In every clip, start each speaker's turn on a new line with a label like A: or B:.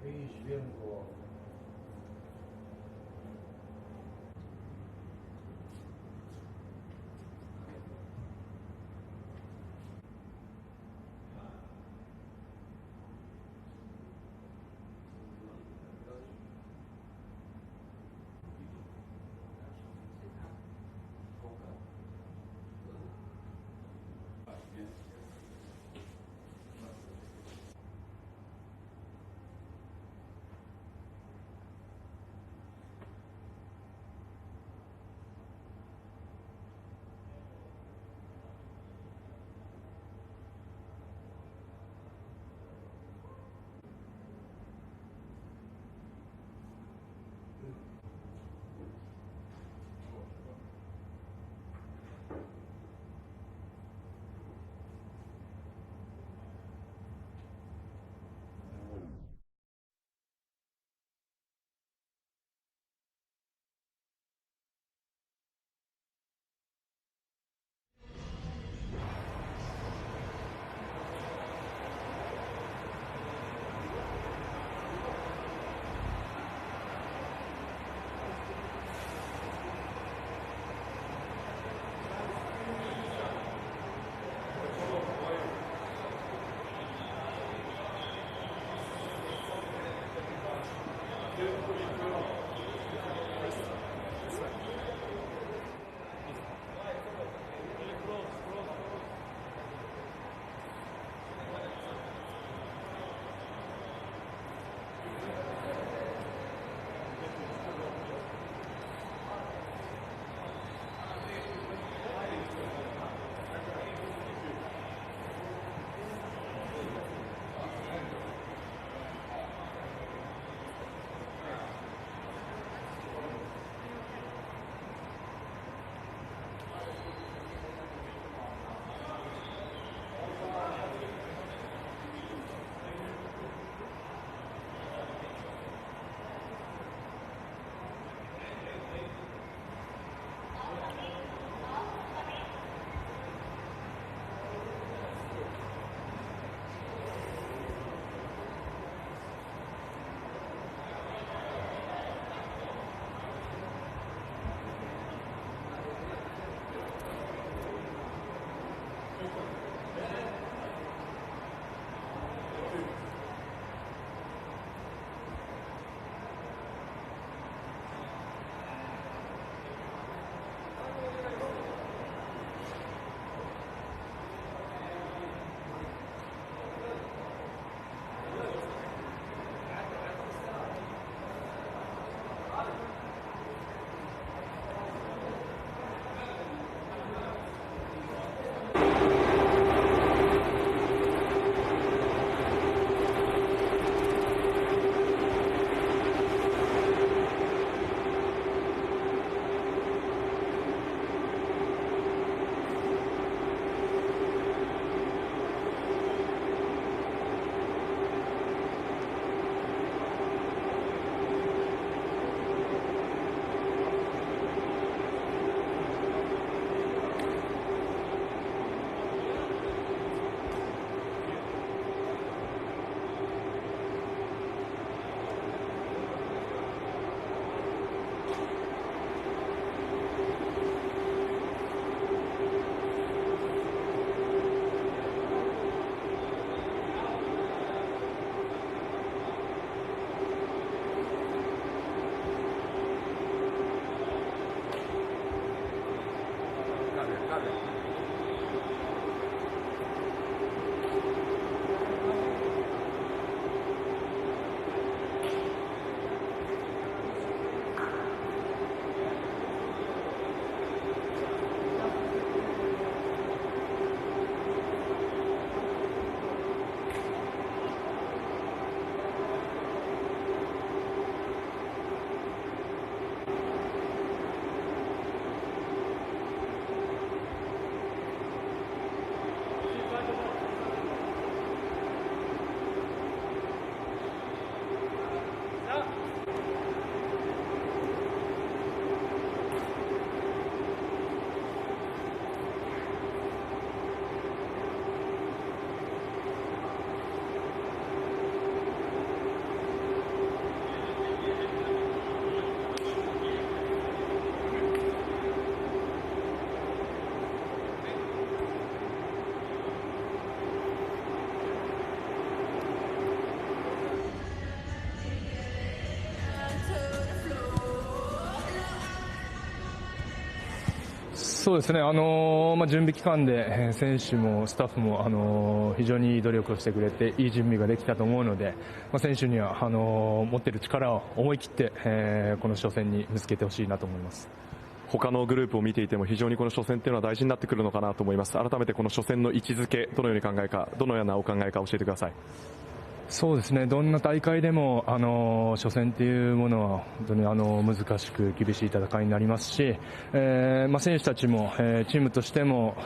A: 可以许愿过。そうですね、準備期間で選手もスタッフも、非常にいい努力をしてくれていい準備ができたと思うので、選手には持っている力を思い切って、この初戦にぶつけてほしいなと思います。
B: 他のグループを見ていても非常にこの初戦というのは大事になってくるのかなと思います。改めてこの初戦の位置づけ、どのように考えか、どのようなお考えか教えてください。
A: そうですね、どんな大会でも初戦というものは本当に難しく厳しい戦いになりますし、選手たちも、チームとしても、今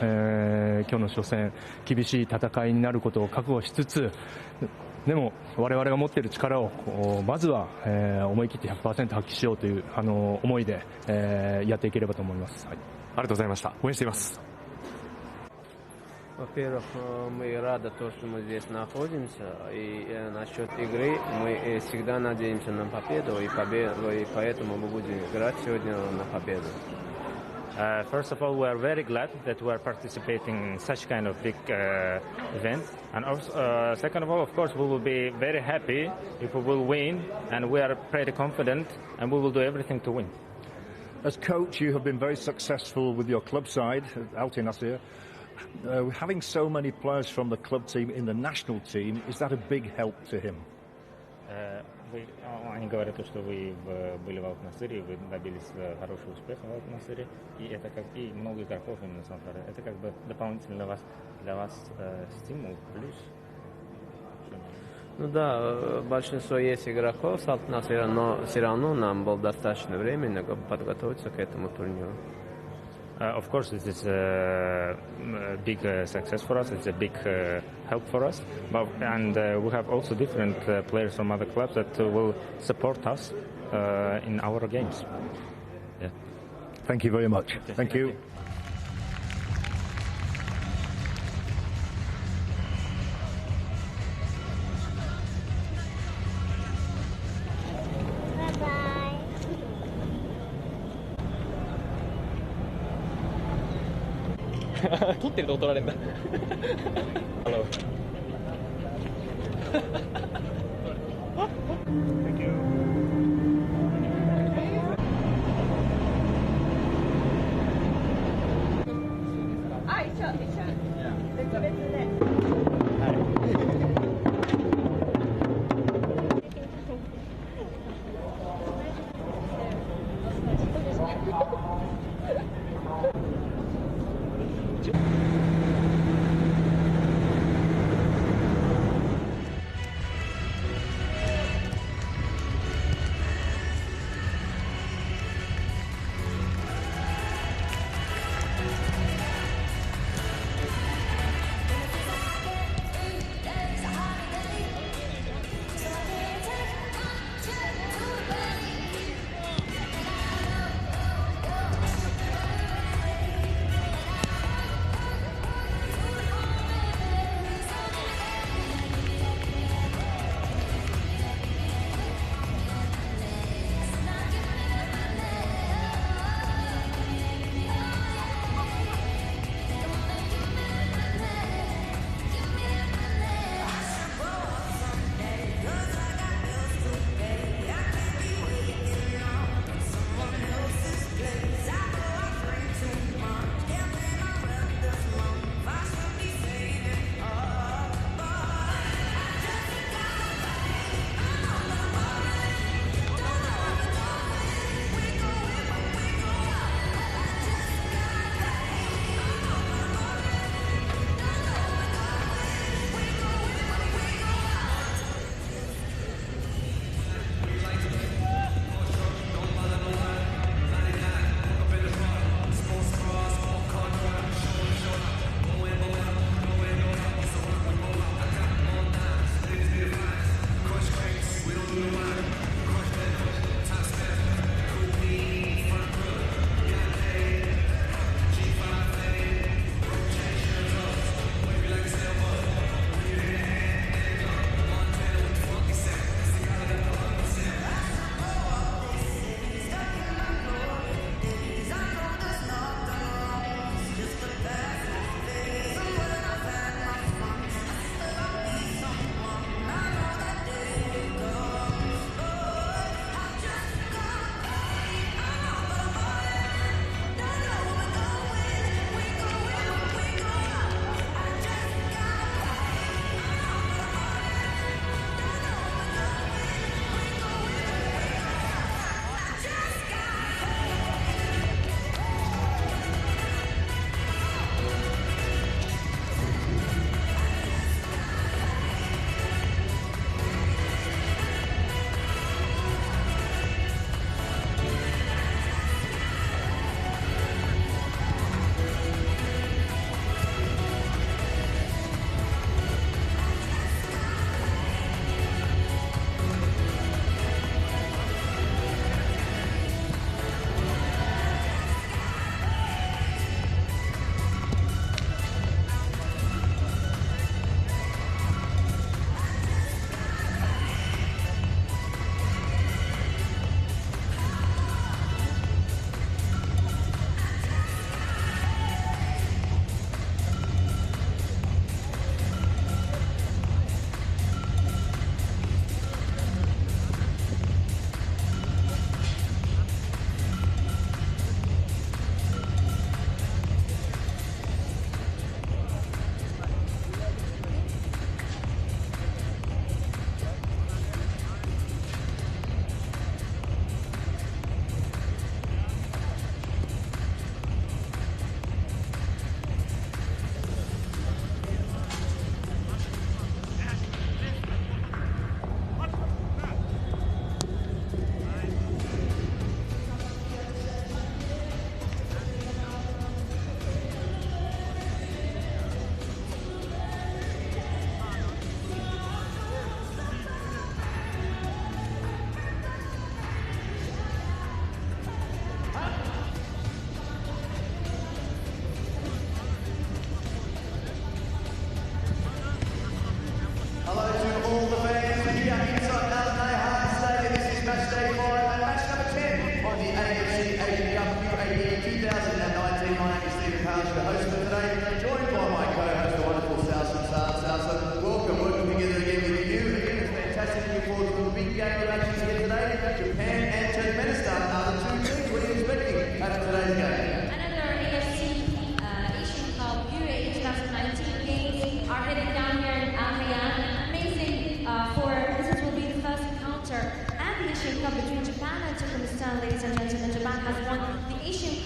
A: 日の初戦厳しい戦いになることを覚悟しつつ、でも我々が持っている力をまずは、思い切って 100% 発揮しようという思いで、やっていければと思います。はい、
B: ありがとうございました。応援しています。
C: Во-первых, мы рады то, что мы здесь находимся, и насчет игры мы всегда надеемся на победу, и поэтому мы будем играть сегодня на победу.
D: First of all, we are very glad that we are participating in such kind of big event, and also, second of all, of course, we will be very happy if we will win, and we are pretty confident, and we will do everything to win.
E: As coach, you have been very successful with your club side out in Asia. Having so many players from the club team in the national team, is that a big help to him?
D: Они говорят, что вы были в Алт-Насыре, вы добились хорошего успеха в Алт-Насыре, и это как и много игроков именно с Алт-Насыра. Это как бы дополнительно для вас стимул, плюс.
C: Ну да, большинство есть игроков с Алт-Насыра, но все равно нам было достаточно времени подготовиться к этому турниру.
D: Of course, it is a big success for us. It's a big help for us. And we have also different players from other clubs that will support us in our games. Yeah.
E: Thank you very much.
D: Okay,
E: Thank you.
F: Bye-bye. 撮ってると撮られるんだ。Hello. Thank you.
G: あ、一緒。別々で。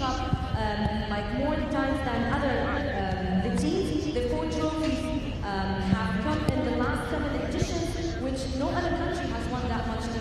H: Cup like more times than other the teams. The 4 trophies have come in the last 7 editions, which no other country has won that much in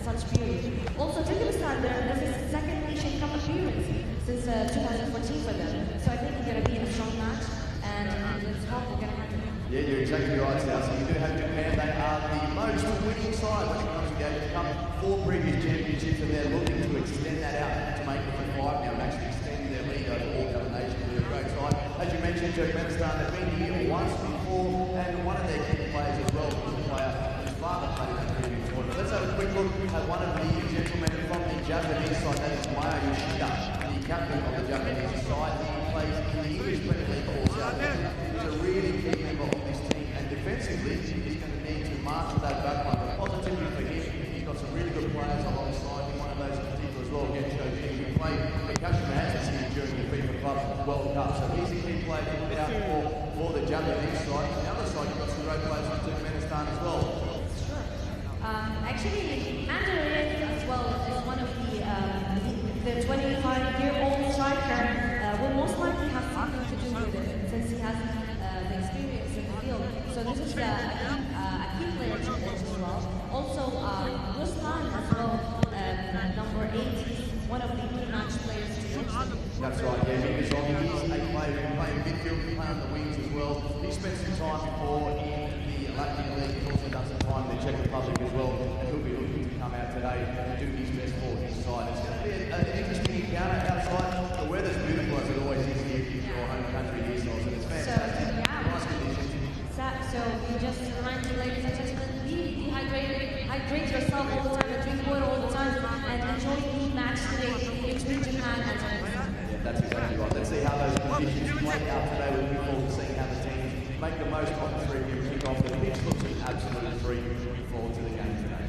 H: such period. Also, Turkmenistan, this is the second Asian Cup appearance since 2014 for them. So I think it's going to be a strong match, and let's hope we're going to have it.
I: Yeah, you're exactly right, Sal. So you do have Japan. They are the most winning side when it comes to the Asian Cup. 4 previous championships, and they're looking to extend that out to make it for 5 now and actually extend their lead over all the other nations. They're a great side. As you mentioned, Turkmenistan, they've been here once before, and one of their key players as well was a player whose father played in that previous tournament. Let's have a quick look at one of the gentlemen from the Japanese side. That is Maya Yoshida, the captain of the Japanese side. He plays in the English Premier League for South Africa. He's a really key member of this team, and defensively, he's going to need to marshal that back line. But positively for him, he's got some really good players alongside him. One of those in particular as well, again, Shoji, who played the Kashima here during the FIFA Club World Cup. So he's a key player to look out for the Japanese side. On the other side, you've got some great players from Turkmenistan as well.
H: Actually, Andrew as well is one of the 25-year-old striker will most likely have something to do with it since he has the experience in the field. So this is a key player to watch as well. Also, Ruslan as well, number 8, he's one of the key match players to watch.
I: That's right, yeah, he's a player who can play in midfield, can play on the wings as well. He spent some time before in the Latvian League. He's also done some time in the Czech Republic as well, and he'll be looking to come out today and do his best for his side. It's going to be an interesting encounter outside. The weather's beautiful as it always is here in your home country here, so it's fantastic. Nice conditions.
H: So we just remind you, ladies and gentlemen, be dehydrated, hydrate yourself all the time, and drink water all the time, and enjoy the match today between Japan and Turkmenistan.
I: Yeah, that's exactly right. Let's see how those conditions play out today. We're looking forward to seeing how the teams make the most of the 3-game kick-off. The pitch looks absolutely free. Looking forward to the game today.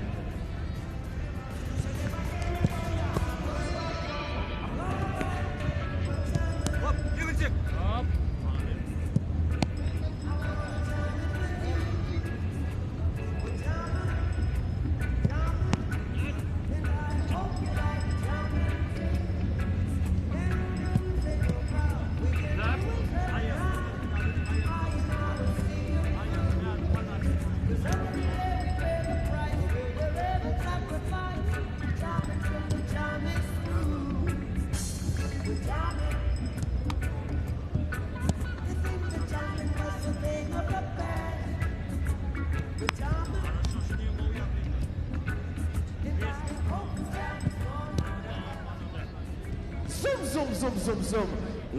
J: zoom, zoom.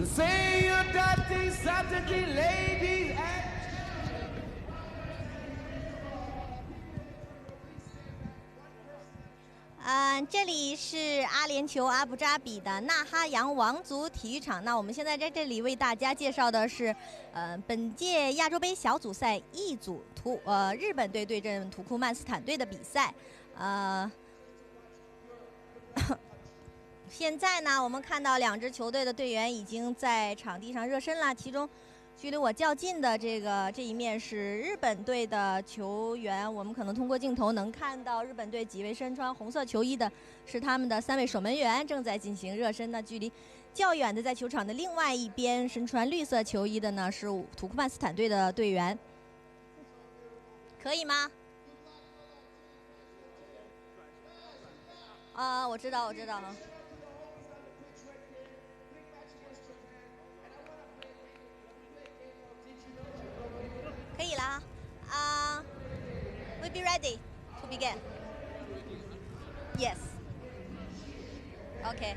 J: Say your dirty Saturday ladies and...
K: 这里是阿联酋阿布扎比的纳哈扬王族体育场。那我们现在在这里为大家介绍的是，本届亚洲杯小组赛 E 组日本队对阵土库曼斯坦队的比赛。现在呢，我们看到两支球队的队员已经在场地上热身了，其中距离我较近的这一面是日本队的球员，我们可能通过镜头能看到日本队几位身穿红色球衣的是他们的3位守门员正在进行热身。那距离较远的在球场的另外一边身穿绿色球衣的呢是土库曼斯坦队的队员，可以吗？我知道。可以了啊，we'll be ready to begin. Yes. OK.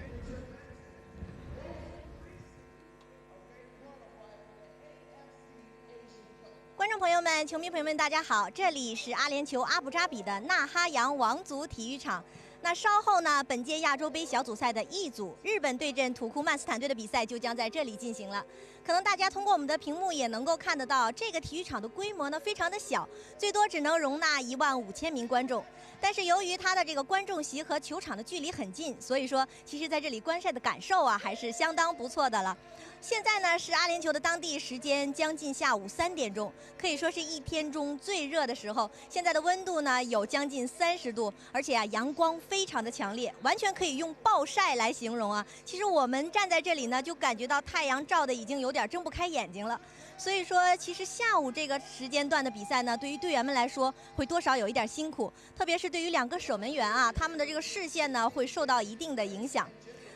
K: 观众朋友们、球迷朋友们，大家好！这里是阿联酋阿布扎比的纳哈扬王族体育场。那稍后呢，本届亚洲杯小组赛的 E 组日本对阵土库曼斯坦队的比赛就将在这里进行了。可能大家通过我们的屏幕也能够看得到，这个体育场的规模呢非常的小，最多只能容纳15000名观众。但是由于它的这个观众席和球场的距离很近，所以说其实在这里观赛的感受啊还是相当不错的了。现在呢是阿联酋的当地时间将近下午3点钟，可以说是一天中最热的时候。现在的温度呢有将近30度，而且阳光非常的强烈，完全可以用暴晒来形容啊。其实我们站在这里呢，就感觉到太阳照的已经有点睁不开眼睛了。所以说，其实下午这个时间段的比赛呢，对于队员们来说会多少有一点辛苦，特别是对于2个守门员啊，他们的这个视线呢会受到一定的影响。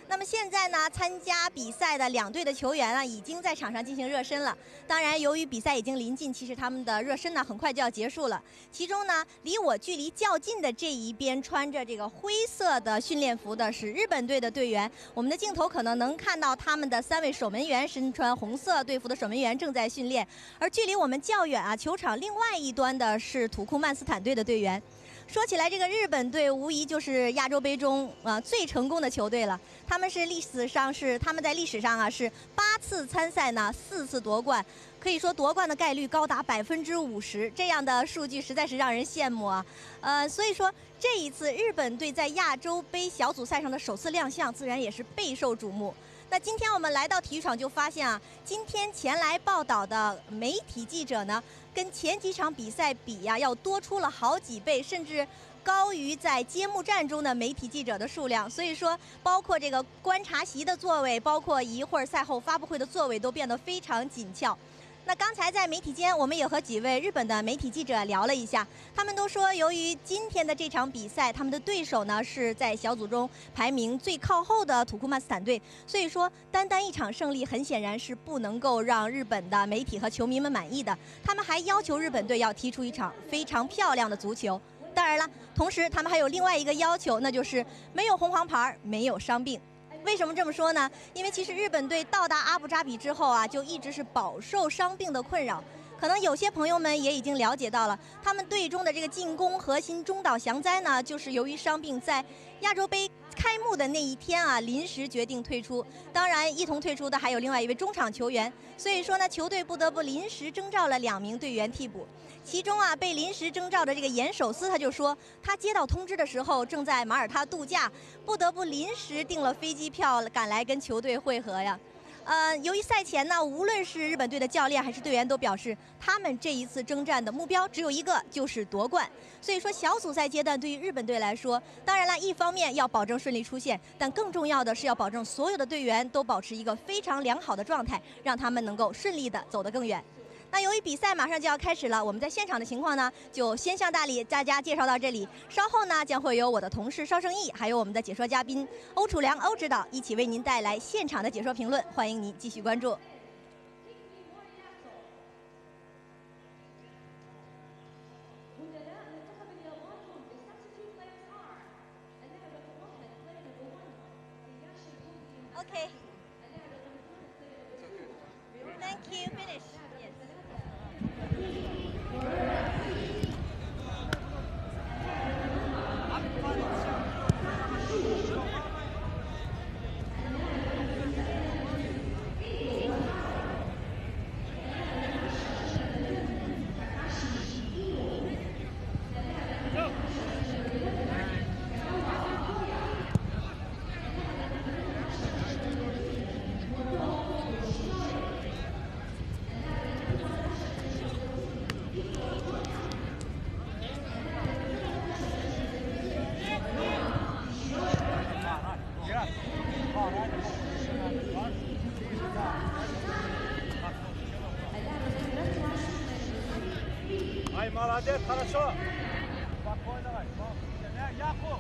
K: 那么现在呢，参加比赛的2队的球员啊，已经在场上进行热身了。当然，由于比赛已经临近，其实他们的热身呢很快就要结束了。其中呢，离我距离较近的这一边穿着这个灰色的训练服的是日本队的队员。我们的镜头可能能看到他们的3位守门员身穿红色队服的守门员正在训练，而距离我们较远啊，球场另外一端的是土库曼斯坦队的队员。说起来，这个日本队无疑就是亚洲杯中最成功的球队了。他们在历史上是8次参赛呢，4次夺冠，可以说夺冠的概率高达50%，这样的数据实在是让人羡慕啊。所以说这一次日本队在亚洲杯小组赛上的首次亮相，自然也是备受瞩目。那今天我们来到体育场就发现啊，今天前来报道的媒体记者呢，跟前几场比赛比呀，要多出了好几倍，甚至高于在揭幕战中的媒体记者的数量。所以说，包括这个观察席的座位，包括一会儿赛后发布会的座位，都变得非常紧俏。那刚才在媒体间，我们也和几位日本的媒体记者聊了一下，他们都说，由于今天的这场比赛，他们的对手呢是在小组中排名最靠后的土库曼斯坦队，所以说单一场胜利很显然是不能够让日本的媒体和球迷们满意的。他们还要求日本队要踢出一场非常漂亮的足球。当然了，同时他们还有另外一个要求，那就是没有红黄牌，没有伤病。为什么这么说呢？因为其实日本队到达阿布扎比之后啊，就一直是饱受伤病的困扰。可能有些朋友们也已经了解到了，他们队中的这个进攻核心中岛祥哉呢，就是由于伤病，在亚洲杯开幕的那一天啊，临时决定退出。当然，一同退出的还有另外一位中场球员。所以说呢，球队不得不临时征召了2名队员替补。其中啊，被临时征召的这个岩守司他就说，他接到通知的时候正在马耳他度假，不得不临时订了飞机票赶来跟球队会合呀。由于赛前呢，无论是日本队的教练还是队员都表示，他们这一次征战的目标只有一个，就是夺冠。所以说，小组赛阶段对于日本队来说，当然了，一方面要保证顺利出线，但更重要的是要保证所有的队员都保持一个非常良好的状态，让他们能够顺利的走得更远。那由于比赛马上就要开始了，我们在现场的情况呢，就先向大家介绍到这里。稍后呢，将会有我的同事邵胜义，还有我们的解说嘉宾欧楚良欧指导一起为您带来现场的解说评论，欢迎您继续关注。Okay. Thank you. Finish. Yes.
L: Молодец, хорошо. Спокойно, давай. Яков.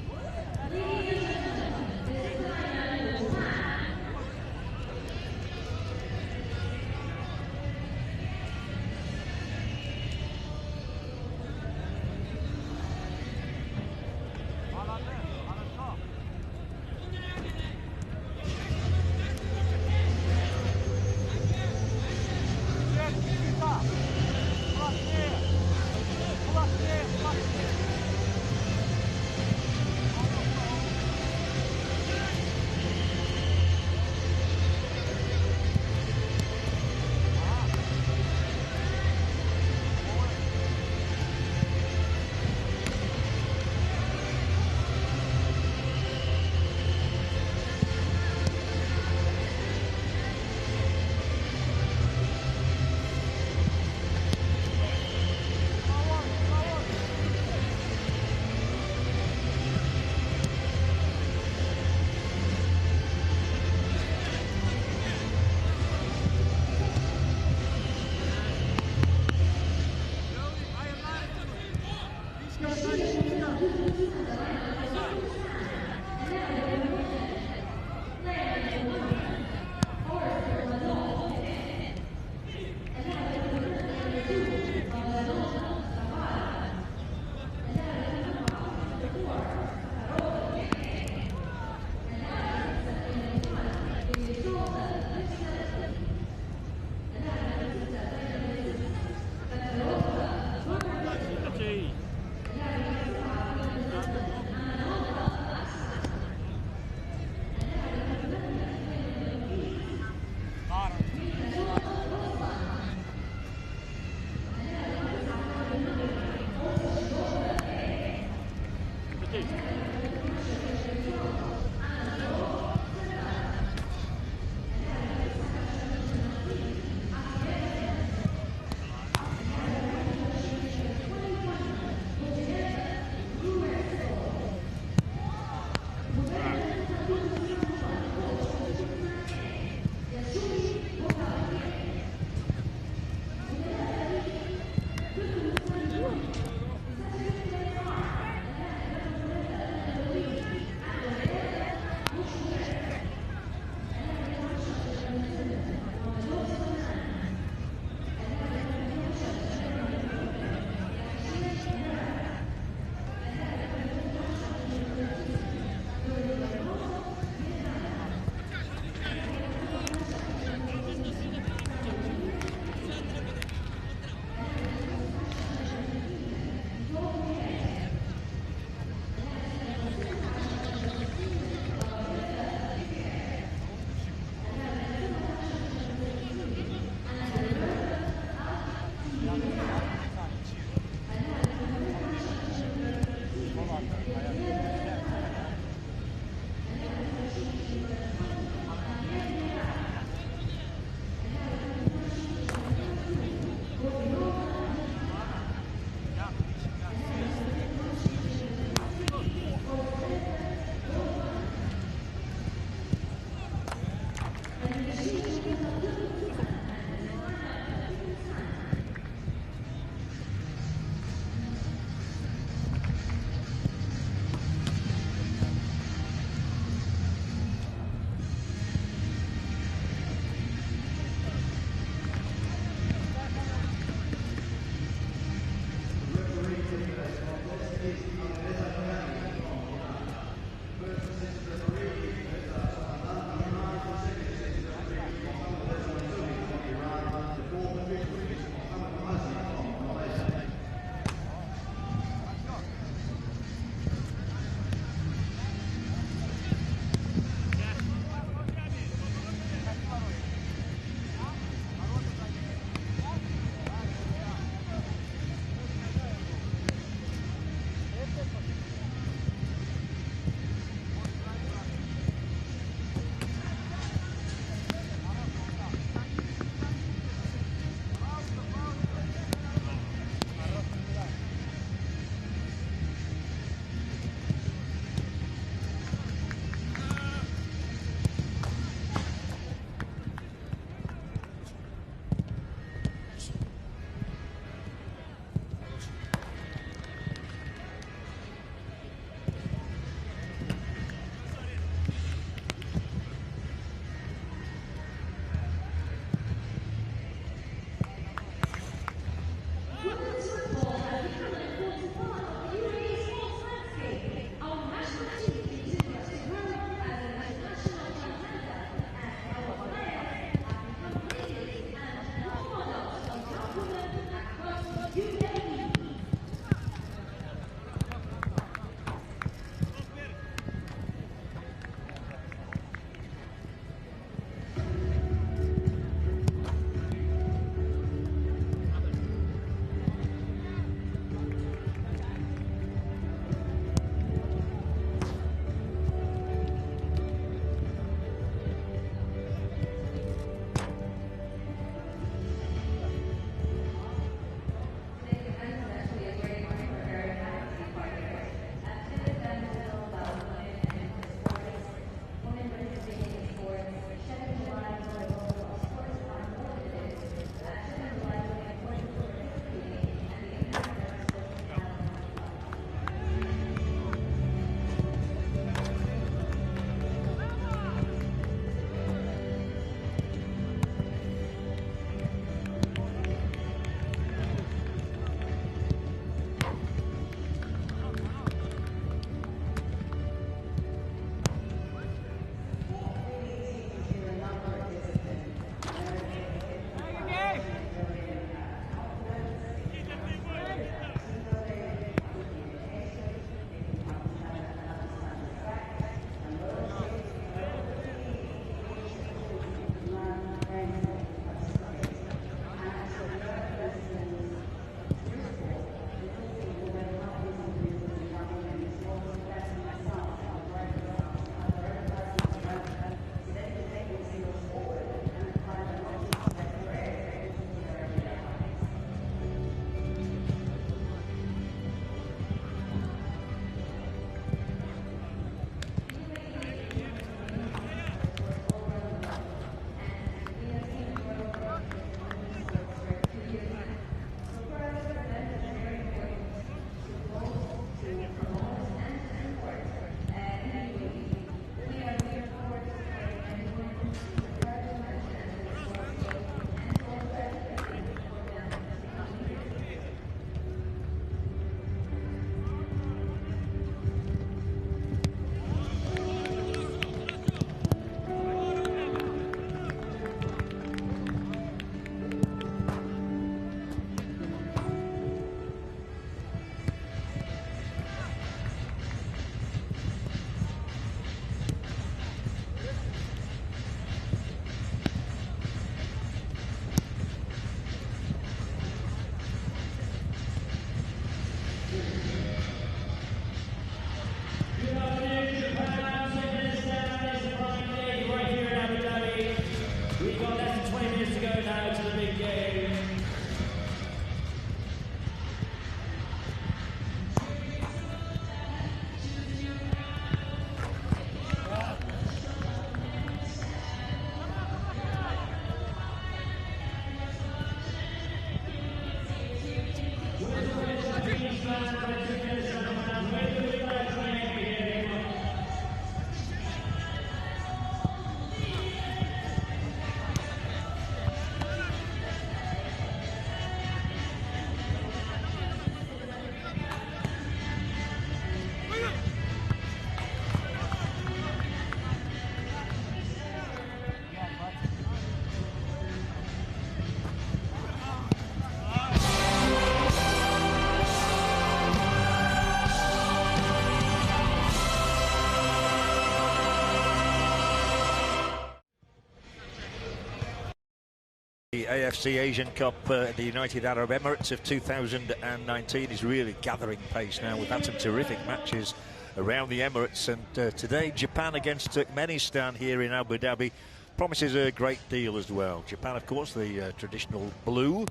E: The AFC Asian Cup, the United Arab Emirates of 2019 is really gathering pace now. We've had some terrific matches around the Emirates, and today Japan against Turkmenistan here in Abu Dhabi promises a great deal as well. Japan, of course, the traditional blue.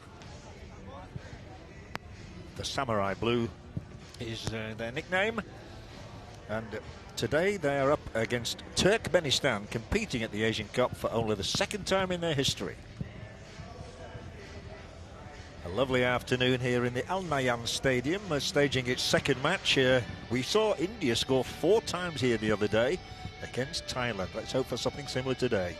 E: The samurai blue is their nickname, and today they are up against Turkmenistan, competing at the Asian Cup for only the second time in their history. A lovely afternoon here in the Al Nahyan Stadium, staging its second match. We saw India score 4 times here the other day against Thailand. Let's hope for something similar today.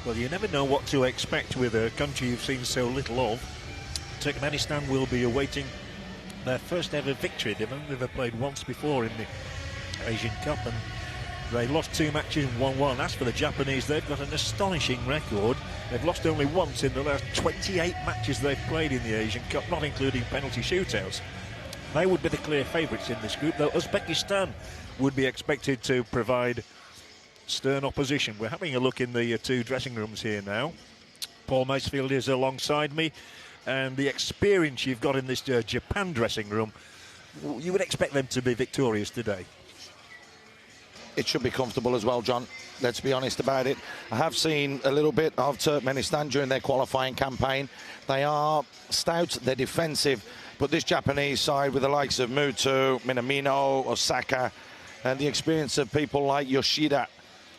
E: Well, you never know what to expect with a country you've seen so little of. Turkmenistan will be awaiting their first ever victory. They've only ever played once before in the Asian Cup, and they lost 2 matches and won 1. As for the Japanese, they've got an astonishing record. They've lost only once in the last 28 matches they've played in the Asian Cup, not including penalty shootouts. They would be the clear favourites in this group, though Uzbekistan would be expected to provide stern opposition. We're having a look in the 2 dressing rooms here now. Paul Macefield is alongside me, and the experience you've got in this Japan dressing room, you would expect them to be victorious today.
M: It should be comfortable as well, John. Let's be honest about it. I have seen a little bit of Turkmenistan during their qualifying campaign. They are stout, they're defensive, but this Japanese side with the likes of Muto, Minamino, Osaka, and the experience of people like Yoshida,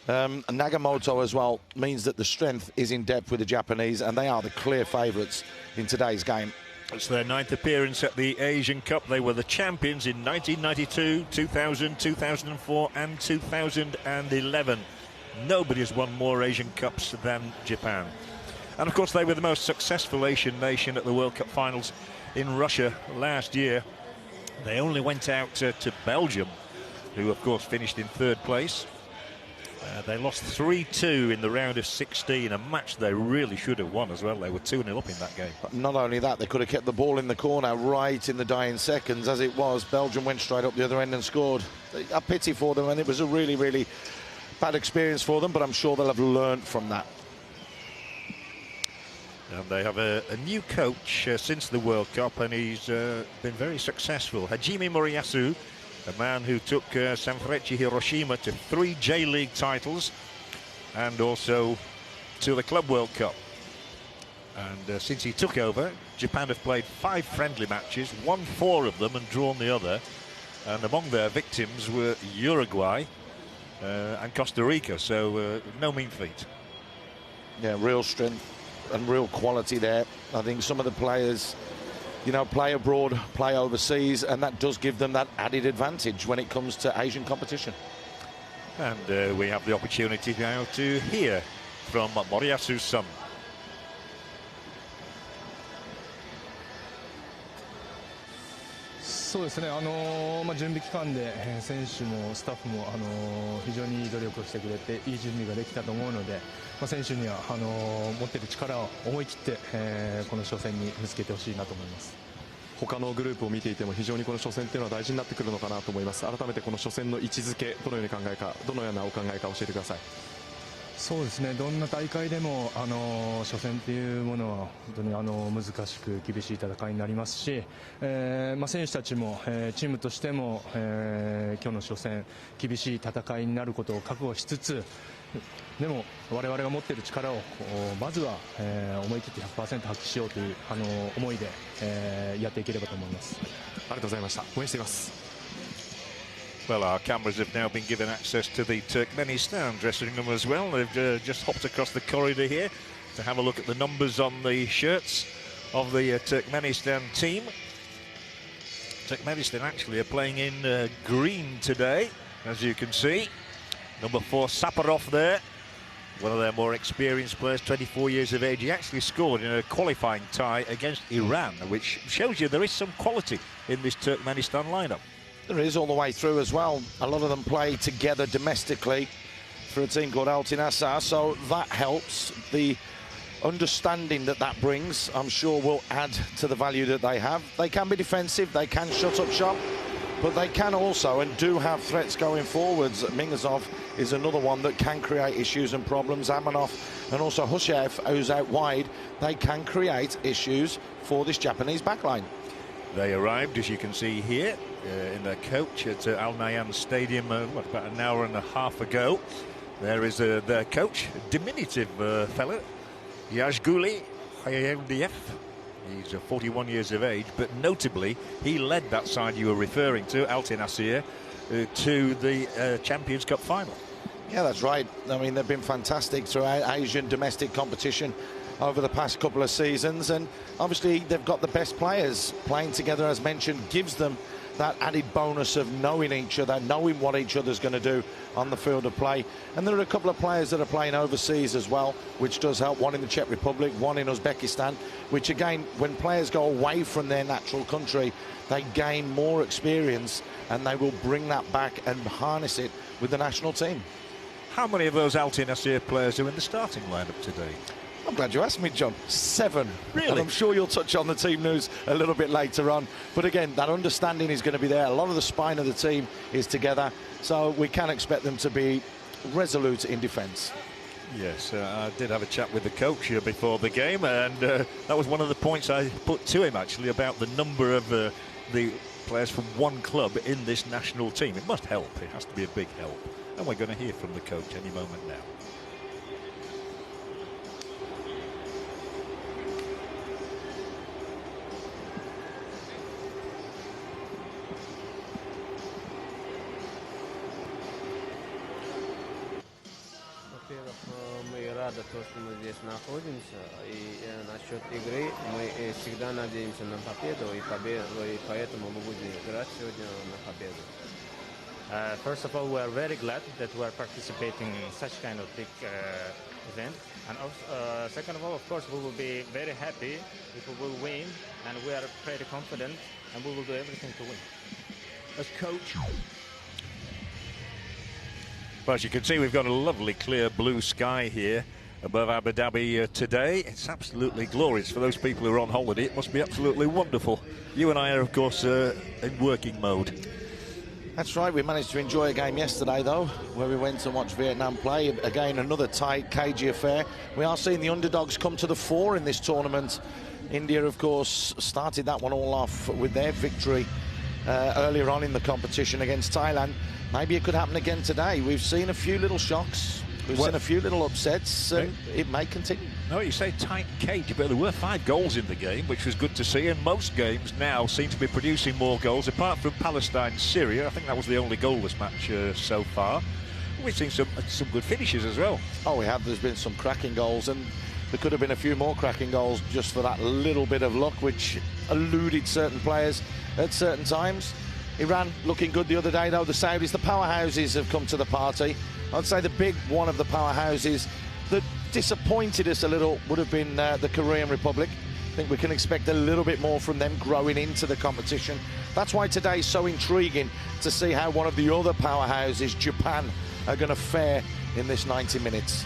M: Nagamoto as well, means that the strength is in depth with the Japanese, and they are the clear favourites in today's game.
E: It's their 9th appearance at the Asian Cup. They were the champions in 1992, 2000, 2004 and 2011. Nobody has won more Asian Cups than Japan. And of course they were the most successful Asian nation at the World Cup finals in Russia last year. They only went out to Belgium, who of course finished in 3rd place. They lost 3-2 in the round of 16, a match they really should have won as well. They were 2-0 up in that game.
M: But not only that, they could have kept the ball in the corner right in the dying seconds. As it was, Belgium went straight up the other end and scored. A pity for them, and it was a really, really bad experience for them, but I'm sure they'll have learned from that.
E: And they have a new coach since the World Cup, and he's been very successful. Hajime Moriyasu, a man who took Sanfrecce Hiroshima to 3 J-League titles and also to the Club World Cup. And since he took over, Japan have played 5 friendly matches, won 4 of them and drawn the other. And among their victims were Uruguay and Costa Rica, so no mean feat.
M: Yeah, real strength and real quality there. I think some of the players, you know, play abroad, play overseas, and that does give them that added advantage when it comes to Asian competition.
E: And we have the opportunity now to hear from Moriyasu's son.
A: そうですね、準備期間で選手もスタッフも非常に努力をしてくれていい準備ができたと思うので、選手には持っている力を思い切ってこの初戦にぶつけてほしいなと思います。
B: 他のグループを見ていても非常にこの初戦というのは大事になってくるのかなと思います。改めてこの初戦の位置づけ、どのように考えか、どのようなお考えか教えてください。
A: そうですね、どんな大会でも初戦というものは本当に難しく厳しい戦いになりますし、選手たちも、チームとしても、今日の初戦厳しい戦いになることを覚悟しつつ、でも我々が持っている力をまずは、思い切って 100% 発揮しようという思いで、やっていければと思います。
B: ありがとうございました。応援しています。
E: Well, our cameras have now been given access to the Turkmenistan dressing room as well. They've just hopped across the corridor here to have a look at the numbers on the shirts of the Turkmenistan team. Turkmenistan actually are playing in green today, as you can see. Number 4, Saparov there. one of their more experienced players, 24 years of age. He actually scored in a qualifying tie against Iran, which shows you there is some quality in this Turkmenistan lineup.
M: There is all the way through as well. A lot of them play together domestically for a team called Altinasar, so that helps. The understanding that brings, I'm sure, will add to the value that they have. They can be defensive, they can shut up shop, but they can also and do have threats going forwards. Mingazov is another one that can create issues and problems. Amanov and also Hushev, who's out wide, they can create issues for this Japanese backline.
E: They arrived, as you can see here, in their coach at Al Nahyan Stadium about an hour and a half ago. There is their coach, a diminutive fella, Yazguli Hayaldiev. He's 41 years of age, but notably he led that side you were referring to, Altinasir, to the Champions Cup final.
M: Yeah, that's right. I mean, they've been fantastic throughout Asian domestic competition over the past couple of seasons, and obviously they've got the best players. Playing together, as mentioned, gives them that added bonus of knowing each other, knowing what each other's going to do on the field of play. And there are a couple of players that are playing overseas as well, which does help. One in the Czech Republic, one in Uzbekistan, which again, when players go away from their natural country, they gain more experience and they will bring that back and harness it with the national team.
E: How many of those Altinasir players are in the starting lineup today?
M: I'm glad you asked me, John. 7.
E: Really?
M: And I'm sure you'll touch on the team news a little bit later on. But again, that understanding is going to be there. A lot of the spine of the team is together, so we can expect them to be resolute in defence.
E: Yes, I did have a chat with the coach here before the game, and that was one of the points I put to him, actually, about the number of the players from one club in this national team. It must help. It has to be a big help. And we're going to hear from the coach any moment now.
C: рады то, что мы здесь находимся, и насчет игры мы всегда надеемся на победу, и поэтому мы будем играть сегодня на победу.
D: First of all, we are very glad that we are participating in such kind of big event, and also, second of all, of course, we will be very happy if we will win, and we are pretty confident, and we will do everything to win.
E: As coach. Well, as you can see, we've got a lovely clear blue sky here above Abu Dhabi today. It's absolutely glorious for those people who are on holiday. It must be absolutely wonderful. You and I are, of course, in working mode.
M: That's right. We managed to enjoy a game yesterday, though, where we went and watched Vietnam play. Again, another tight, cagey affair. We are seeing the underdogs come to the fore in this tournament. India, of course, started that one all off with their victory earlier on in the competition against Thailand. Maybe it could happen again today. We've seen a few little shocks. We've seen a few little upsets, and it may continue.
E: No, you say tight cage, but there were 5 goals in the game, which was good to see, and most games now seem to be producing more goals, apart from Palestine-Syria. I think that was the only goalless match so far. We've seen some good finishes as well.
M: Oh, we have. There's been some cracking goals, and there could have been a few more cracking goals just for that little bit of luck, which eluded certain players at certain times. Iran looking good the other day, though. The Saudis, the powerhouses, have come to the party. I'd say the big one of the powerhouses that disappointed us a little would have been the Korean Republic. I think we can expect a little bit more from them growing into the competition. That's why today is so intriguing to see how one of the other powerhouses, Japan, are going to fare in this 90 minutes.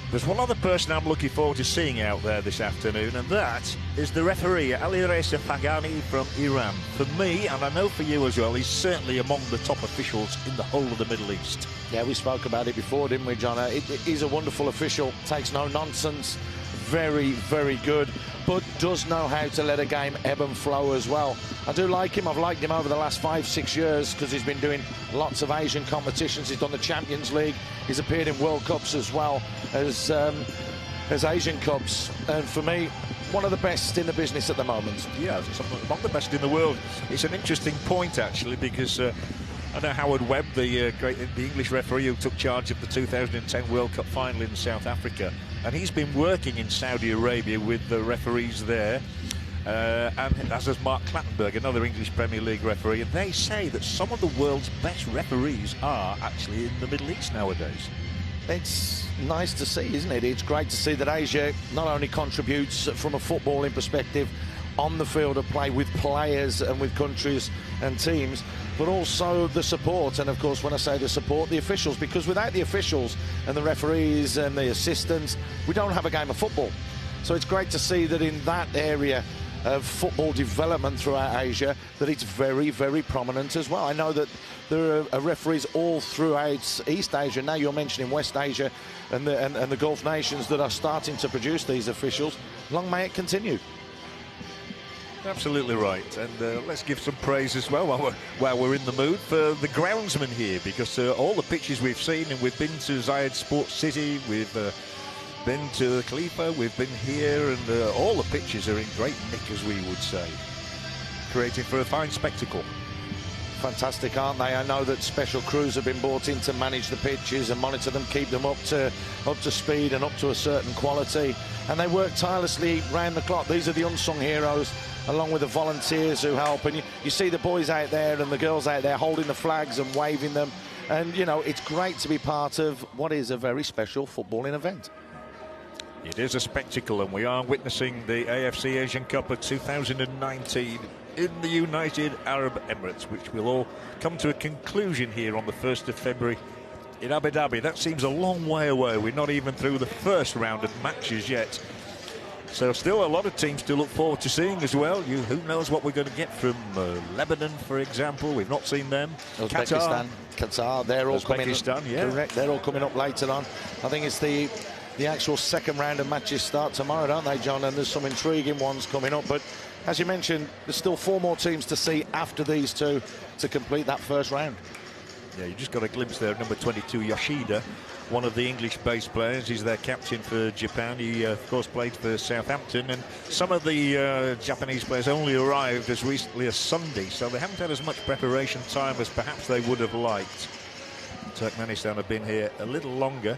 E: There's one other person I'm looking forward to seeing out there this afternoon, and that is the referee, Alireza Fagani from Iran. For me, and I know for you as well, he's certainly among the top officials in the whole of the Middle East.
M: Yeah, we spoke about it before, didn't we, John? He's a wonderful official, takes no nonsense, very, very good, but does know how to let a game ebb and flow as well. I do like him. I've liked him over the last 5-6 years because he's been doing lots of Asian competitions. He's done the Champions League. He's appeared in World Cups as well as Asian Cups. And for me, one of the best in the business at the moment.
E: Yeah, among the best in the world. It's an interesting point, actually, because I know Howard Webb, the English referee who took charge of the 2010 World Cup final in South Africa, and he's been working in Saudi Arabia with the referees there, and as has Mark Clattenburg, another English Premier League referee, and they say that some of the world's best referees are actually in the Middle East nowadays.
M: it's nice to see, isn't it? It's great to see that Asia not only contributes from a footballing perspective on the field of play with players and with countries and teams, but also the support. And of course, when I say the support, the officials, because without the officials and the referees and the assistants, we don't have a game of football. So it's great to see that in that area of football development throughout Asia, that it's very, very prominent as well. I know that there are referees all throughout East Asia. Now you're mentioning West Asia and the Gulf nations that are starting to produce these officials. Long may it continue.
E: Absolutely right, and let's give some praise as well while we're in the mood for the groundsman here, because all the pitches we've seen, and we've been to Zayed Sports City, we've been to Khalifa, we've been here, and all the pitches are in great nick, as we would say, creating for a fine spectacle.
M: Fantastic, aren't they? I know that special crews have been brought in to manage the pitches and monitor them, keep them up to speed and up to a certain quality, and they work tirelessly round the clock. These are the unsung heroes, along with the volunteers who help, and you see the boys out there and the girls out there holding the flags and waving them, and you know, it's great to be part of what is a very special footballing event.
E: It is a spectacle, and we are witnessing the AFC Asian Cup of 2019 in the United Arab Emirates, which will all come to a conclusion here on the 1st of February in Abu Dhabi. That seems a long way away. We're not even through the first round of matches yet. So still a lot of teams to look forward to seeing as well. Who knows what we're going to get from Lebanon, for example. We've not seen them.
M: Qatar, they're all coming.
E: Yeah.
M: Correct, they're all coming up later on. I think it's the actual second round of matches start tomorrow, don't they, John? And there's some intriguing ones coming up. But as you mentioned, there's still 4 more teams to see after these two to complete that first round.
E: Yeah, you just got a glimpse there of number 22, Yoshida, one of the English-based players. He's their captain for Japan. He, of course, played for Southampton. And some of the Japanese players only arrived as recently as Sunday, so they haven't had as much preparation time as perhaps they would have liked. Turkmenistan have been here a little longer.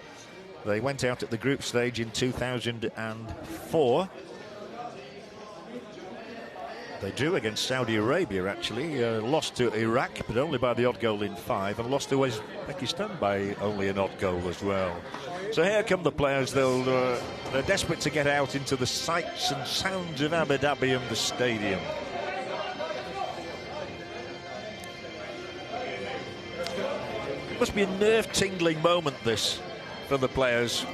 E: They went out at the group stage in 2004. They drew against Saudi Arabia, actually, lost to Iraq, but only by the odd goal in 5, and lost to Uzbekistan by only an odd goal as well. So here come the players. They're desperate to get out into the sights and sounds of Abu Dhabi and the stadium. It must be a nerve-tingling moment, this, for the players.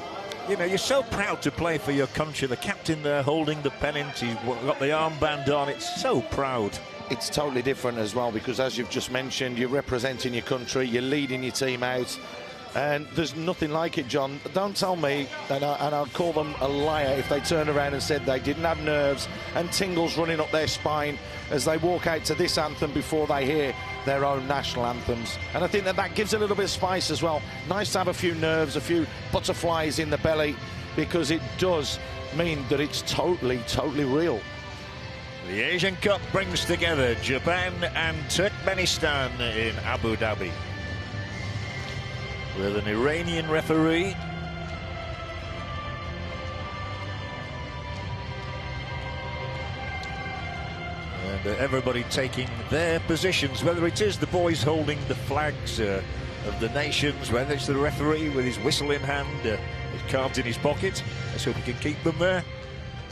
E: You know, you're so proud to play for your country. The captain there holding the pennant, he's got the armband on. It's so proud.
M: It's totally different as well, because as you've just mentioned, you're representing your country, you're leading your team out, and there's nothing like it, John. Don't tell me, and I'd call them a liar if they turned around and said they didn't have nerves and tingles running up their spine as they walk out to this anthem before they hear their own national anthems. And I think that gives a little bit of spice as well. Nice to have a few nerves, a few butterflies in the belly, because it does mean that it's totally, totally real.
E: The Asian Cup brings together Japan and Turkmenistan in Abu Dhabi, with an Iranian referee. And everybody taking their positions, whether it is the boys holding the flags of the nations, whether it's the referee with his whistle in hand, his cards in his pocket, let's hope he can keep them there,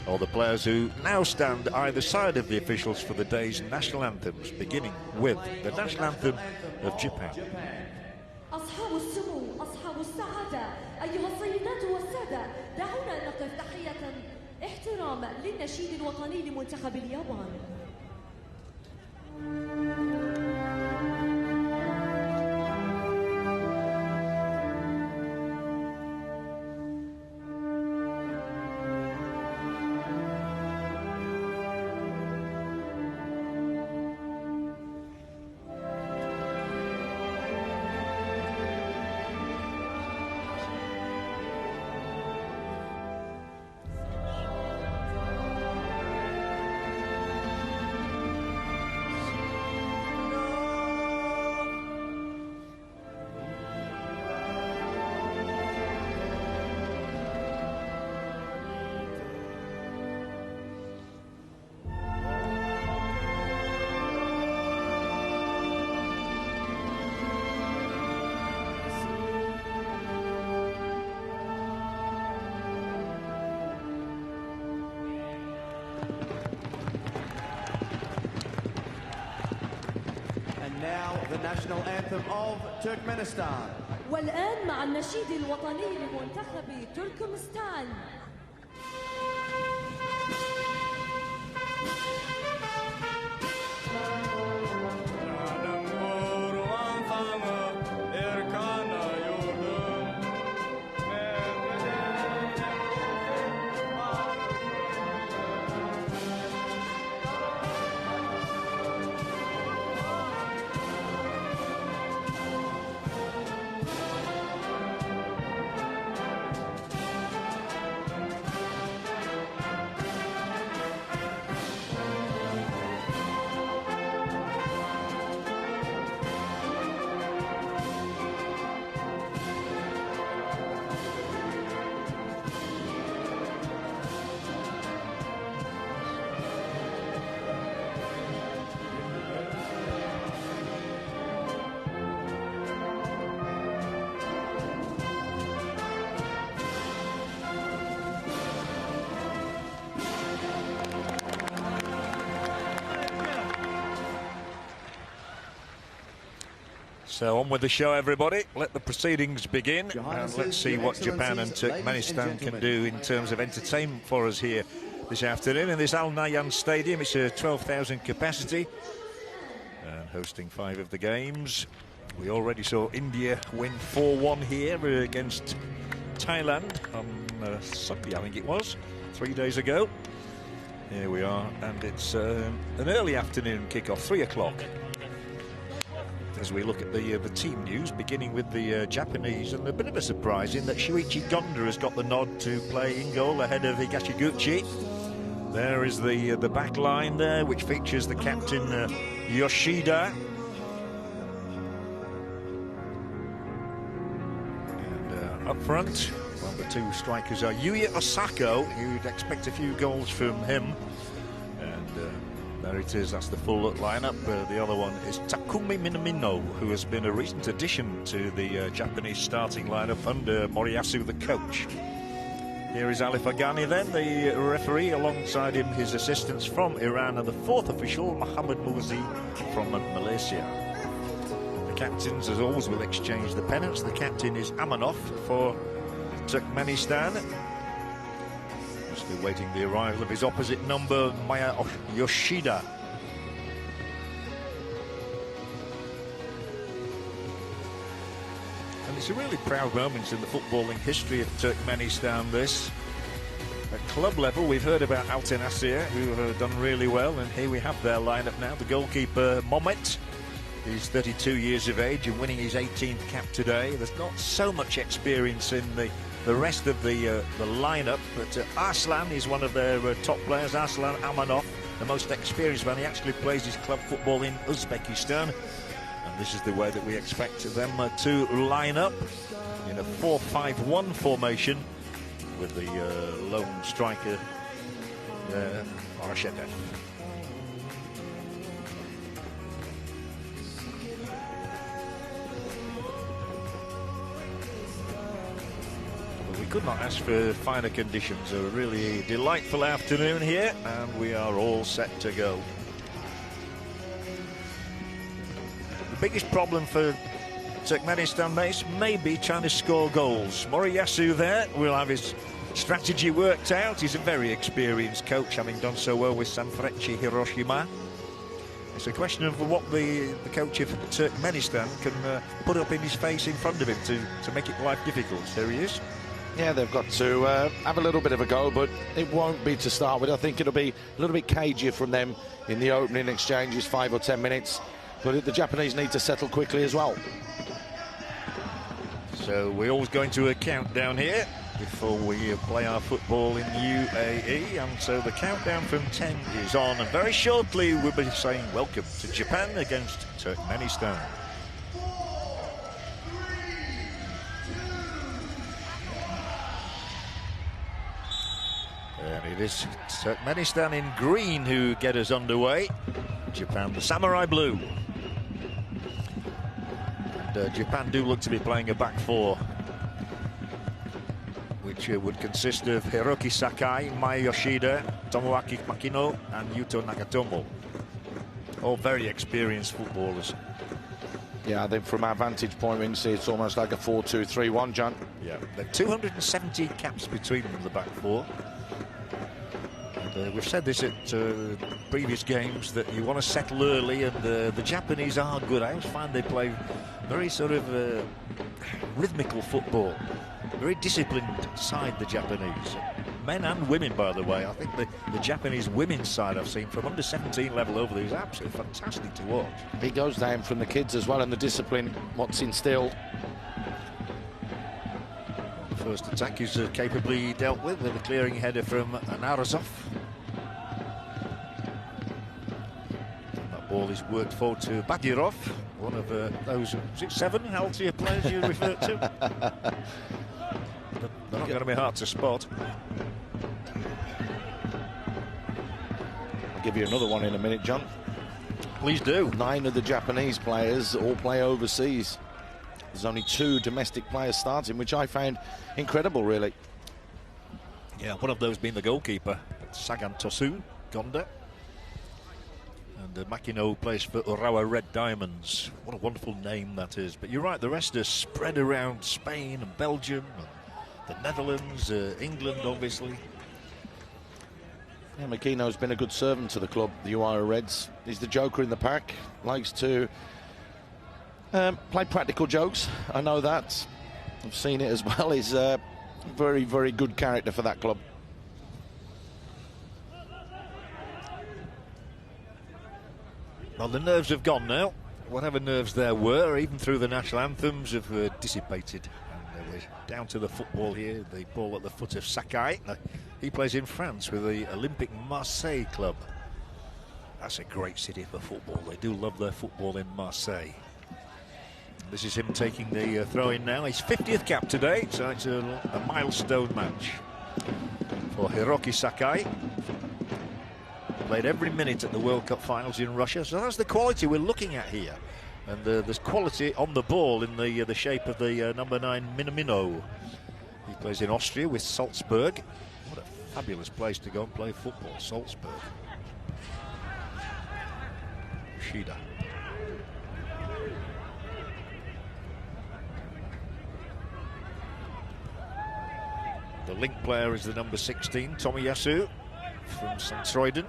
E: or the players who now stand either side of the officials for the day's national anthems, beginning with the national anthem of Japan.
H: أصحاب السمو أصحاب السعادة أيها السيدات والسادة دعونا نقف تحية احترام للنشيد الوطني لمنتخب اليابان.
I: national anthem of Turkmenistan.
H: والآن مع النشيد الوطني لمنتخب تركمستان.
E: So on with the show, everybody. Let the proceedings begin, and let's see what Japan and Turkmenistan can do in terms of entertainment for us here this afternoon in this Al Nahyan Stadium. It's a 12,000 capacity and hosting 5 of the games. We already saw India win 4-1 here against Thailand on Sunday, I think it was, 3 days ago. Here we are, and it's an early afternoon kickoff, 3 o'clock. As we look at the team news, beginning with the Japanese, and a bit of a surprise in that Shuichi Gonda has got the nod to play in goal ahead of Higashiguchi. There is the back line there, which features the captain Yoshida. And up front, well, the 2 strikers are Yuya Osako. You'd expect a few goals from him. There it is, that's the full lineup. The other one is Takumi Minamino, who has been a recent addition to the Japanese starting lineup under Moriyasu, the coach. Here is Alif Aghani then, the referee, alongside him his assistants from Iran, and the 4th official, Muhammad Muzi from Malaysia. The captains, as always, will exchange the pennants. The captain is Amanov for Turkmenistan. Still waiting the arrival of his opposite number, Maya Yoshida. And it's a really proud moment in the footballing history of Turkmenistan, this. At club level, we've heard about Alten Asir, who have done really well, and here we have their lineup now. The goalkeeper, Momet. He's 32 years of age and winning his 18th cap today. There's not so much experience in the rest of the lineup, but Arslan is one of their top players. Arslan Amanov, the most experienced man. He actually plays his club football in Uzbekistan, and this is the way that we expect them to line up in a 4-5-1 formation with the lone striker Arashedev. Could not ask for finer conditions. A really delightful afternoon here, and we are all set to go. The biggest problem for Turkmenistan mates may be trying to score goals. Moriyasu there will have his strategy worked out. He's a very experienced coach, having done so well with Sanfrecce Hiroshima. It's a question of what the coach of Turkmenistan can put up in his face in front of him to make it life difficult. There he is.
M: Yeah, they've got to have a little bit of a go, but it won't be to start with. I think it'll be a little bit cagier from them in the opening exchanges, 5 or 10 minutes. But the Japanese need to settle quickly as well.
E: So we're always going to a countdown here before we play our football in UAE. And so the countdown from 10 is on. And very shortly we'll be saying welcome to Japan against Turkmenistan. And it is Turkmenistan in green who get us underway. Japan, the samurai blue. And Japan do look to be playing a back 4, which would consist of Hiroki Sakai, Maya Yoshida, Tomoaki Makino, and Yuto Nagatomo. All very experienced footballers.
M: Yeah, I think from our vantage point, we can see it's almost like a 4-2-3-1, John.
E: Yeah, there are 270 caps between them, the back four. And, we've said this at previous games that you want to settle early, and the Japanese are good. I always find they play very sort of rhythmical football, very disciplined side, the Japanese. Men and women, by the way. I think the Japanese women's side I've seen from under 17 level over there is absolutely fantastic to watch.
M: He goes down from the kids as well, and the discipline, what's instilled.
E: The first attack is capably dealt with a clearing header from Narración. That ball is worked forward to Badirov, one of those, is it 7 healthier players you referred to? They're not going to be hard to spot.
M: I'll give you another one in a minute, John.
E: Please do.
M: 9 of the Japanese players all play overseas. There's only 2 domestic players starting, which I found incredible, really.
E: Yeah, one of those being the goalkeeper, Sagan Tosu, Gonda. And Makino plays for Urawa Red Diamonds. What a wonderful name that is. But you're right, the rest are spread around Spain and Belgium, and the Netherlands, England, obviously.
M: Yeah, Makino's been a good servant to the club, the Urawa Reds. He's the joker in the pack, likes to play practical jokes. I know that. I've seen it as well. He's a very, very good character for that club.
E: Well, the nerves have gone now. Whatever nerves there were, even through the national anthems, have dissipated. And we're down to the football here. The ball at the foot of Sakai. He plays in France with the Olympique Marseille club. That's a great city for football. They do love their football in Marseille. This is him taking the throw-in now. His 50th cap today, so it's a milestone match for Hiroki Sakai. Played every minute at the World Cup finals in Russia, so that's the quality we're looking at here. And there's quality on the ball in the shape of the number 9 Minamino. He plays in Austria with Salzburg. What a fabulous place to go and play football, Salzburg. Shida. The link player is the number 16, Tomiyasu from Santroiden.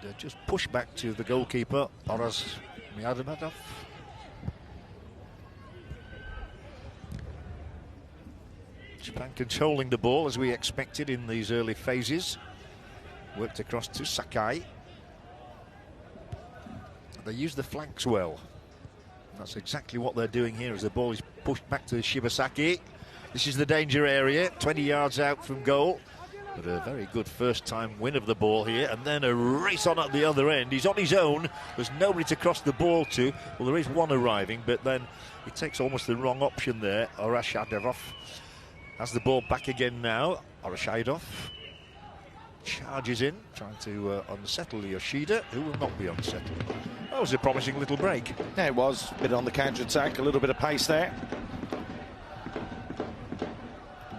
E: And just push back to the goalkeeper, Aras Miyadanov. Japan controlling the ball as we expected in these early phases. Worked across to Sakai. They use the flanks well. That's exactly what they're doing here as the ball is pushed back to Shibasaki. This is the danger area, 20 yards out from goal. But a very good first-time win of the ball here, and then a race on at the other end. He's on his own. There's nobody to cross the ball to. Well, there is one arriving, but then he takes almost the wrong option there. Orashadov has the ball back again now. Orashadov charges in, trying to unsettle Yoshida, who will not be unsettled. That was a promising little break.
M: Yeah, it was. A bit on the counter-attack, a little bit of pace there.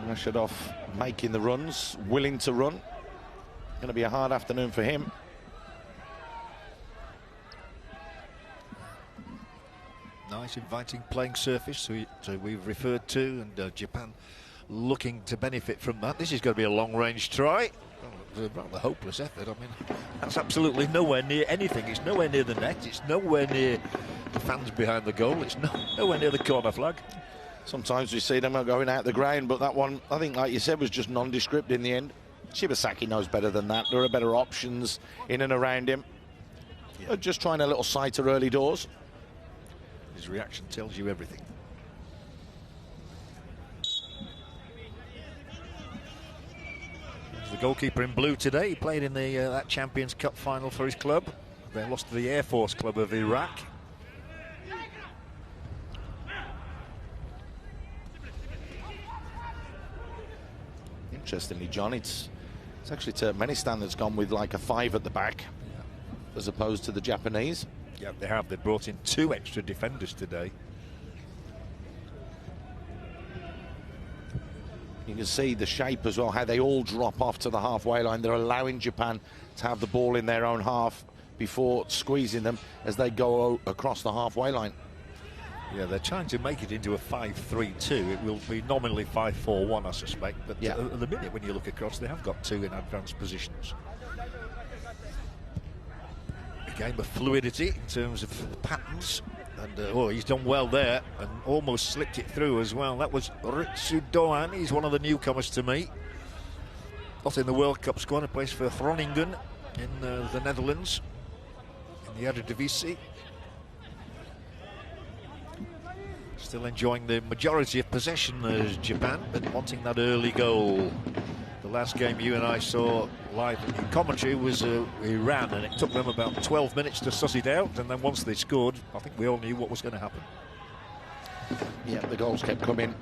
M: Orashadov making the runs, willing to run. Going to be a hard afternoon for him.
E: Nice inviting playing surface we've referred to, and Japan looking to benefit from that. This is going to be a long-range try. A rather hopeless effort. I mean, that's absolutely nowhere near anything. It's nowhere near the net. It's nowhere near the fans behind the goal. It's nowhere near the corner flag.
M: Sometimes we see them going out the ground, but that one, I think, like you said, was just nondescript in the end. Shibasaki knows better than that. There are better options in and around him. Yeah. Just trying a little sighter early doors.
E: His reaction tells you everything. The goalkeeper in blue today. He played in the that Champions Cup final for his club. They lost to the Air Force Club of Iraq.
M: Interestingly, John, it's actually Turkmenistan that's gone with like a 5 at the back, as opposed to the Japanese.
E: Yeah, they have. They brought in 2 extra defenders today.
M: You can see the shape as well, how they all drop off to the halfway line. They're allowing Japan to have the ball in their own half before squeezing them as they go across the halfway line.
E: Yeah, they're trying to make it into a 5-3-2. It will be nominally 5-4-1, I suspect. But
M: yeah.
E: At the minute, when you look across, they have got two in advanced positions. A game of fluidity in terms of patterns. And he's done well there and almost slipped it through as well. That was Ritsu Doan. He's one of the newcomers to me. Not in the World Cup squad. He plays for Groningen in the Netherlands in the Eredivisie. Still enjoying the majority of possession as Japan, but wanting that early goal. The last game you and I saw live in commentary was Iran, and it took them about 12 minutes to suss it out, and then once they scored, I think we all knew what was going to happen.
M: Yeah, the goals kept coming.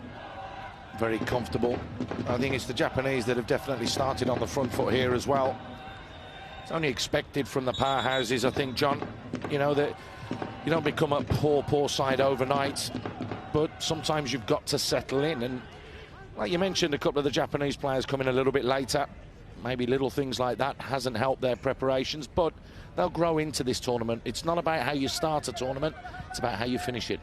M: Very comfortable. I think it's the Japanese that have definitely started on the front foot here as well. It's only expected from the powerhouses, I think, John. You know, that you don't become a poor side overnight, but sometimes you've got to settle in. And like you mentioned, a couple of the Japanese players coming a little bit later. Maybe little things like that hasn't helped their preparations, but they'll grow into this tournament. It's not about how you start a tournament, it's about how you finish it.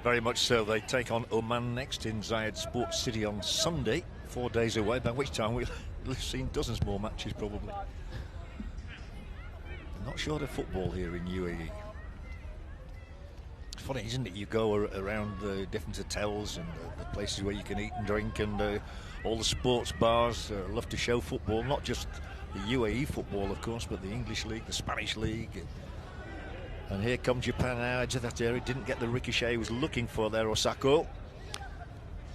E: Very much so. They take on Oman next in Zayed Sports City on Sunday, 4 days away, by which time we'll have seen dozens more matches probably. Not short of football here in UAE. It's funny, isn't it? You go around the different hotels and the places where you can eat and drink, and all the sports bars love to show football, not just the UAE football, of course, but the English League, the Spanish League. And here comes Japan now into that area. Didn't get the ricochet he was looking for there, Osako.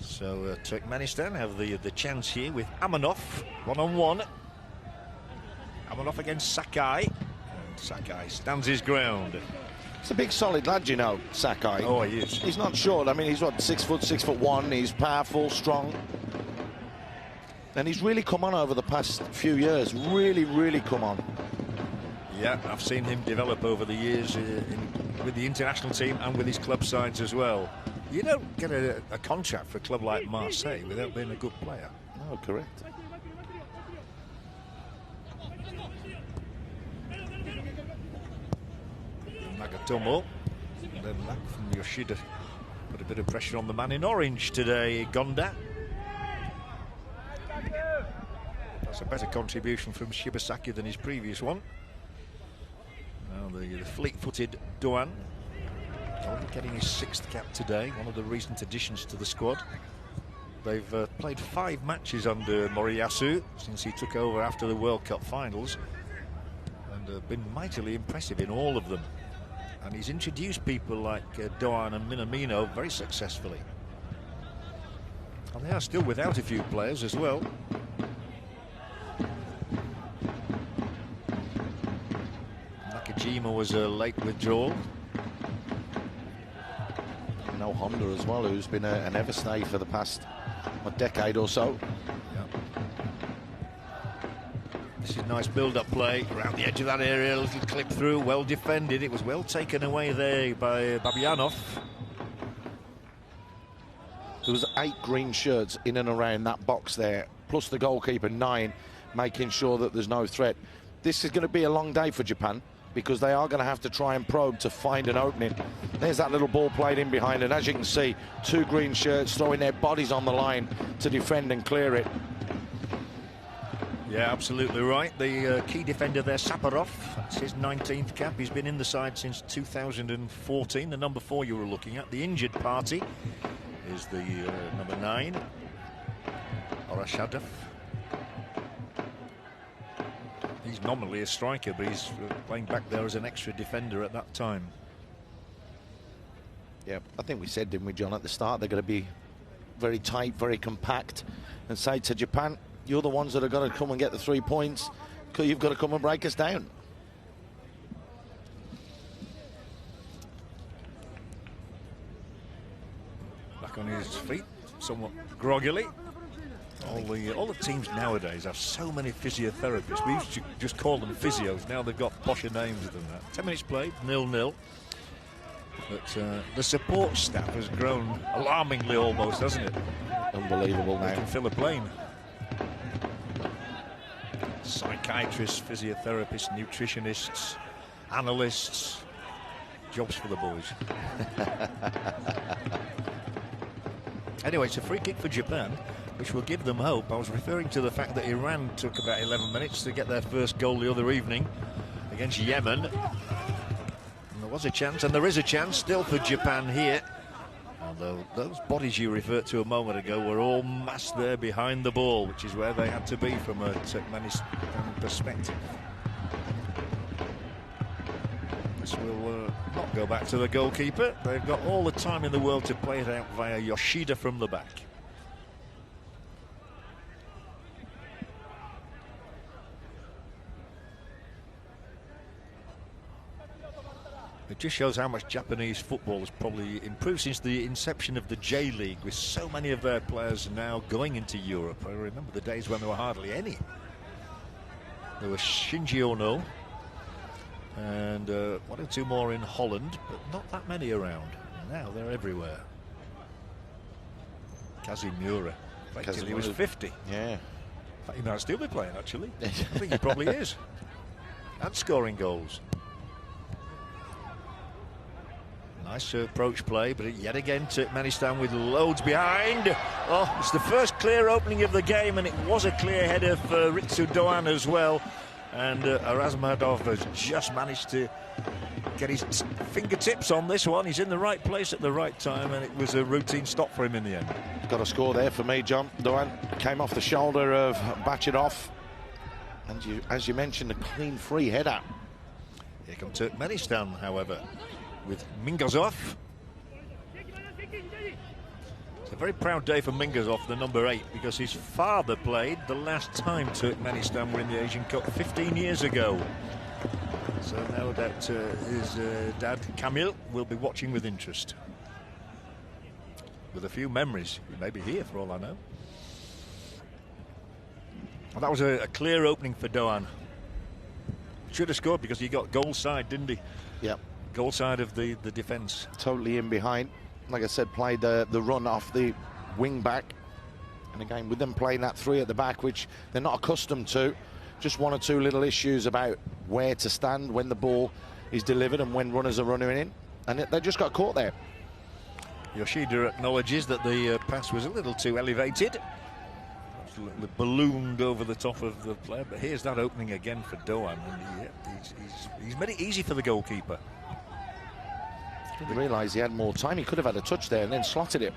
E: So Turkmenistan have the chance here with Amanov, one-on-one. Amanov against Sakai. And Sakai stands his ground.
M: It's a big solid lad, you know, Sakai.
E: Oh, he is.
M: He's not short. I mean, he's what, 6 foot, 6'1". He's powerful, strong. And he's really come on over the past few years. Really come on.
E: Yeah, I've seen him develop over the years with the international team and with his club sides as well. You don't get a contract for a club like Marseille without being a good player.
M: No, correct.
E: Nagatomo, and then back from Yoshida. Put a bit of pressure on the man in orange today, Gonda. That's a better contribution from Shibasaki than his previous one. Now the fleet-footed Doan, only getting his 6th cap today, one of the recent additions to the squad. They've played 5 matches under Moriyasu since he took over after the World Cup finals, and been mightily impressive in all of them. And he's introduced people like Doan and Minamino very successfully. And they are still without a few players as well. Nakajima was a late withdrawal.
M: No Honda as well, who's been an ever-stay for the past decade or so.
E: This is nice build-up play around the edge of that area, a little clip through, well defended. It was well taken away there by Babianov.
M: There was 8 green shirts in and around that box there, plus the goalkeeper 9, making sure that there's no threat. This is going to be a long day for Japan, because they are going to have to try and probe to find an opening. There's that little ball played in behind, and as you can see, 2 green shirts throwing their bodies on the line to defend and clear it.
E: Yeah, absolutely right. The key defender there, Saparov, that's his 19th cap. He's been in the side since 2014, the number 4 you were looking at. The injured party is the number 9, Orashadov. He's nominally a striker, but he's playing back there as an extra defender at that time.
M: Yeah, I think we said, didn't we, John, at the start, they're going to be very tight, very compact, and say to Japan, you're the ones that are going to come and get the 3 points, because you've got to come and break us down.
E: Back on his feet, somewhat groggily. All the teams nowadays have so many physiotherapists. We used to just call them physios. Now they've got posher names than that. 10 minutes played, 0-0. But the support staff has grown alarmingly almost, hasn't it?
M: Unbelievable now.
E: They can fill a plane. Psychiatrists, physiotherapists, nutritionists, analysts. Jobs for the boys. Anyway, it's a free kick for Japan, which will give them hope. I was referring to the fact that Iran took about 11 minutes to get their first goal the other evening against Yemen. And there was a chance, and there is a chance still for Japan here. Although those bodies you referred to a moment ago were all massed there behind the ball, which is where they had to be from a Turkmenistan perspective. This will not go back to the goalkeeper. They've got all the time in the world to play it out via Yoshida from the back. It just shows how much Japanese football has probably improved since the inception of the J-League, with so many of their players now going into Europe. I remember the days when there were hardly any. There was Shinji Ono and one or two more in Holland, but not that many around. Now they're everywhere. Kazimura, until he was 50.
M: Yeah.
E: In fact, he might still be playing, actually. I think he probably is. And scoring goals. Nice approach play, but yet again Turkmenistan with loads behind. Oh, it's the first clear opening of the game, and it was a clear header for Ritsu Doğan as well. And Arazmadov has just managed to get his fingertips on this one. He's in the right place at the right time, and it was a routine stop for him in the end.
M: Got a score there for me, John. Doğan came off the shoulder of Bachirov, and as you mentioned, a clean free header.
E: Here come Turkmenistan, however, with Mingazov. It's a very proud day for Mingazov, the number 8, because his father played the last time Turkmenistan were in the Asian Cup 15 years ago. So now that his dad, Kamil, will be watching with interest. With a few memories. He may be here for all I know. Well, that was a clear opening for Doğan. Should have scored because he got goal side, didn't he?
M: Yep.
E: Goal side of the defence.
M: Totally in behind. Like I said, played the run off the wing back. And again, with them playing that 3 at the back, which they're not accustomed to, just one or two little issues about where to stand when the ball is delivered and when runners are running in. And they just got caught there.
E: Yoshida acknowledges that the pass was a little too elevated. Absolutely ballooned over the top of the player. But here's that opening again for Doğan. And he's made it easy for the goalkeeper.
M: He realised he had more time. He could have had a touch there and then slotted it.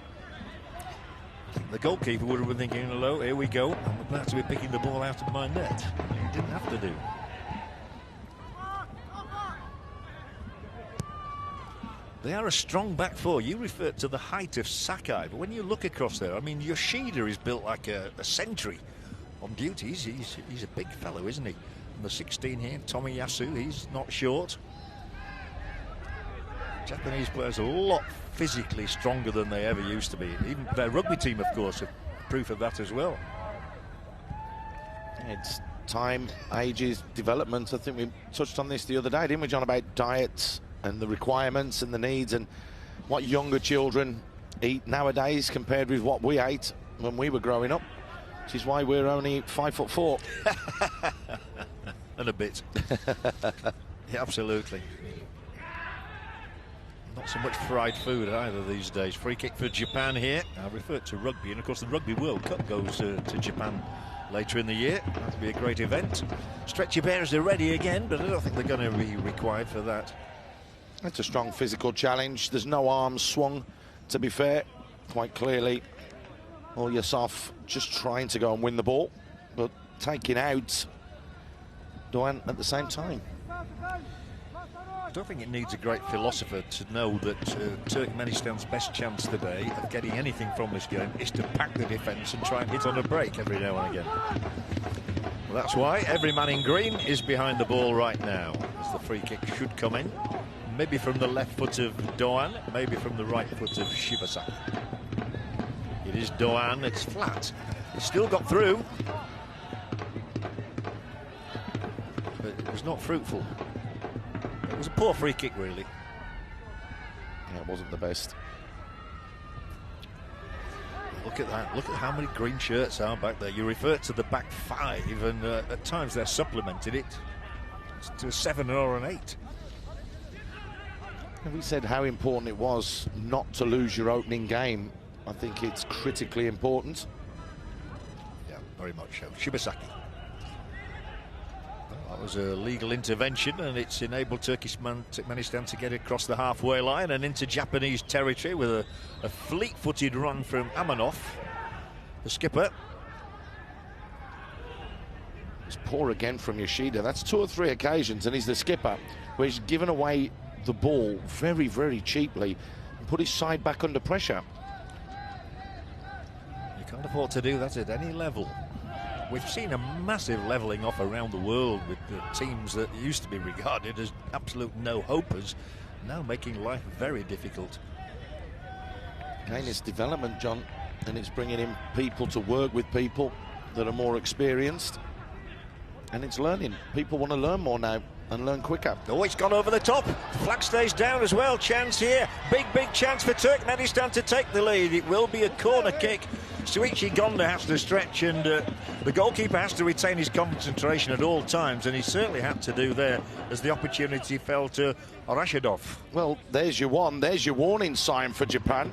E: The goalkeeper would have been thinking, hello, here we go. I'm about to be picking the ball out of my net. He didn't have to do. They are a strong back four. You referred to the height of Sakai, but when you look across there, I mean, Yoshida is built like a sentry on duties. He's a big fellow, isn't he? And the 16 here, Tomiyasu, he's not short. Japanese players are a lot physically stronger than they ever used to be. Even their rugby team, of course, are proof of that as well.
M: It's time, ages, development. I think we touched on this the other day, didn't we, John, about diets and the requirements and the needs and what younger children eat nowadays compared with what we ate when we were growing up, which is why we're only 5'4".
E: And a bit. Yeah, absolutely. Not so much fried food either these days. Free kick for Japan here. I referred to rugby, and of course the Rugby World Cup goes to Japan later in the year. That'll be a great event. Stretchy bearers are ready again, but I don't think they're going to be required for that.
M: It's a strong physical challenge. There's no arms swung, to be fair. Quite clearly, Ilyasov just trying to go and win the ball, but taking out Doğan at the same time.
E: I don't think it needs a great philosopher to know that Turkmenistan's best chance today of getting anything from this game is to pack the defence and try and hit on a break every now and again. Well, that's why every man in green is behind the ball right now, as the free kick should come in. Maybe from the left foot of Doğan, maybe from the right foot of Shibasaki. It is Doğan, it's flat. It's still got through, but it was not fruitful. It was a poor free kick, really.
M: Yeah, it wasn't the best.
E: Look at that. Look at how many green shirts are back there. You refer to the back five, and at times they're supplemented it to a 7 or an 8.
M: We said how important it was not to lose your opening game. I think it's critically important.
E: Yeah, very much so. Shibasaki. That was a legal intervention, and it's enabled Turkmenistan to get across the halfway line and into Japanese territory with a fleet-footed run from Amanov, the skipper.
M: It's poor again from Yoshida. That's 2 or 3 occasions, and he's the skipper, where he's given away the ball very, very cheaply and put his side back under pressure.
E: You can't afford to do that at any level. We've seen a massive levelling off around the world with the teams that used to be regarded as absolute no-hopers, now making life very difficult.
M: Again, it's development, John, and it's bringing in people to work with people that are more experienced, and it's learning. People want to learn more now and learn quicker.
E: Oh, it's gone over the top. Flag stays down as well. Chance here. Big chance for Turkmenistan to take the lead. It will be a corner kick. Suichi Gonda has to stretch, and the goalkeeper has to retain his concentration at all times, and he certainly had to do there as the opportunity fell to Rashidov.
M: Well, there's your one. There's your warning sign for Japan,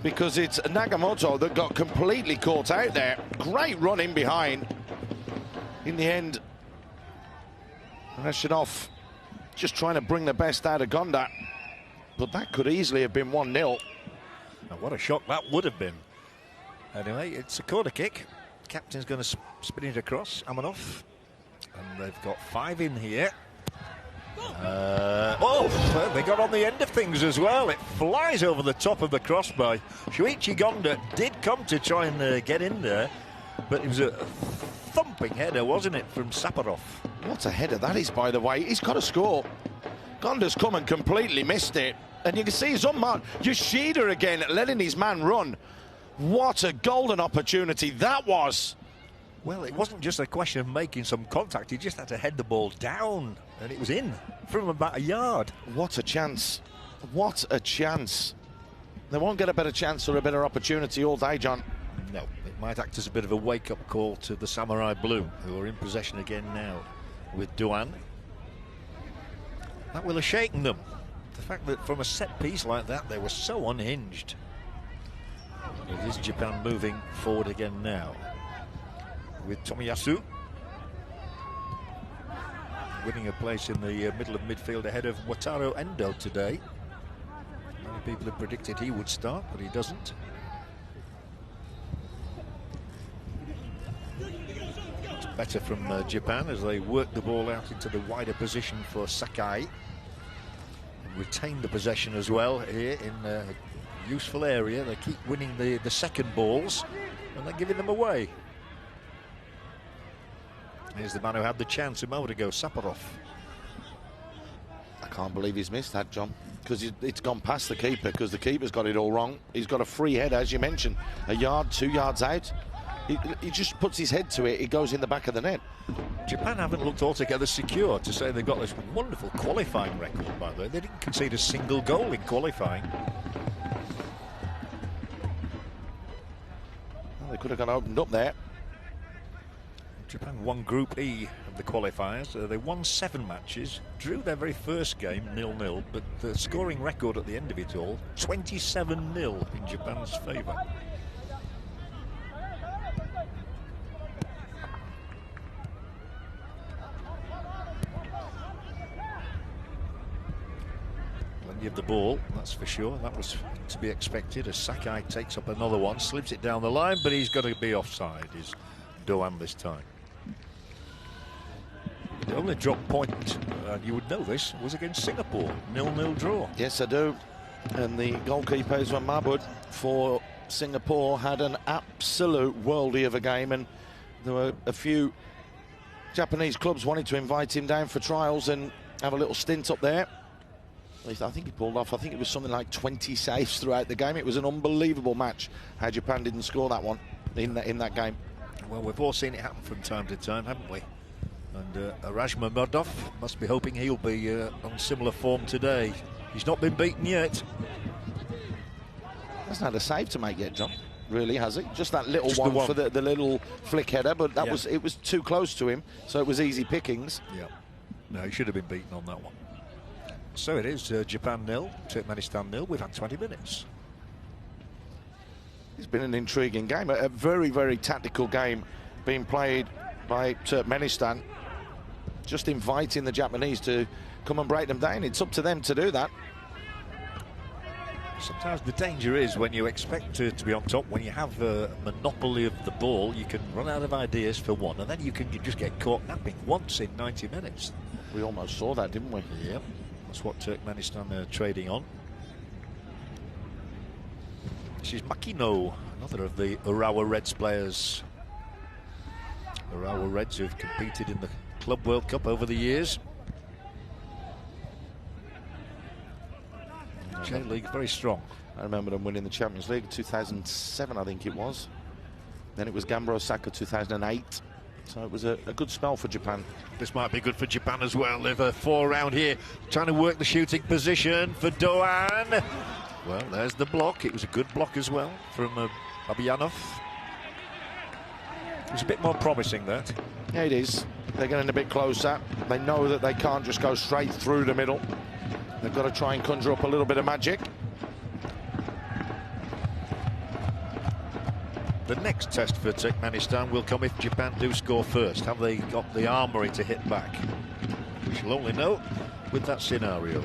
M: because it's Nagamoto that got completely caught out there. Great run in behind. In the end, Rashidov just trying to bring the best out of Gonda, but that could easily have been 1-0.
E: Now, what a shock that would have been. Anyway, it's a corner kick. Captain's going to spin it across, Amanov. And they've got 5 in here. Well, they got on the end of things as well. It flies over the top of the crossbar. Shuichi Gonda did come to try and get in there, but it was a thumping header, wasn't it, from Saparov?
M: What a header that is, by the way. He's got to score. Gonda's come and completely missed it. And you can see he's unmarked. Yoshida again letting his man run. What a golden opportunity that was.
E: Well, it wasn't just a question of making some contact. He just had to head the ball down, and it was in from about a yard.
M: What a chance. What a chance. They won't get a better chance or a better opportunity all day, John.
E: No, it might act as a bit of a wake-up call to the Samurai Blue, who are in possession again now with Duan. That will have shaken them. The fact that from a set piece like that, they were so unhinged. It is Japan moving forward again now with Tomiyasu winning a place in the middle of midfield ahead of Wataru Endo today. Many people had predicted he would start, but he doesn't. It's better from Japan as they work the ball out into the wider position for Sakai and retain the possession as well here in useful area. They keep winning the second balls and they're giving them away. Here's the man who had the chance a moment ago, Saparov.
M: I can't believe he's missed that, John, because it's gone past the keeper, because the keeper's got it all wrong. He's got a free header, as you mentioned, a yard, 2 yards out. He just puts his head to it, it goes in the back of the net.
E: Japan haven't looked altogether secure, to say they've got this wonderful qualifying record, by the way. They didn't concede a single goal in qualifying.
M: Well, they could have opened up there.
E: Japan won Group E of the qualifiers. They won 7 matches, drew their very first game 0-0, but the scoring record at the end of it all, 27-0 in Japan's favour. Plenty of the ball, that's for sure. That was to be expected as Sakai takes up another one, slips it down the line, but he's got to be offside, is Doan this time. The only drop point, you would know this, was against Singapore, 0-0 draw.
M: Yes, I do. And the goalkeeper, Izwan Mahmoud, for Singapore had an absolute worldie of a game, and there were a few Japanese clubs wanted to invite him down for trials and have a little stint up there. I think he pulled off, I think it was something like 20 saves throughout the game. It was an unbelievable match how Japan didn't score that one in that game.
E: Well, we've all seen it happen from time to time, haven't we? And Rajma Murdov must be hoping he'll be on similar form today. He's not been beaten yet.
M: Hasn't had a save to make yet, John. really, has he? Just that little
E: Just
M: one for the little flick header, but that it was too close to him, so it was easy pickings.
E: Yeah. No, he should have been beaten on that one. So it is Japan 0, Turkmenistan 0. We've had 20 minutes.
M: It's been an intriguing game, a very, very tactical game being played by Turkmenistan, just inviting the Japanese to come and break them down. It's up to them to do that.
E: Sometimes the danger is when you expect to be on top, when you have a monopoly of the ball, you can run out of ideas for one, and then you can just get caught napping once in 90 minutes.
M: We almost saw that, didn't we?
E: Yep, that's what Turkmenistan are trading on. This is Makino, another of the Urawa Reds players. Urawa Reds who've competed in the Club World Cup over the years. J-League very strong.
M: I remember them winning the Champions League 2007, I think it was. Then it was Gamba Osaka 2008. So it was a good spell for Japan.
E: This might be good for Japan as well. They've a 4 round here, trying to work the shooting position for Doan. Well, there's the block. It was a good block as well from Babianov. It was a bit more promising, that.
M: Yeah, it is. They're getting a bit closer. They know that they can't just go straight through the middle. They've got to try and conjure up a little bit of magic.
E: The next test for Turkmenistan will come if Japan do score first. Have they got the armoury to hit back? We shall only know with that scenario.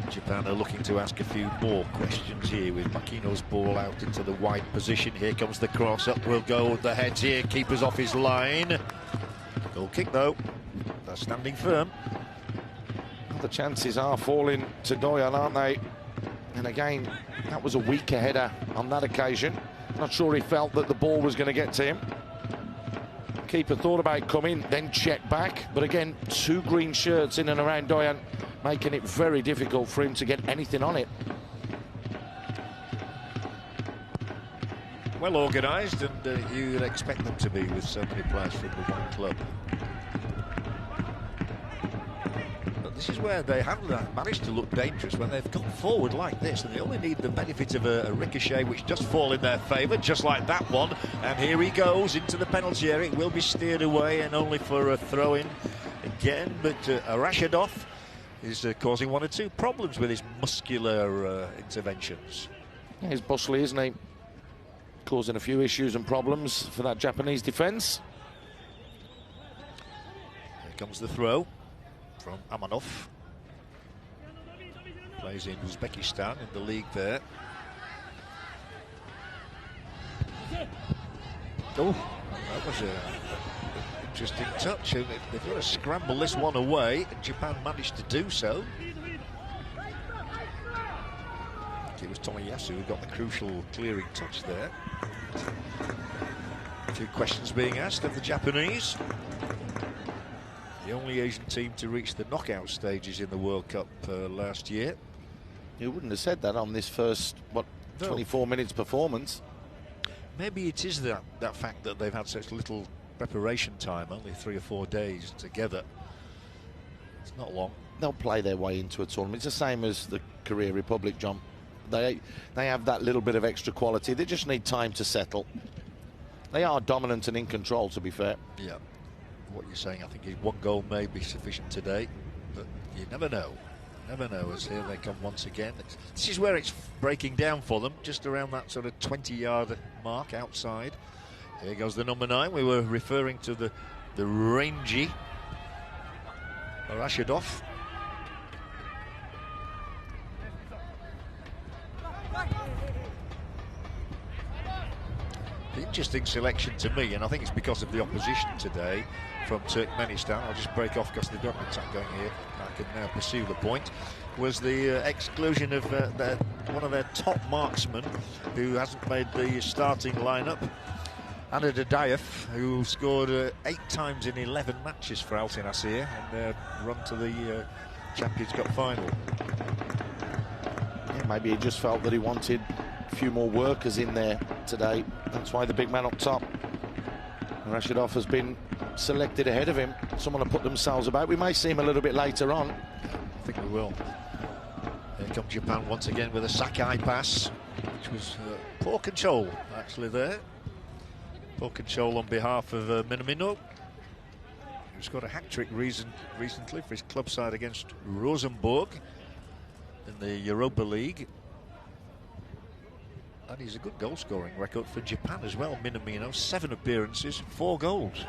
E: Japan are looking to ask a few more questions here with Makino's ball out into the wide position. Here comes the cross, up will go with the heads here, keeper's off his line. Goal kick though, they're standing firm.
M: The chances are falling to Doyan, aren't they? And again, that was a weaker header on that occasion. Not sure he felt that the ball was going to get to him. Keeper thought about coming, then checked back. But again, 2 green shirts in and around Doyan, making it very difficult for him to get anything on it.
E: Well organised, and you'd expect them to be with so many players from the one club. But this is where they have managed to look dangerous when they've gone forward like this, and they only need the benefit of a ricochet which does fall in their favour, just like that one. And here he goes into the penalty area. It will be steered away and only for a throw-in again, but Rashidov is causing 1 or 2 problems with his muscular interventions.
M: Yeah, he's bustly, isn't he? Causing a few issues and problems for that Japanese defence.
E: Here comes the throw from Amanov. Plays in Uzbekistan in the league there. Oh, that was an interesting touch. They've got to scramble this one away, and Japan managed to do so. It was Tomiyasu who got the crucial clearing touch there. A few questions being asked of the Japanese. The only Asian team to reach the knockout stages in the World Cup last year.
M: You wouldn't have said that on this first, what, 24 minutes performance.
E: Maybe it is that fact that they've had such little preparation time, only 3 or 4 days together. It's not long.
M: They'll play their way into a tournament. It's the same as the Korea Republic, John. They have that little bit of extra quality. They just need time to settle. They are dominant and in control, to be fair.
E: Yeah. What you're saying, I think, is 1 goal may be sufficient today, but you never know. Never know, as here they come once again. This is where it's breaking down for them, just around that sort of 20-yard mark outside. Here goes the number 9. We were referring to the rangy Rashidov. Interesting selection to me, and I think it's because of the opposition today from Turkmenistan. I'll just break off because they've got an attack going here. I can now pursue the point. Was the exclusion of one of their top marksmen who hasn't made the starting lineup, Anna Dadayev, who scored 8 times in 11 matches for Al Nasir in their run to the Champions Cup final.
M: Yeah, maybe he just felt that he wanted a few more workers in there today. That's why the big man up top, Rashidov, has been selected ahead of him. Someone to put themselves about. We may see him a little bit later on.
E: I think we will. Here Here comes Japan once again with a Sakai pass, which was poor control actually there. Poor control on behalf of Minamino, who scored a hat-trick recently for his club side against Rosenborg in the Europa League. And he's a good goal-scoring record for Japan as well, Minamino. 7 appearances, 4 goals.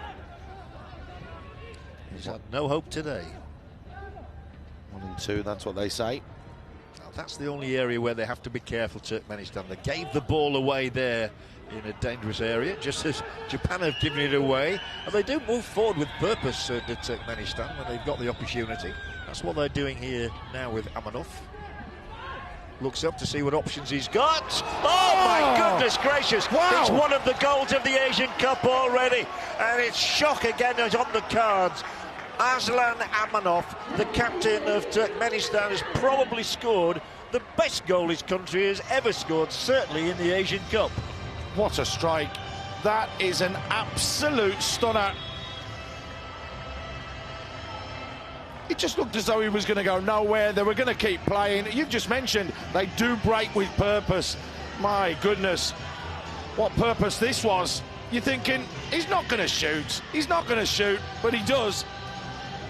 E: He's had no hope today.
M: 1 and 2, that's what they say.
E: Now, that's the only area where they have to be careful, Turkmenistan. They gave the ball away there in a dangerous area, just as Japan have given it away. And they do move forward with purpose, the Turkmenistan, when they've got the opportunity. That's what they're doing here now with Amanov. Looks up to see what options he's got. Oh my goodness gracious! Wow. It's one of the goals of the Asian Cup already, and it's shock again is on the cards. Aslan Amanov, the captain of Turkmenistan, has probably scored the best goal his country has ever scored, certainly in the Asian Cup.
M: What a strike. That is an absolute stunner. It just looked as though he was going to go nowhere. They were going to keep playing. You've just mentioned they do break with purpose. My goodness, what purpose this was. You're thinking, he's not going to shoot. He's not going to shoot, but he does.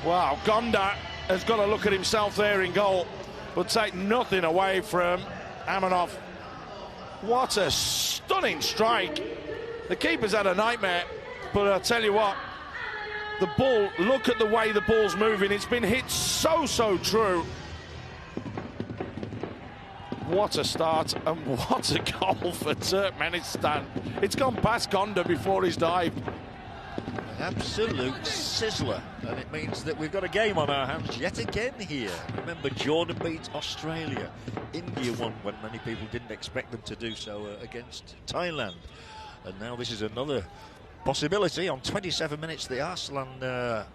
M: Wow, Gonda has got to look at himself there in goal, but take nothing away from Amanov. What a stunning strike. The keeper's had a nightmare, but I'll tell you what, the ball, look at the way the ball's moving. It's been hit so true. What a start and what a goal for Turkmenistan. It's gone past Gonda before he's dived.
E: An absolute sizzler, and it means that we've got a game on our hands yet again here. Remember, Jordan beat Australia. India won when many people didn't expect them to do so against Thailand. And now this is another possibility on 27 minutes, the Aslan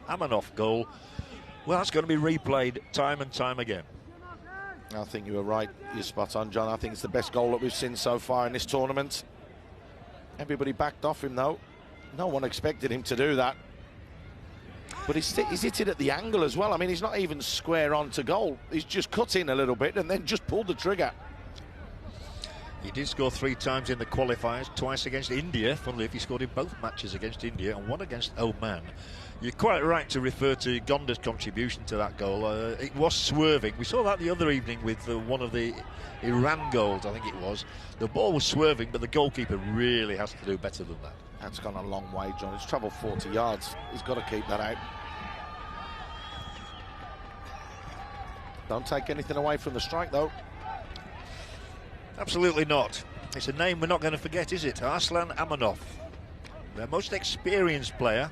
E: Amanov goal. Well, that's going to be replayed time and time again.
M: I think you were right. You're spot on, John. I think it's the best goal that we've seen so far in this tournament. Everybody backed off him, though. No one expected him to do that. But he's hit it at the angle as well. I mean, he's not even square on to goal. He's just cut in a little bit and then just pulled the trigger.
E: He did score 3 times in the qualifiers, twice against India. Funnily, if he scored in both matches against India and 1 against Oman. You're quite right to refer to Gonda's contribution to that goal. It was swerving. We saw that the other evening with one of the Iran goals, I think it was. The ball was swerving, but the goalkeeper really has to do better than that.
M: That's gone a long way, John. It's travelled 40 yards. He's got to keep that out. Don't take anything away from the strike, though.
E: Absolutely not. It's a name we're not going to forget, is it? Aslan Amanov, their most experienced player.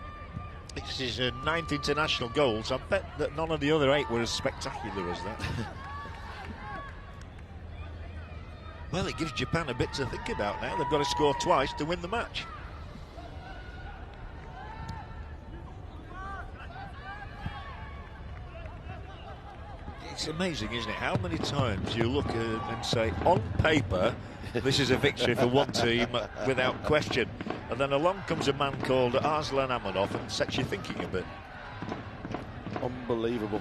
E: It's his 9th international goals. I bet that none of the other 8 were as spectacular as that. Well, it gives Japan a bit to think about now. They've got to score twice to win the match. It's amazing, isn't it? How many times you look and say, on paper, this is a victory for one team without question. And then along comes a man called Aslan Amanov and sets you thinking a bit.
M: Unbelievable.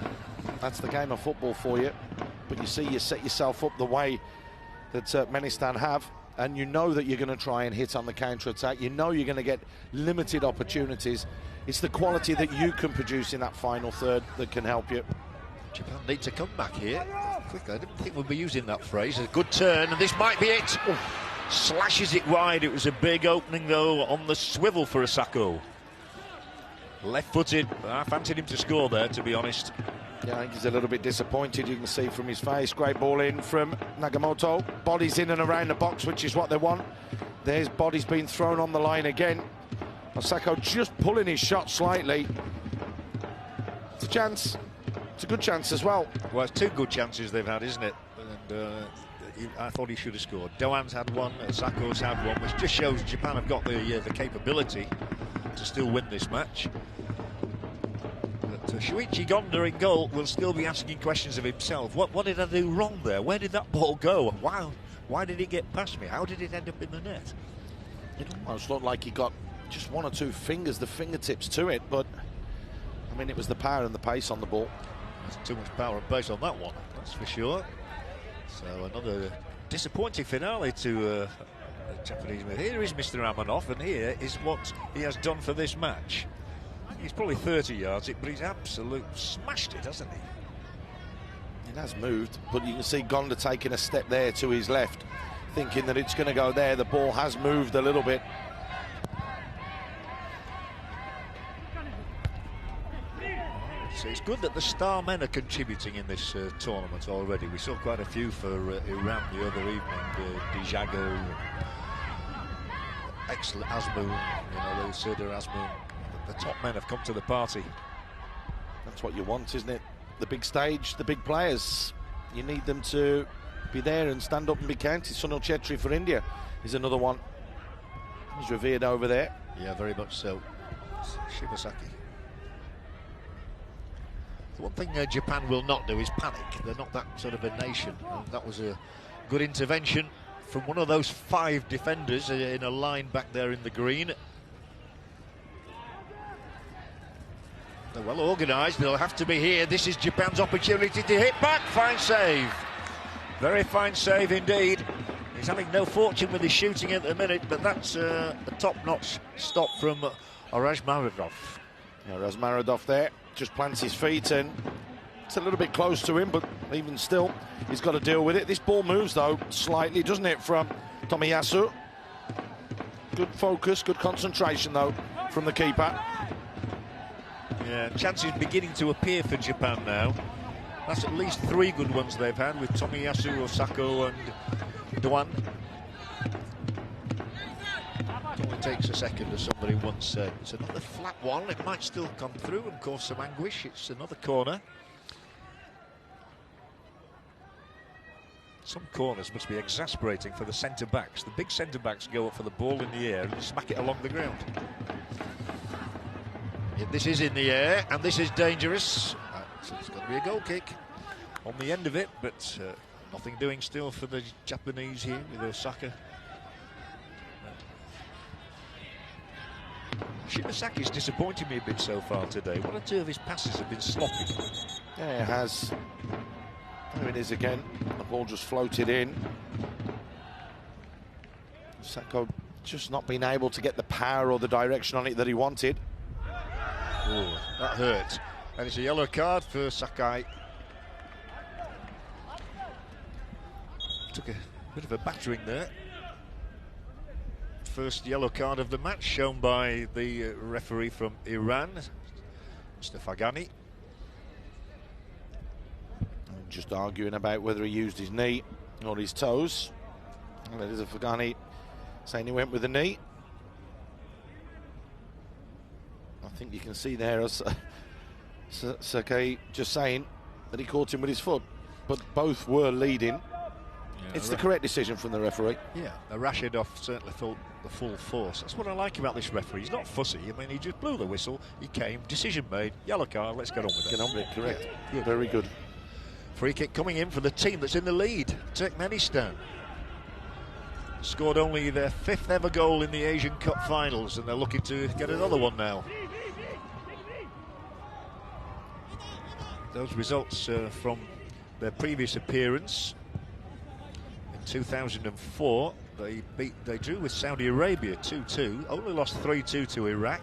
M: That's the game of football for you. But you see, you set yourself up the way that Turkmenistan have, and you know that you're going to try and hit on the counter-attack. You know you're going to get limited opportunities. It's the quality that you can produce in that final third that can help you.
E: Japan need to come back here quickly. I didn't think we'd be using that phrase. A good turn, and this might be it. Oh, slashes it wide. It was a big opening, though, on the swivel for Asako. Left-footed. I fancied him to score there, to be honest.
M: Yeah, I think he's a little bit disappointed. You can see from his face. Great ball in from Nagamoto. Bodies in and around the box, which is what they want. There's bodies being thrown on the line again. Asako just pulling his shot slightly. It's a chance. It's a good chance as well.
E: Well, it's 2 good chances they've had, isn't it? And I thought he should have scored. Doan's had one, Sako's had one, which just shows Japan have got the capability to still win this match. But Shuichi Gonda in goal will still be asking questions of himself. What did I do wrong there? Where did that ball go? Wow, why did it get past me? How did it end up in the net?
M: It almost looked like he got just 1 or 2 fingers, the fingertips to it, but I mean, it was the power and the pace on the ball.
E: There's too much power and pace on that one, that's for sure. So another disappointing finale to the Japanese. Here is Mr. Amanov, and here is what he has done for this match. He's probably 30 yards it, but he's absolutely smashed it, hasn't he?
M: It has moved, but you can see Gonda taking a step there to his left, thinking that it's going to go there. The ball has moved a little bit.
E: So it's good that the star men are contributing in this tournament already. We saw quite a few for Iran the other evening. Dijago, excellent Azmoun, you know, those Serdar Azmoun. The top men have come to the party.
M: That's what you want, isn't it? The big stage, the big players. You need them to be there and stand up and be counted. Sunil Chetri for India is another one. He's revered over there.
E: Yeah, very much so. Shibasaki. The one thing Japan will not do is panic. They're not that sort of a nation. And that was a good intervention from one of those 5 defenders in a line back there in the green. They're well organised, they'll have to be here. This is Japan's opportunity to hit back. Fine save. Very fine save indeed. He's having no fortune with his shooting at the minute, but that's a top-notch stop from Razmaradov.
M: Yeah, Razmaradov there, just plants his feet in. It's a little bit close to him, but even still, he's got to deal with it. This ball moves, though, slightly, doesn't it, from Tomiyasu? Good focus, good concentration, though, from the keeper.
E: Yeah, chances beginning to appear for Japan now. That's at least 3 good ones they've had with Tomiyasu, Osako and Duan. It only takes a second, as somebody once said. It's another flat one, it might still come through and cause some anguish. It's another corner. Some corners must be exasperating for the centre-backs. The big centre-backs go up for the ball in the air and smack it along the ground. Yeah, this is in the air, and this is dangerous. So it's going to be a goal kick on the end of it, but nothing doing still for the Japanese here with Osaka. Shibasaki's disappointed me a bit so far today. One or two of his passes have been sloppy.
M: Yeah, it has. There it is again. The ball just floated in. Osako just not being able to get the power or the direction on it that he wanted.
E: Ooh, that hurt. And it's a yellow card for Sakai. Took a bit of a battering there. First yellow card of the match shown by the referee from Iran, Mr. Fagani.
M: Just arguing about whether he used his knee or his toes. And that is a Fagani saying he went with the knee. I think you can see there Sakai just saying that he caught him with his foot, but both were leading. Yeah, it's the correct decision from the referee.
E: Yeah, Rashidov certainly felt the full force. That's what I like about this referee. He's not fussy. I mean, he just blew the whistle. He came, decision made, yellow card. Let's get on with it.
M: Get on with it, correct. Yeah, good. Very good.
E: Free kick coming in for the team that's in the lead, Turkmenistan. Scored only their 5th ever goal in the Asian Cup finals, and they're looking to get another one now. Those results from their previous appearance in 2004. They drew with Saudi Arabia 2-2, only lost 3-2 to Iraq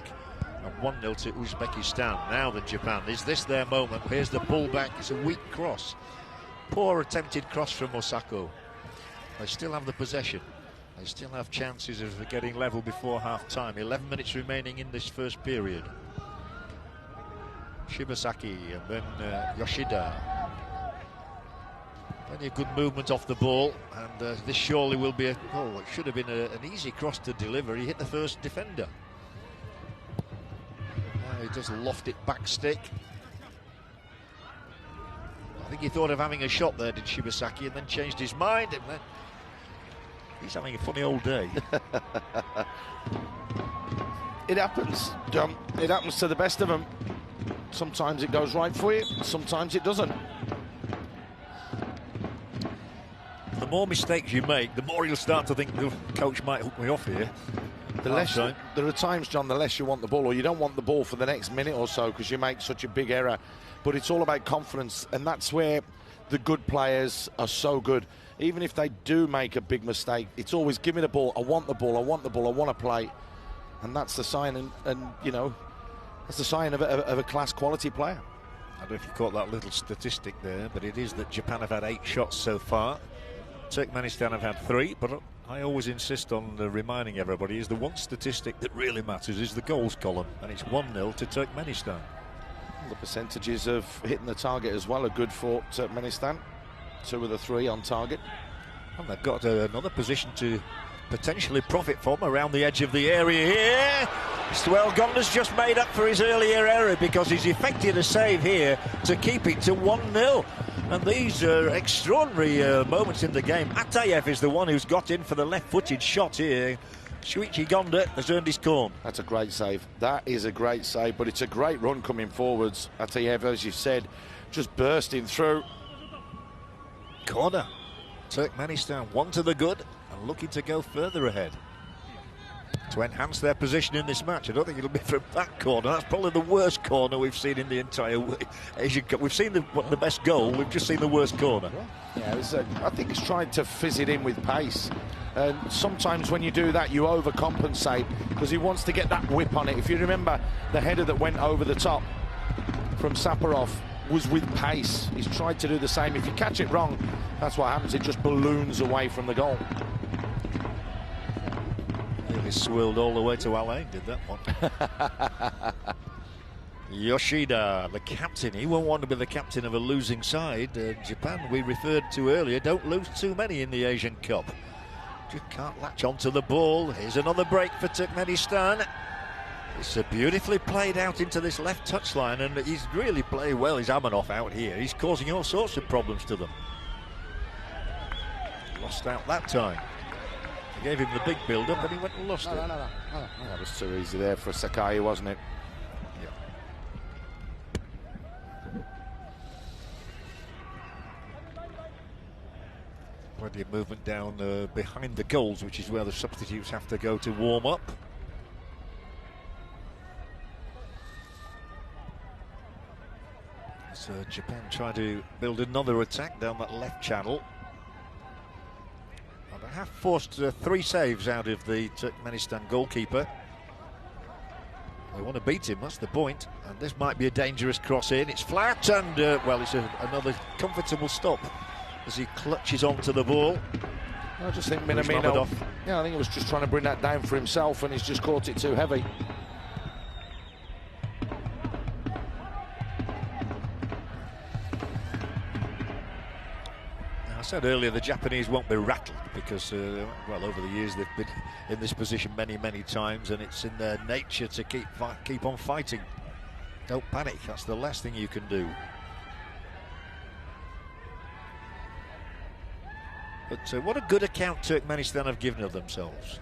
E: and 1-0 to Uzbekistan. Now then Japan, is this their moment? Here's the pullback, it's a weak cross. Poor attempted cross from Osako. They still have the possession. They still have chances of getting level before half-time. 11 minutes remaining in this first period. Shibasaki and then Yoshida. Plenty of good movement off the ball, and this surely will be it should have been an easy cross to deliver. He hit the first defender. Now he just loft it back stick. I think he thought of having a shot there, did Shibasaki, and then changed his mind, and then he's having a funny old day.
M: It happens, John. It happens to the best of them. Sometimes it goes right for you, sometimes it doesn't.
E: The more mistakes you make, the more you'll start to think the coach might hook me off here.
M: There are times, John, the less you want the ball, or you don't want the ball for the next minute or so because you make such a big error. But it's all about confidence, and that's where the good players are so good. Even if they do make a big mistake, it's always give me the ball. I want the ball. I want the ball. I want to play, and that's the sign. And you know, that's the sign of a class quality player.
E: I don't know if you caught that little statistic there, but it is that Japan have had 8 shots so far. Turkmenistan have had 3, but I always insist on reminding everybody is the one statistic that really matters is the goals column, and it's 1-0 to Turkmenistan.
M: The percentages of hitting the target as well are good for Turkmenistan. 2 of the 3 on target.
E: And they've got another position to potentially profit from around the edge of the area here. Well, Gonda's just made up for his earlier error because he's effected a save here to keep it to 1-0. And these are extraordinary moments in the game. Atayev is the one who's got in for the left-footed shot here. Shuichi Gonda has earned his corn.
M: That's a great save. That is a great save, but it's a great run coming forwards. Atayev, as you said, just bursting through.
E: Corner. Turkmenistan 1 to the good and looking to go further ahead to enhance their position in this match. I don't think it'll be from that corner. That's probably the worst corner we've seen in the entire Asian Cup. We've seen the best goal. We've just seen the worst corner.
M: Yeah, I think he's trying to fizz it in with pace. And sometimes when you do that, you overcompensate because he wants to get that whip on it. If you remember, the header that went over the top from Saparov was with pace. He's tried to do the same. If you catch it wrong, that's what happens. It just balloons away from the goal.
E: Nearly swirled all the way to Alain, did that one. Yoshida, the captain. He won't want to be the captain of a losing side. Japan, we referred to earlier, don't lose too many in the Asian Cup. Just can't latch onto the ball. Here's another break for Turkmenistan. It's beautifully played out into this left touchline, and he's really played well. He's Amanov out here. He's causing all sorts of problems to them. Lost out that time. They gave him the big build-up, and he went and lost it.
M: No. That was too easy there for Sakai, wasn't it?
E: Plenty of movement down behind the goals, which is where the substitutes have to go to warm up. So Japan try to build another attack down that left channel. And they have forced 3 saves out of the Turkmenistan goalkeeper. They want to beat him, that's the point. And this might be a dangerous cross in. It's flat, and well, it's another comfortable stop as he clutches onto the ball.
M: I just think Minamino, I think he was just trying to bring that down for himself, and he's just caught it too heavy.
E: I said earlier the Japanese won't be rattled because, well, over the years they've been in this position many times, and it's in their nature to keep on fighting. Don't panic, that's the last thing you can do. But what a good account Turkmenistan have given of themselves.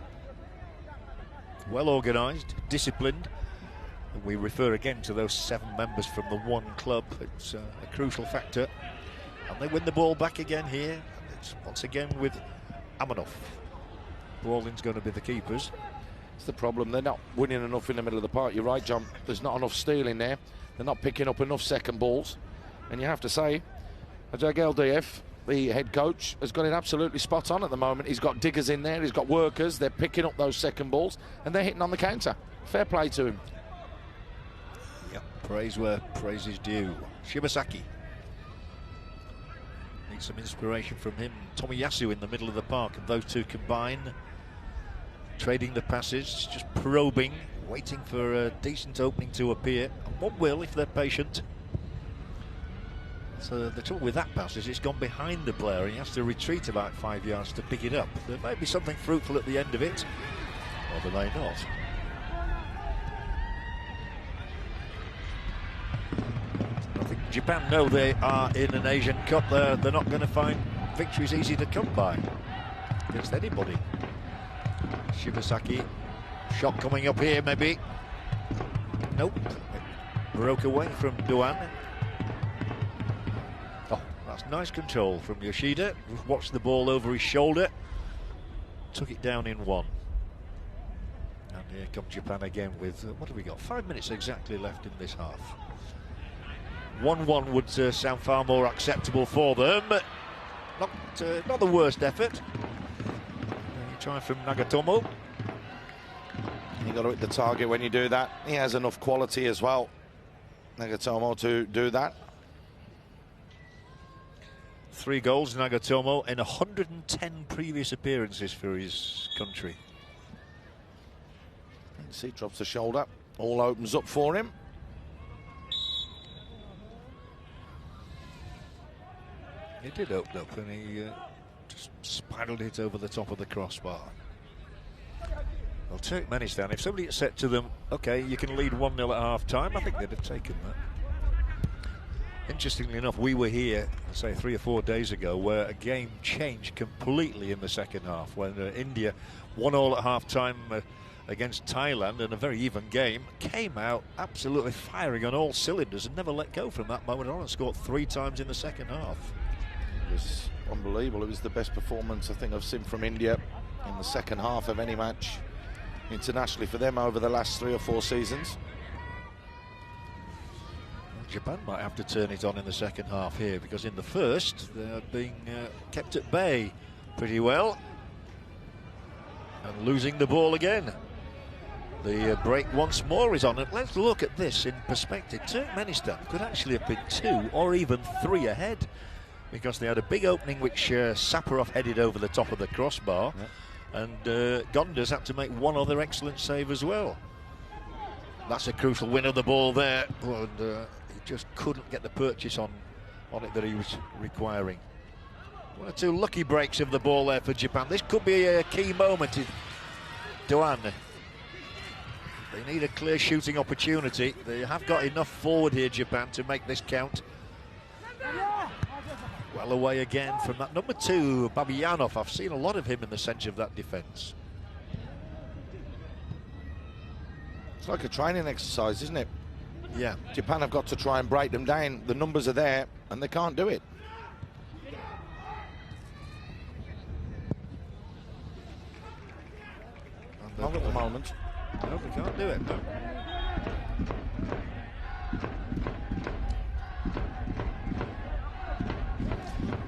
E: Well organised, disciplined. And we refer again to those 7 members from the one club. It's a crucial factor. And they win the ball back again here. And it's once again with Amanov. Brawlin's going to be the keepers.
M: It's the problem. They're not winning enough in the middle of the park. You're right, John. There's not enough stealing there. They're not picking up enough second balls. And you have to say, Ajageldiyev, the head coach, has got it absolutely spot on at the moment. He's got diggers in there, he's got workers, they're picking up those second balls, and they're hitting on the counter. Fair play to him.
E: Yep, praise where praise is due. Shibasaki. Need some inspiration from him. Tomiyasu in the middle of the park, and those two combine. Trading the passes, just probing, waiting for a decent opening to appear. And one will if they're patient. So the trouble with that pass is it's gone behind the player and he has to retreat about 5 yards to pick it up. There may be something fruitful at the end of it, or there may not. I think Japan know they are in an Asian Cup. They're not going to find victories easy to come by against anybody. Shibasaki, shot coming up here maybe. Nope, it broke away from Duan. Nice control from Yoshida. Watched the ball over his shoulder. Took it down in 1. And here comes Japan again with, what have we got? 5 minutes exactly left in this half. 1-1 would sound far more acceptable for them. Not the worst effort. Try from Nagatomo.
M: You got to hit the target when you do that. He has enough quality as well, Nagatomo, to do that.
E: 3 goals, Nagatomo, in 110 previous appearances for his country.
M: See, drops the shoulder. All opens up for him.
E: He did open up and he just spiraled it over the top of the crossbar. Well, Turkmenistan, if somebody had said to them, OK, you can lead 1-0 at half-time, I think they'd have taken that. Interestingly enough, we were here, say 3 or 4 days ago, where a game changed completely in the second half, when India 1-0 at half-time against Thailand, and a very even game, came out absolutely firing on all cylinders and never let go from that moment on, and scored 3 times in the second half.
M: It was unbelievable. It was the best performance I think I've seen from India in the second half of any match internationally for them over the last 3 or 4 seasons.
E: Japan might have to turn it on in the second half here, because in the first they're being kept at bay pretty well and losing the ball again. The break once more is on, and let's look at this in perspective. Turkmenistan could actually have been 2 or even 3 ahead, because they had a big opening which Saparov headed over the top of the crossbar, and Gondas had to make one other excellent save as well. That's a crucial win of the ball there, and he just couldn't get the purchase on it that he was requiring. 1 or 2 lucky breaks of the ball there for Japan. This could be a key moment in Doan. They need a clear shooting opportunity. They have got enough forward here, Japan, to make this count. Well away again from that number 2, Babiyanov. I've seen a lot of him in the centre of that defence.
M: It's like a training exercise, isn't it?
E: Yeah.
M: Japan have got to try and break them down. The numbers are there, and they can't do it. Not at the moment.
E: No, they can't do it. No.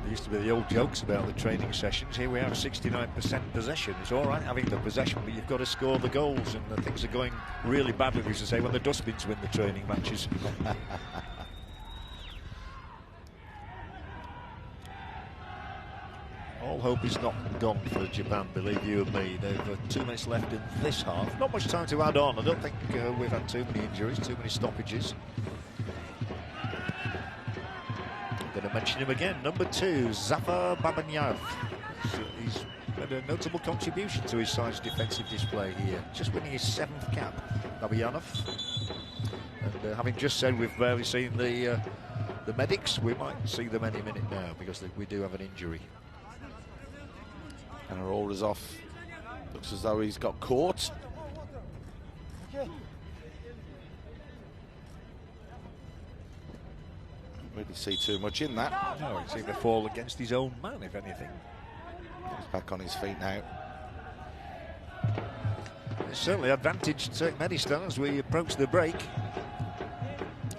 E: There used to be the old jokes about the training sessions. Here we have 69% possession. It's all right having the possession, but you've got to score the goals, and things are going really badly, we used to say, when the dustbins win the training matches. All hope is not gone for Japan, believe you and me. They've 2 minutes left in this half. Not much time to add on. I don't think we've had too many injuries, too many stoppages. I'm going to mention him again. Number 2, Zafar Babanyav. He's made a notable contribution to his side's defensive display here. Just winning his 7th cap, Babanyav. And having just said we've barely seen the medics, we might see them any minute now, because we do have an injury.
M: And Aurora is off. Looks as though he's got caught. Don't really see too much in that.
E: No, he seemed to fall against his own man, if anything.
M: He's back on his feet now.
E: It's certainly advantaged Turkmenistan as we approach the break.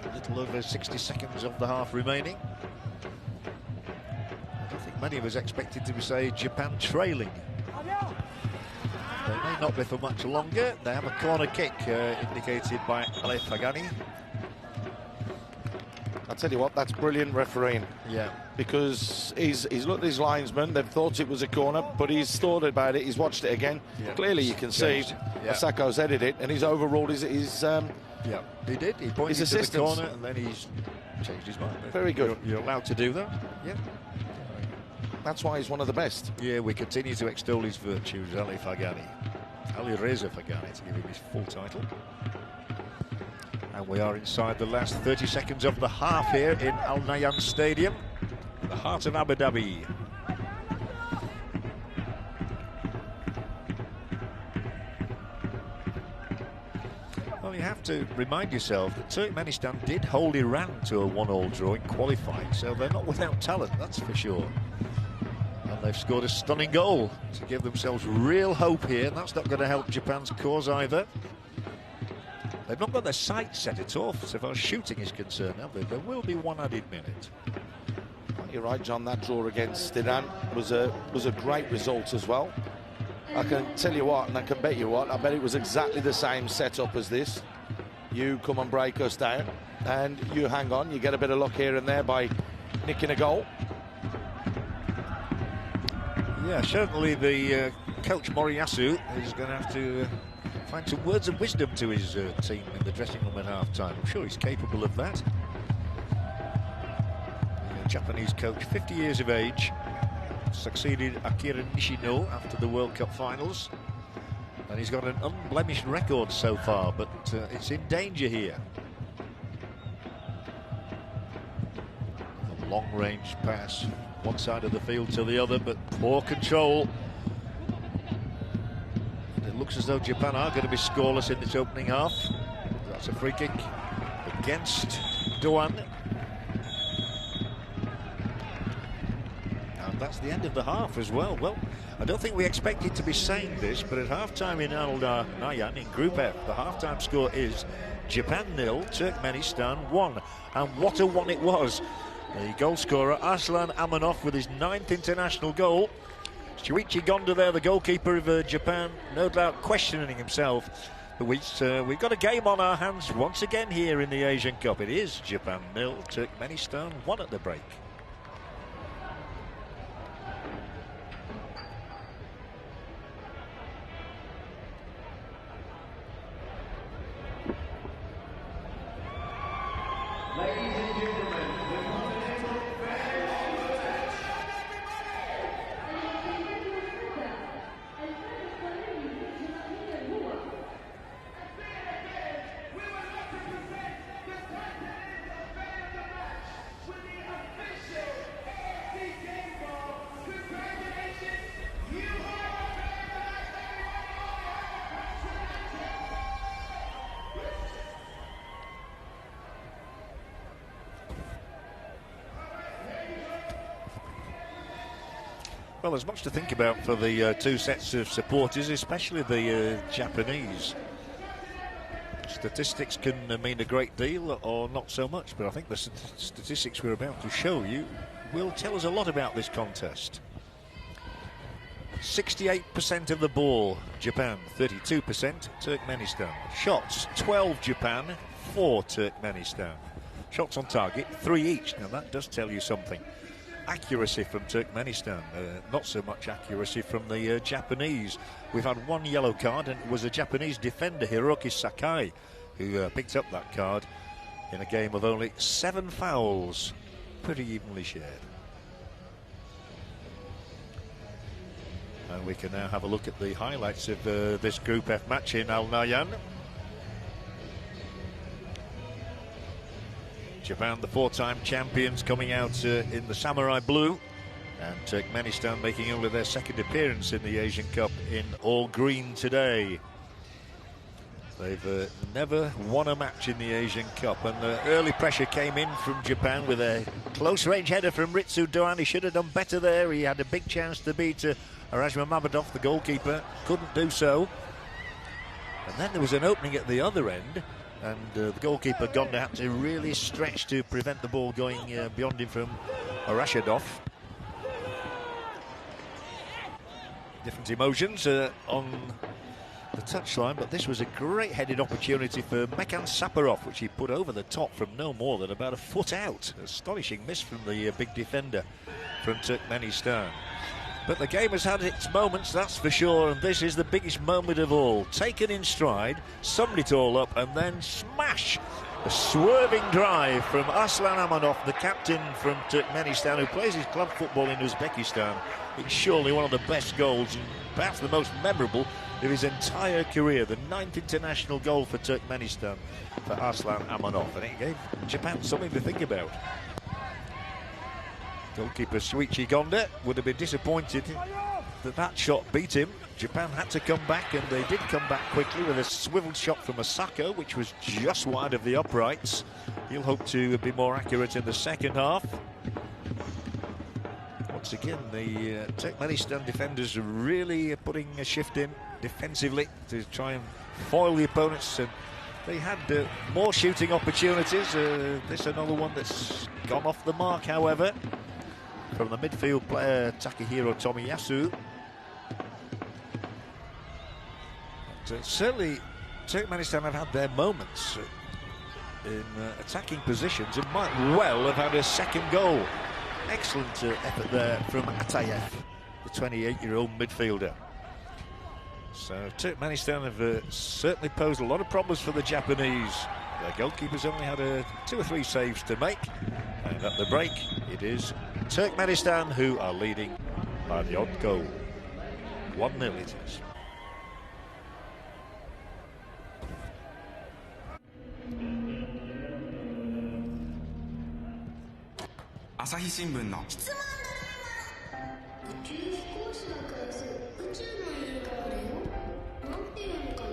E: A little over 60 seconds of the half remaining. I don't think many of us expected to say Japan trailing. They may not be for much longer. They have a corner kick indicated by Ale Fagani.
M: I'll tell you what, that's brilliant refereeing.
E: Yeah.
M: Because he's looked at his linesman, they've thought it was a corner, but he's thought about it, he's watched it again. Yeah. Clearly you can see Asako's headed it, and he's overruled his
E: yeah, he did. He pointed to the corner, and then he's changed his mind.
M: Very good.
E: You're allowed to do that. Yeah.
M: That's why he's one of the best.
E: Yeah, we continue to extol his virtues, Ali Fagani. Ali Reza Fagani, to give him his full title. And we are inside the last 30 seconds of the half here in Al Nahyan Stadium, the heart of Abu Dhabi. Well, you have to remind yourself that Turkmenistan did hold Iran to a 1-1 draw in qualifying, so they're not without talent, that's for sure. And they've scored a stunning goal to give themselves real hope here, and that's not going to help Japan's cause either. They've not got their sights set at all so far as shooting is concerned, have they? There will be one added minute.
M: You're right, John, that draw against Iran was a great result as well. I can tell you what, and I can bet you what, I bet it was exactly the same setup as this. You come and break us down, and you hang on, you get a bit of luck here and there by nicking a goal.
E: Yeah, certainly the coach Moriyasu is going to have to find some words of wisdom to his team in the dressing room at half-time. I'm sure he's capable of that. The Japanese coach, 50 years of age, succeeded Akira Nishino after the World Cup finals. And he's got an unblemished record so far, but it's in danger here. A long-range pass, one side of the field to the other, but poor control. It looks as though Japan are going to be scoreless in this opening half. That's a free kick against Doan. And that's the end of the half as well. Well, I don't think we expected to be saying this, but at half-time in Al Nahyan in Group F, the half-time score is Japan 0, Turkmenistan 1. And what a one it was. The goal scorer, Aslan Amanov, with his 9th international goal. Shuichi Gonda there, the goalkeeper of Japan, no doubt questioning himself. But we've got a game on our hands once again here in the Asian Cup. It is Japan 0, Turkmenistan 1 at the break. Well, there's much to think about for the two sets of supporters, especially the Japanese. Statistics can mean a great deal or not so much, but I think the statistics we're about to show you will tell us a lot about this contest. 68% of the ball, Japan, 32% Turkmenistan. Shots, 12 Japan, 4 Turkmenistan. Shots on target, 3 each. Now that does tell you something. Accuracy from Turkmenistan, not so much accuracy from the Japanese. We've had one yellow card, and it was a Japanese defender, Hiroki Sakai, who picked up that card in a game of only 7 fouls. Pretty evenly shared. And we can now have a look at the highlights of this Group F match in Al Nahyan. Japan, the 4-time champions, coming out in the samurai blue, and Turkmenistan making only their 2nd appearance in the Asian Cup in all green today. They've never won a match in the Asian Cup, and the early pressure came in from Japan with a close-range header from Ritsu Doan. He should have done better there. He had a big chance to beat Arajma Mamedov, the goalkeeper, couldn't do so. And then there was an opening at the other end, and the goalkeeper Gonda had to really stretch to prevent the ball going beyond him from Arashadov. Different emotions on the touchline, but this was a great headed opportunity for Mekhan Saparov, which he put over the top from no more than about a foot out. Astonishing miss from the big defender from Turkmenistan. But the game has had its moments, that's for sure, and this is the biggest moment of all. Taken in stride, summed it all up, and then smash! A swerving drive from Aslan Amanov, the captain from Turkmenistan, who plays his club football in Uzbekistan. It's surely one of the best goals, and perhaps the most memorable of his entire career. The 9th international goal for Turkmenistan for Aslan Amanov, and it gave Japan something to think about. Goalkeeper Shuichi Gonda would have been disappointed that that shot beat him. Japan had to come back, and they did come back quickly with a swivel shot from Asako, which was just wide of the uprights. He'll hope to be more accurate in the second half. Once again, the Turkmenistan defenders are really putting a shift in defensively to try and foil the opponents and They had more shooting opportunities. This another one that's gone off the mark, however, from the midfield player Takahiro Tomiyasu. But, certainly, Turkmenistan have had their moments in attacking positions and might well have had a second goal. Excellent effort there from Atayev, the 28-year-old midfielder. So Turkmenistan have certainly posed a lot of problems for the Japanese. Their goalkeepers only had 2 or 3 saves to make. And at the break, it is Turkmenistan who are leading by the odd goal. 1-0 it is.
N: Asahi Shimbun の
O: 質問だな。宇宙飛行士が暮らす宇宙の家があるよ。なんていうのかな。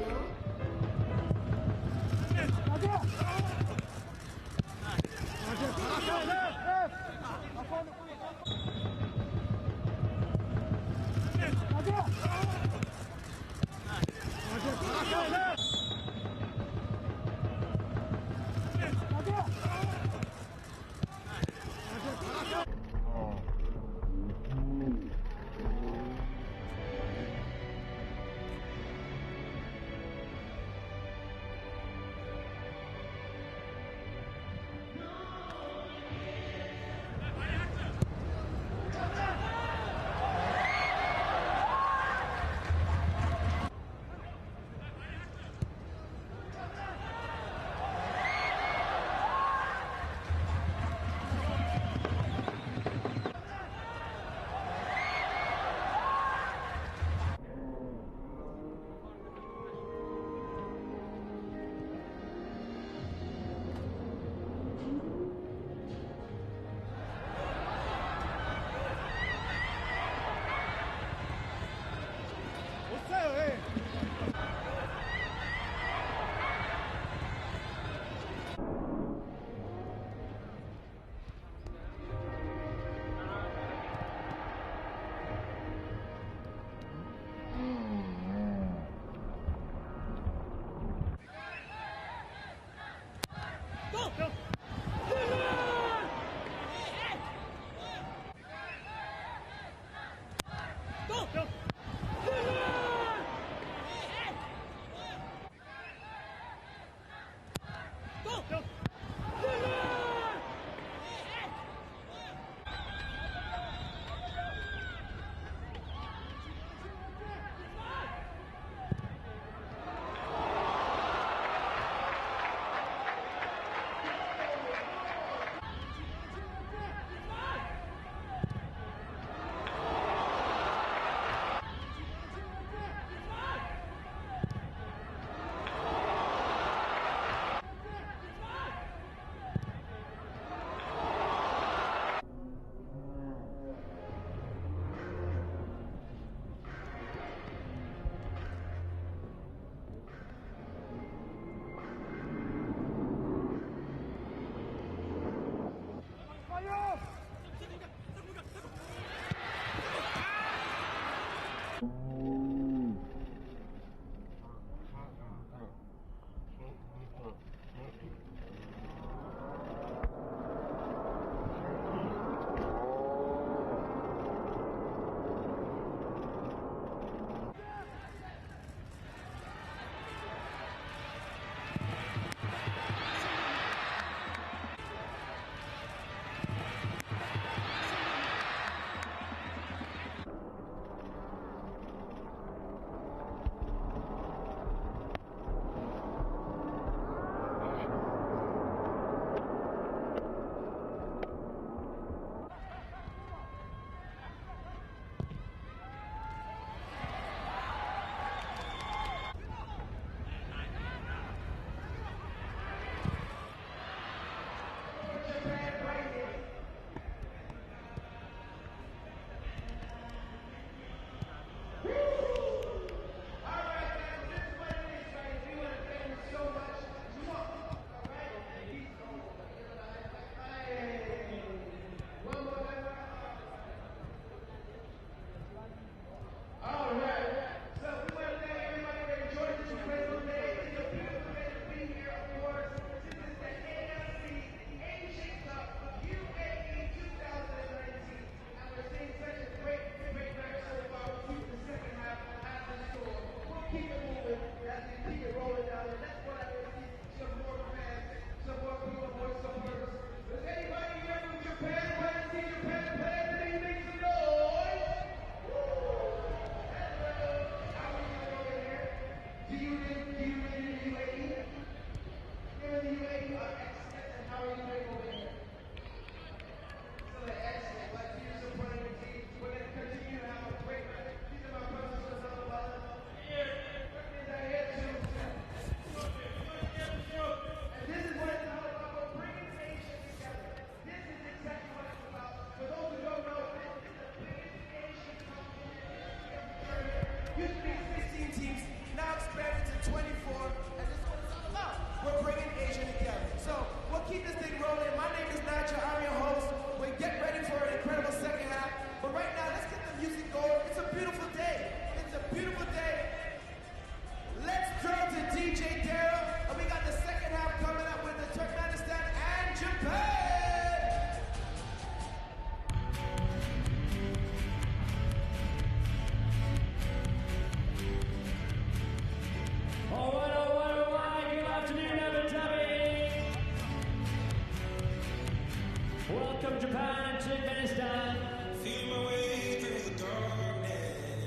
P: from Japan and Turkmenistan.
Q: Feel my way through the darkness,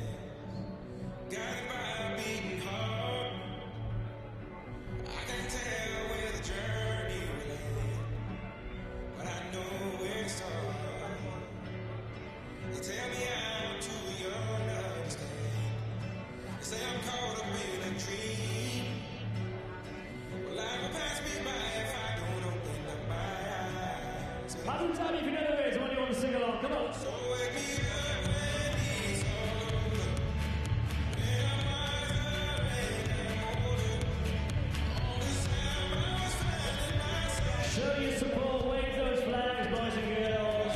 Q: guided by a beating heart. I can tell where the journey will end, but I know where to start. They tell me I'm too young to understand. They say I'm caught up in a dream. Well, life will pass me by if I don't open up my eyes.
P: Abu Dhabi, if you know the words, when you want to sing along, come on.
Q: So wake me up when it's all over. When I'm wiser and I'm older. All this time I was finding myself.
P: Show your support, wave those flags, boys and girls.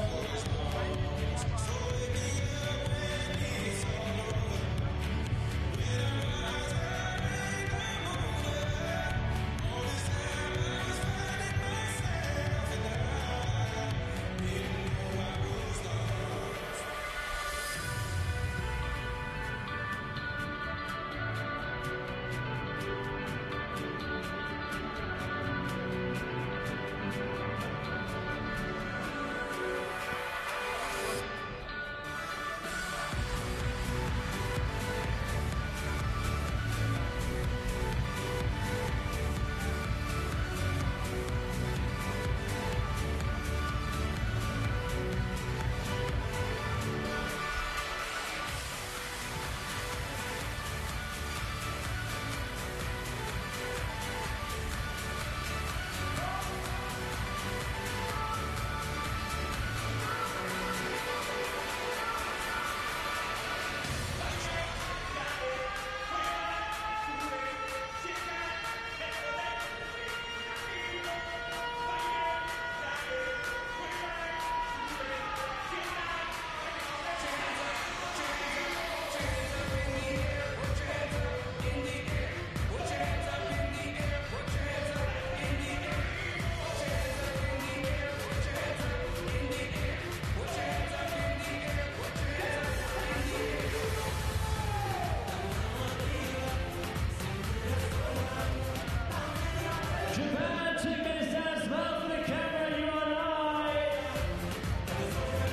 P: Japan, Turkmenistan, smile for the camera, you and I.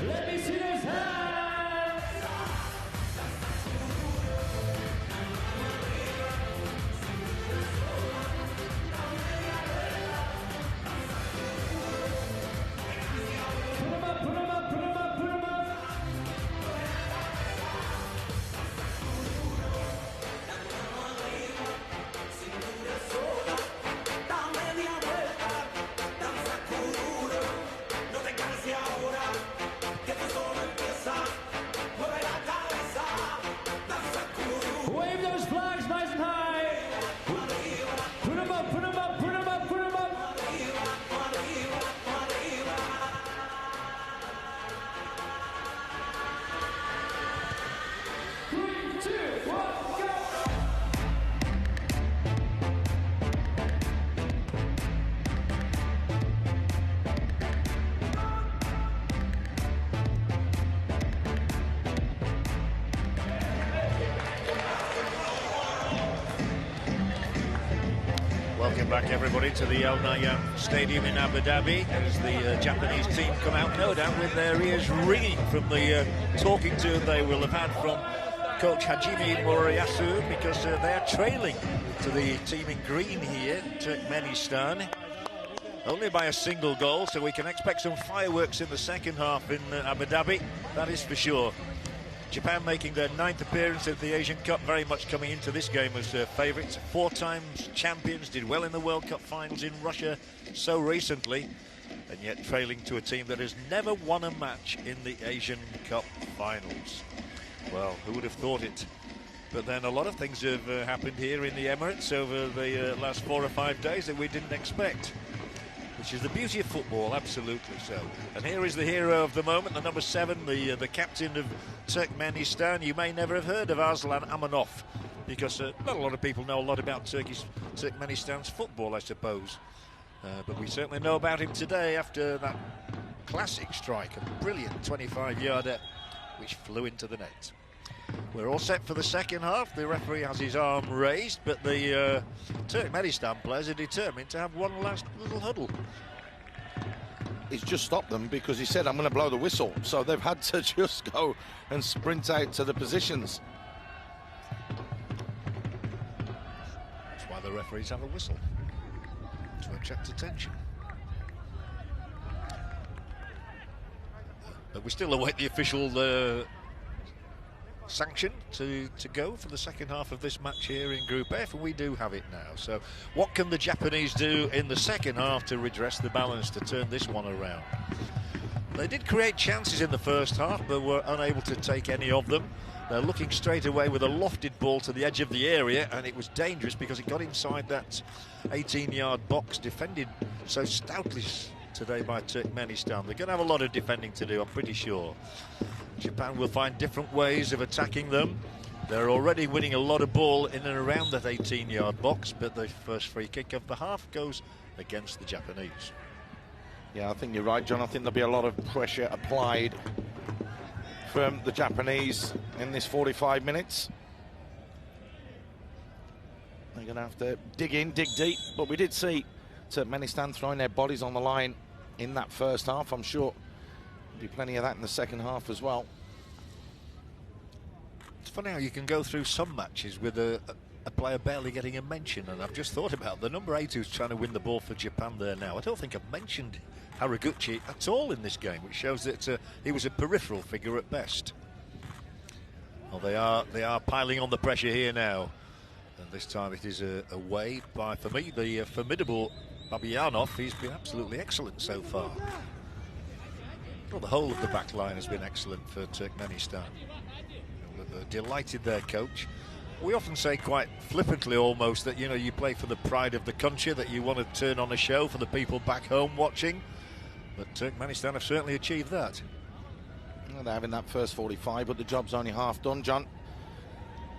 P: Let me see those hands. Put them up, put them up, put them up, put them up. Wave those flags nice and high. Put them up, put them up, put them up, put them up. Three, two, one, go.
E: Welcome back, everybody, to the Al Nahyan Stadium in Abu Dhabi as the Japanese team come out, no doubt, with their ears ringing from the talking to they will have had from coach Hajime Moriyasu, because they are trailing to the team in green here, Turkmenistan, only by a single goal, so we can expect some fireworks in the second half in Abu Dhabi, that is for sure. Japan making their 9th appearance at the Asian Cup, very much coming into this game as favourites. 4 times champions, did well in the World Cup finals in Russia so recently, and yet trailing to a team that has never won a match in the Asian Cup finals. Well, who would have thought it? But then a lot of things have happened here in the Emirates over the last 4 or 5 days that we didn't expect, which is the beauty of football, absolutely so. And here is the hero of the moment, the number 7, the captain of Turkmenistan. You may never have heard of Arslan Amanov, because not a lot of people know a lot about Turkmenistan's football, I suppose. But we certainly know about him today after that classic strike, a brilliant 25-yarder which flew into the net. We're all set for the second half. The referee has his arm raised, but the Turkmenistan players are determined to have one last little huddle.
M: he's just stopped them because he said, I'm going to blow the whistle. So they've had to just go and sprint out to the positions.
E: That's why the referees have a whistle, to attract attention. But we still await the official sanction to go for the second half of this match here in Group F, and we do have it now. So what can the Japanese do in the second half to redress the balance, to turn this one around? They did create chances in the first half, but were unable to take any of them. They're looking straight away with a lofted ball to the edge of the area, and it was dangerous because it got inside that 18-yard box, defended so stoutly today by Turkmenistan. They're going to have a lot of defending to do, I'm pretty sure. Japan will find different ways of attacking them. They're already winning a lot of ball in and around that 18-yard box, but the first free kick of the half goes against the Japanese.
M: Yeah, I think you're right, John. I think there'll be a lot of pressure applied from the Japanese in this 45 minutes. They're going to have to dig in, dig deep, but we did see Turkmenistan throwing their bodies on the line in that first half. I'm sure there'll be plenty of that in the second half as well.
E: It's funny how you can go through some matches with a player barely getting a mention, and I've just thought about the number 8 who's trying to win the ball for Japan there now. I don't think I've mentioned Haraguchi at all in this game, which shows that he was a peripheral figure at best. Well, they are piling on the pressure here now, and this time it is away by, for me, the formidable Babianov. He's been absolutely excellent so far. Well, the whole of the back line has been excellent for Turkmenistan. They've delighted their coach. We often say quite flippantly almost that, you know, you play for the pride of the country, that you want to turn on a show for the people back home watching. But Turkmenistan have certainly achieved that.
M: Well, they're having that first 45, but the job's only half done, John.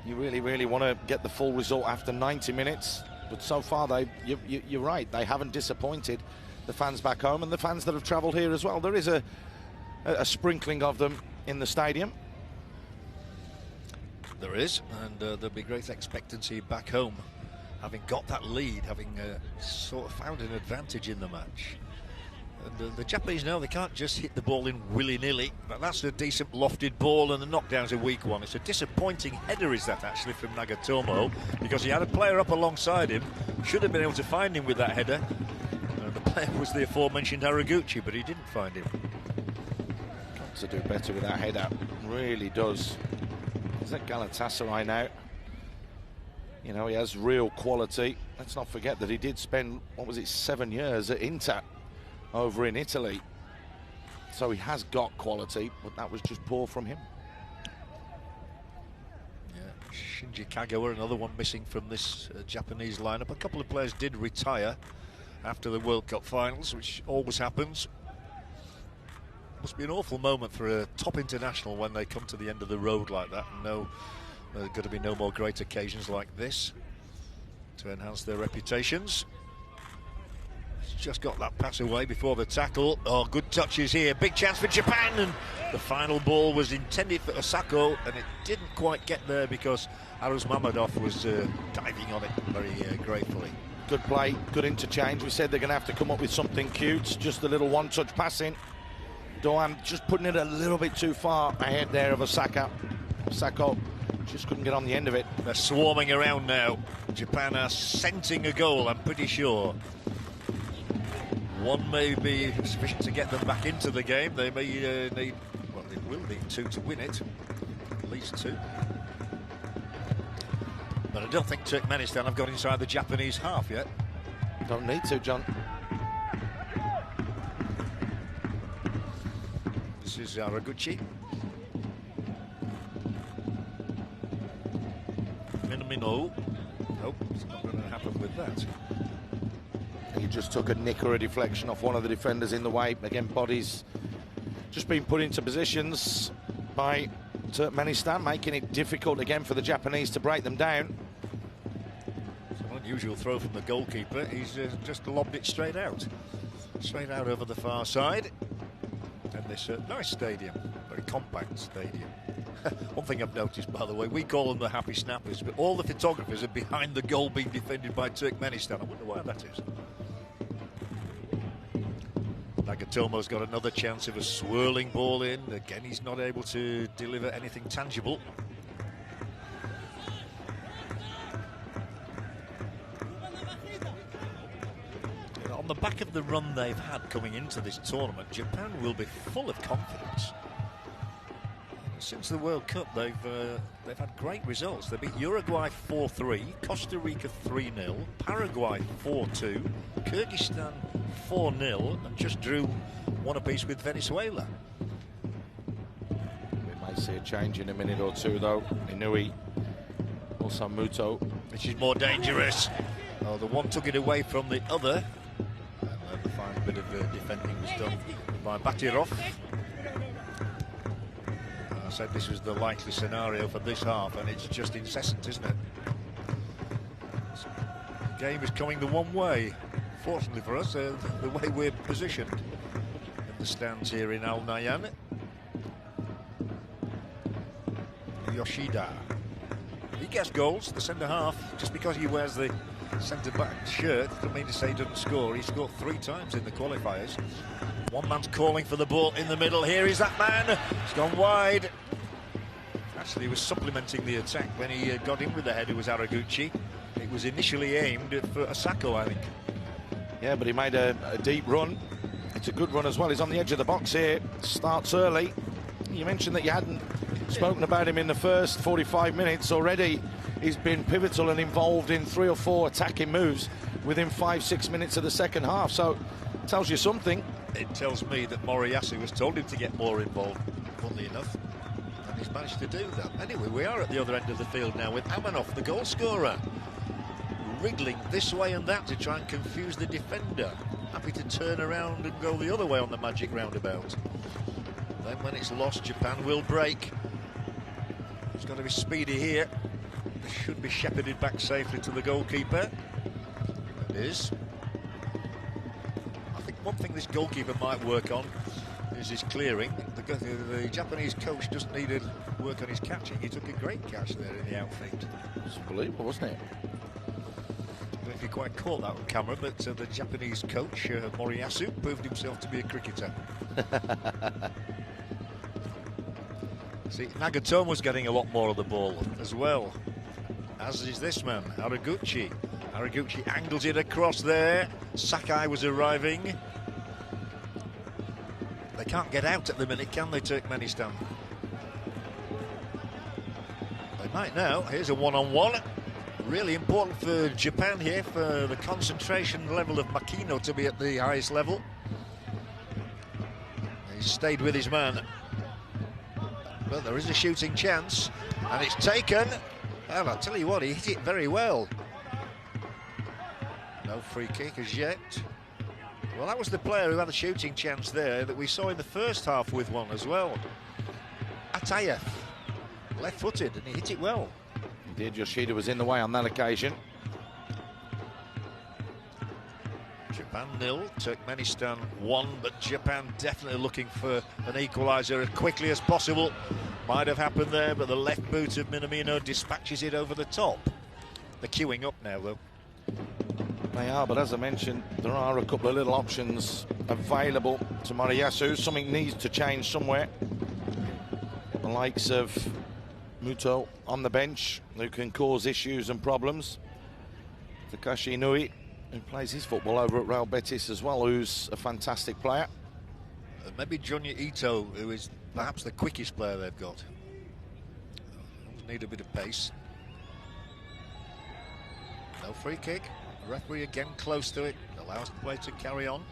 M: You really, really want to get the full result after 90 minutes. But so far, you're right, they haven't disappointed the fans back home and the fans that have travelled here as well. There is a sprinkling of them in the stadium.
E: There is, and there'll be great expectancy back home, having got that lead, having sort of found an advantage in the match. And the Japanese know they can't just hit the ball in willy-nilly, but that's a decent lofted ball, and the knockdown's a weak one. It's a disappointing header, is that, actually, from Nagatomo, because he had a player up alongside him, should have been able to find him with that header. The player was the aforementioned Haraguchi, but he didn't find him.
M: Got to do better with that header, really does. He's at Galatasaray now. You know, he has real quality. Let's not forget that he did spend, 7 years at Inter over in Italy. So he has got quality, but that was just poor from him.
E: Yeah, Shinji Kagawa, another one missing from this Japanese lineup. A couple of players did retire after the World Cup finals, which always happens. Must be an awful moment for a top international when they come to the end of the road like that, and know there's going to be no more great occasions like this to enhance their reputations. He's just got that pass away before the tackle. Oh, good touches here. Big chance for Japan, and the final ball was intended for Osako, and it didn't quite get there because Aruz Mamadov was diving on it very gratefully.
M: Good play, good interchange. We said they're going to have to come up with something cute. Just a little one-touch passing. Doan just putting it a little bit too far ahead there of Osako. Osako just couldn't get on the end of it.
E: They're swarming around now. Japan are scenting a goal, I'm pretty sure. One may be sufficient to get them back into the game. They may need, well, they will need 2 to win it. At least 2. But I don't think Turkmenistan have got inside the Japanese half yet.
M: Don't need to, John.
E: This is Haraguchi. Minamino. Nope, it's not going to happen with that.
M: He just took a nick or a deflection off one of the defenders in the way. Again, bodies just being put into positions by Turkmenistan, making it difficult again for the Japanese to break them down.
E: It's an unusual throw from the goalkeeper. He's just lobbed it straight out over the far side. And this nice stadium, very compact stadium. One thing I've noticed, by the way, we call them the happy snappers, but all the photographers are behind the goal being defended by Turkmenistan. I wonder why that is. Nagatomo's got another chance of a swirling ball in. Again, he's not able to deliver anything tangible. On the back of the run they've had coming into this tournament, Japan will be full of confidence. Since the World Cup, they've had great results. They beat Uruguay 4-3, Costa Rica 3-0, Paraguay 4-2, Kyrgyzstan 4-0, and just drew one apiece with Venezuela.
M: We may see a change in a minute or two, though. Inui, also Muto.
E: Which is more dangerous. Oh, the one took it away from the other. A fine bit of defending was done by Batirov. I said this was the likely scenario for this half, and it's just incessant, isn't it? The game is coming the one way. Fortunately for us, the way we're positioned in the stands here in Al Nahyan. Yoshida. He gets goals, the centre-half, just because he wears the centre-back shirt doesn't mean to say he doesn't score. He scored 3 times in the qualifiers. One man's calling for the ball in the middle. Here is that man. He's gone wide. Actually, he was supplementing the attack when he got in with the header. It was Araguchi. It was initially aimed for Asako, I think.
M: Yeah, but he made a deep run. It's a good run as well. He's on the edge of the box here. Starts early. You mentioned that you hadn't spoken about him in the first 45 minutes already. He's been pivotal and involved in 3 or 4 attacking moves within 5-6 minutes of the second half. So, it tells you something.
E: It tells me that Moriyasu has told him to get more involved, funnily enough. And he's managed to do that. Anyway, we are at the other end of the field now with Amanov, the goal scorer, wriggling this way and that to try and confuse the defender. Happy to turn around and go the other way on the magic roundabout. Then when it's lost, Japan will break. It's got to be speedy here. They should be shepherded back safely to the goalkeeper. It is. I think one thing this goalkeeper might work on is his clearing. The Japanese coach doesn't need to work on his catching. He took a great catch there in the outfield.
M: It was unbelievable, wasn't it?
E: I don't know if you quite caught that on camera, but the Japanese coach, Moriyasu, proved himself to be a cricketer. See, Nagatomo's getting a lot more of the ball as well, as is this man, Araguchi. Araguchi angles it across there. Sakai was arriving. They can't get out at the minute, can they, Turkmenistan? They might now. Here's a one-on-one. Really important for Japan here, for the concentration level of Makino to be at the highest level. He stayed with his man. But there is a shooting chance, and it's taken. Well, I'll tell you what, he hit it very well. No free kick as yet. Well, that was the player who had a shooting chance there that we saw in the first half with one as well. Atayev, left-footed, and he hit it well.
M: He did. Yoshida was in the way on that occasion.
E: Japan 0, Turkmenistan 1, but Japan definitely looking for an equaliser as quickly as possible. Might have happened there, but the left boot of Minamino dispatches it over the top. They're queuing up now, though.
M: They are, but as I mentioned, there are a couple of little options available to Moriyasu. Something needs to change somewhere. The likes of Muto on the bench, who can cause issues and problems. Takashi Inui, who plays his football over at Real Betis as well, who's a fantastic player.
E: Maybe Junya Ito, who is perhaps the quickest player they've got. Need a bit of pace. No free kick. The referee again close to it, allows the play to carry on.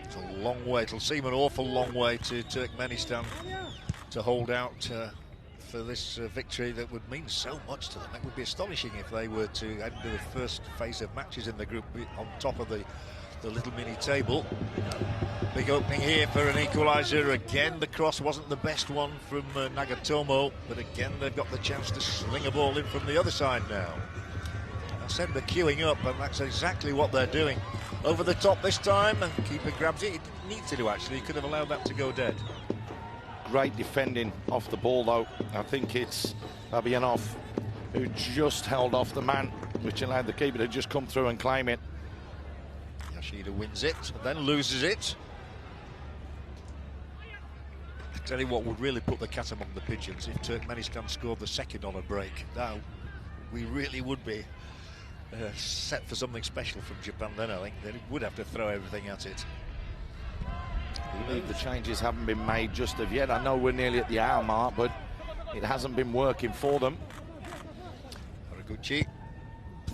E: It's a long way, it'll seem an awful long way to Turkmenistan to hold out for this victory that would mean so much to them. It would be astonishing if they were to enter the first phase of matches in the group on top of the little mini table. Big opening here for an equaliser. Again, the cross wasn't the best one from Nagatomo, but again they've got the chance to sling a ball in from the other side now. I said they're queuing up, and that's exactly what they're doing. Over the top this time, and keeper grabs it. He didn't need to do, actually. He could have allowed that to go dead.
M: great defending off the ball, though. I think it's Babianov who just held off the man, which allowed the keeper to just come through and claim it.
E: Yoshida wins it, then loses it. I tell you what would really put the cat among the pigeons if Turkmenistan scored the second on a break. Now, we really would be set for something special from Japan then, I think. They would have to throw everything at it.
M: I believe the changes haven't been made just of yet. I know we're nearly at the hour mark, but it hasn't been working for them.
E: Haraguchi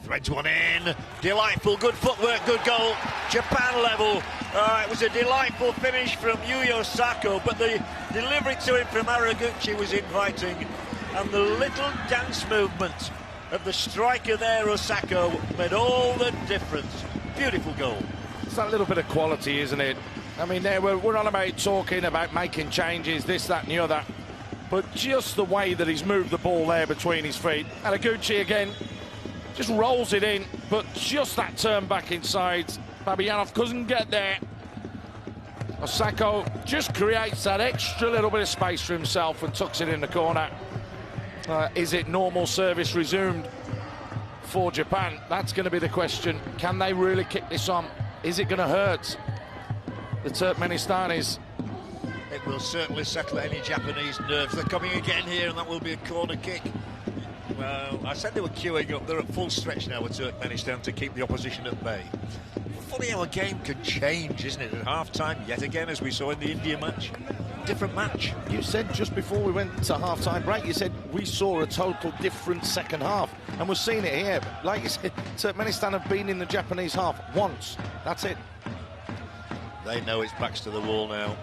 E: threads one in. Delightful, good footwork, good goal. Japan level. It was a delightful finish from Yuya Osako, but the delivery to him from Haraguchi was inviting. And the little dance movement of the striker there, Osako, made all the difference. Beautiful goal.
M: It's that little bit of quality, isn't it? I mean, we're on about talking about making changes, this, that and the other. But just the way that he's moved the ball there between his feet. Haraguchi again, just rolls it in, but just that turn back inside. Babianov couldn't get there. Osako just creates that extra little bit of space for himself and tucks it in the corner. Is it normal service resumed for Japan? That's going to be the question. Can they really kick this on? Is it going to hurt the Turkmenistanis?
E: It will certainly settle any Japanese nerves. They're coming again here, and that will be a corner kick. Well, I said they were queuing up. They're at full stretch now with Turkmenistan to keep the opposition at bay. Funny how a game can change, isn't it? At half-time, yet again, as we saw in the India match. Different match.
M: You said just before we went to half-time break, you said we saw a total different second half. And we're seeing it here. Like you said, Turkmenistan have been in the Japanese half once. That's it.
E: They know it's backs to the wall now.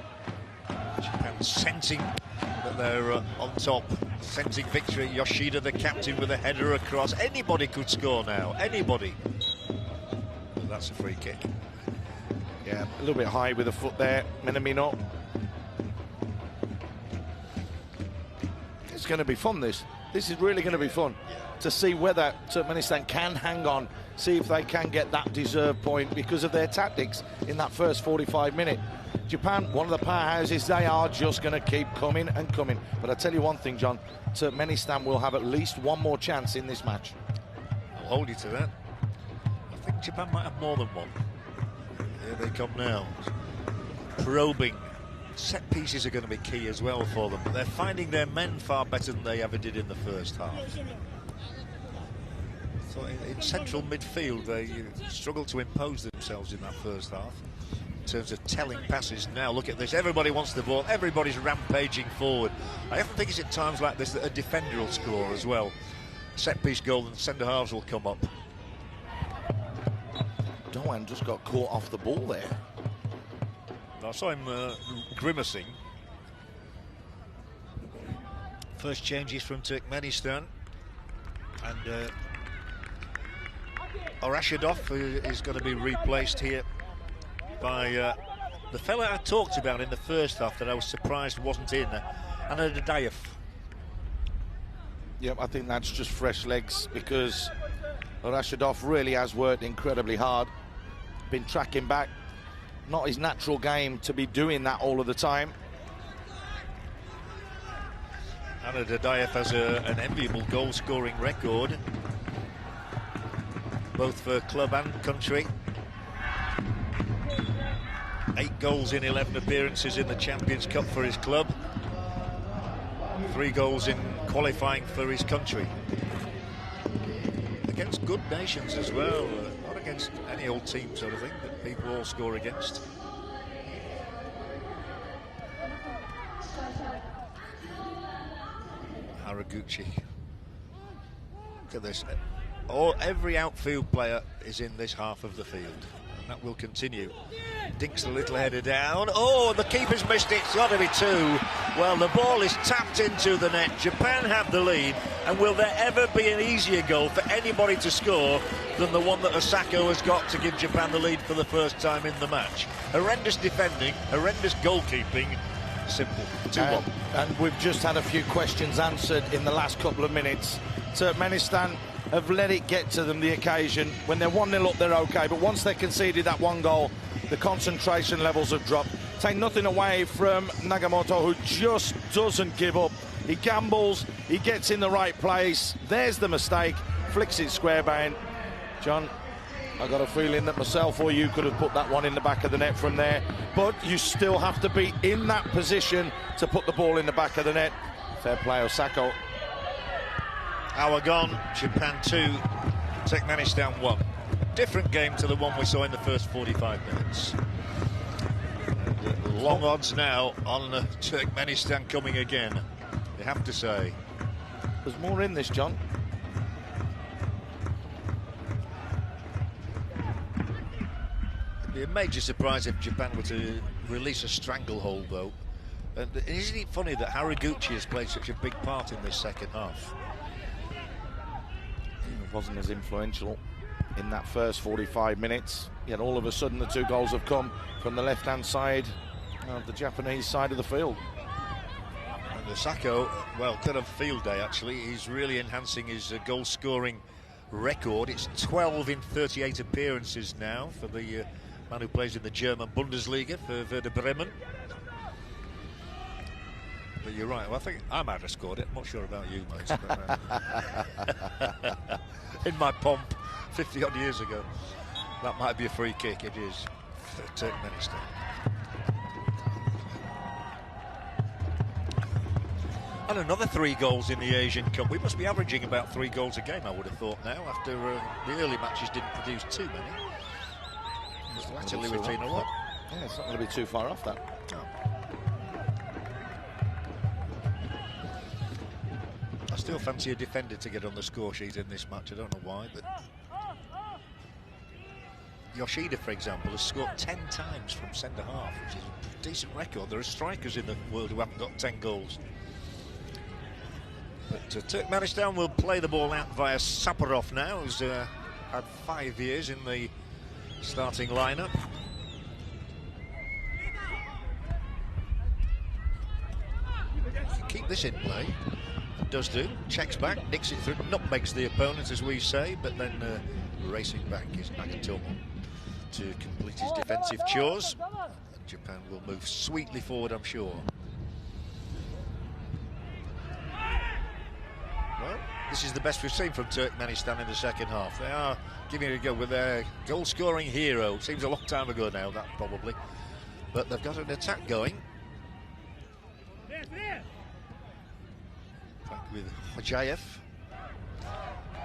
E: Japan sensing that they're on top, sensing victory. Yoshida, the captain, with a header across. Anybody could score now, anybody. But that's a free kick.
M: Yeah, a little bit high with the foot there, Minamino. It's going to be fun, this. This is really going to be fun to see whether Turkmenistan can hang on, see if they can get that deserved point because of their tactics in that first 45 minutes. Japan, one of the powerhouses, they are just going to keep coming and coming. But I tell you one thing, John, Turkmenistan will have at least one more chance in this match.
E: I'll hold you to that. I think Japan might have more than one. Here they come now. Probing. Set pieces are going to be key as well for them. They're finding their men far better than they ever did in the first half. So in central midfield, they struggled to impose themselves in that first half. In terms of telling passes, now look at this. Everybody wants the ball. Everybody's rampaging forward. I often think it's at times like this that a defender will score as well. Set-piece goal and centre-halves will come up.
M: Doan just got caught off the ball there.
E: I saw him grimacing. First changes from Turkmenistan. And Orashidov is going to be replaced here by the fella I talked about in the first half that I was surprised wasn't in, Anadadayev.
M: Yep, I think that's just fresh legs because Orashidov really has worked incredibly hard. Been tracking back. Not his natural game to be doing that all of the time.
E: Anadadayev has an enviable goal-scoring record, both for club and country. 8 goals in 11 appearances in the Champions Cup for his club. 3 goals in qualifying for his country. Against good nations as well, not against any old team sort of thing that people all score against. Haraguchi. Look at this. Every outfield player is in this half of the field. And that will continue. Dinks a little header down. Oh, the keeper's missed it. It's got to be 2. Well, the ball is tapped into the net. Japan have the lead. And will there ever be an easier goal for anybody to score than the one that Osako has got to give Japan the lead for the first time in the match? Horrendous defending, horrendous goalkeeping. Simple. 2-1.
M: And we've just had a few questions answered in the last couple of minutes. Turkmenistan have let it get to them, the occasion. When they're 1-0 up, they're okay. But once they conceded that 1 goal, the concentration levels have dropped. take nothing away from Nagamoto, who just doesn't give up. He gambles, he gets in the right place. There's the mistake, flicks it square bang. John, I got a feeling that myself or you could have put that one in the back of the net from there, but you still have to be in that position to put the ball in the back of the net. Fair play, Osako.
E: Hour gone, Japan 2, Turkmenistan 1. Different game to the one we saw in the first 45 minutes. Long odds now on Turkmenistan coming again, you have to say.
M: There's more in this, John.
E: It'd be a major surprise if Japan were to release a stranglehold, though. And isn't it funny that Haraguchi has played such a big part in this second half?
M: It wasn't as influential in that first 45 minutes, yet all of a sudden the 2 goals have come from the left-hand side of the Japanese side of the field.
E: And Osako, well, could have field day actually. He's really enhancing his goal-scoring record. It's 12 in 38 appearances now for the man who plays in the German Bundesliga for Werder Bremen. But you're right, well, I think I might have scored it. I'm not sure about you, mate. But, in my pomp 50-odd years ago. That might be a free kick, it is, for Turkmenistan. And another 3 goals in the Asian Cup. We must be averaging about 3 goals a game, I would have thought now, after the early matches didn't produce too many. Latterly we've seen a lot.
M: Yeah, it's not going to be too far off that.
E: No. I still fancy a defender to get on the score sheet in this match. I don't know why, but Yoshida, for example, has scored 10 times from centre half, which is a decent record. There are strikers in the world who haven't got 10 goals. But Turkmenistan will play the ball out via Saparov now, who's had 5 years in the starting lineup. Keep this in play. Does do, checks back, nicks it through, nutmegs the opponent, as we say, but then racing back is Nagatomo to complete his defensive chores. And Japan will move sweetly forward, I'm sure. Well, this is the best we've seen from Turkmenistan in the second half. They are giving it a go with their goal-scoring hero. Seems a long time ago now, that probably. But they've got an attack going. With Hojayev,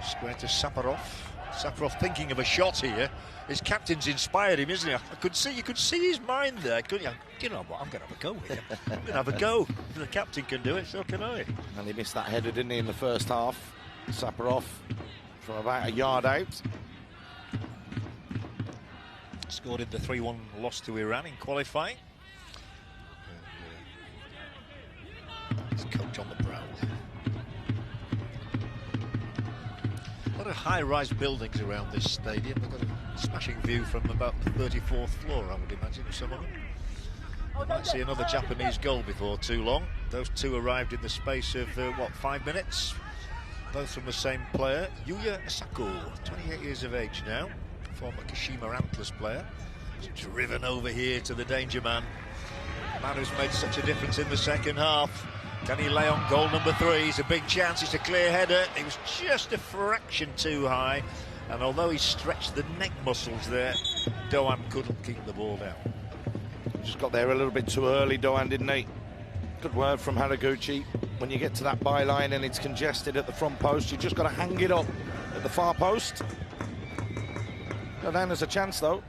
E: square to Saparov. Saparov thinking of a shot here. His captain's inspired him, isn't he? You could see his mind there, couldn't you? You know what? I'm going to have a go here. I'm going to have a go. If the captain can do it, so can I.
M: And he missed that header, didn't he, in the first half? Saparov from about a yard out.
E: Scored in the 3-1 loss to Iran in qualifying. His coach on the prowl. A lot of high-rise buildings around this stadium. They've got a smashing view from about the 34th floor, I would imagine, of some of them. We might see another Japanese goal before too long. Those 2 arrived in the space of, 5 minutes? Both from the same player. Yuya Osako, 28 years of age now. Former Kashima Antlers player. He's driven over here to the danger man. The man who's made such a difference in the second half. Can he lay on goal number 3? It's a big chance, it's a clear header. It was just a fraction too high. And although he stretched the neck muscles there, Doan couldn't keep the ball down.
M: Just got there a little bit too early, Doan, didn't he? Good word from Haraguchi. When you get to that byline and it's congested at the front post, you just got to hang it up at the far post. Doan has a chance, though.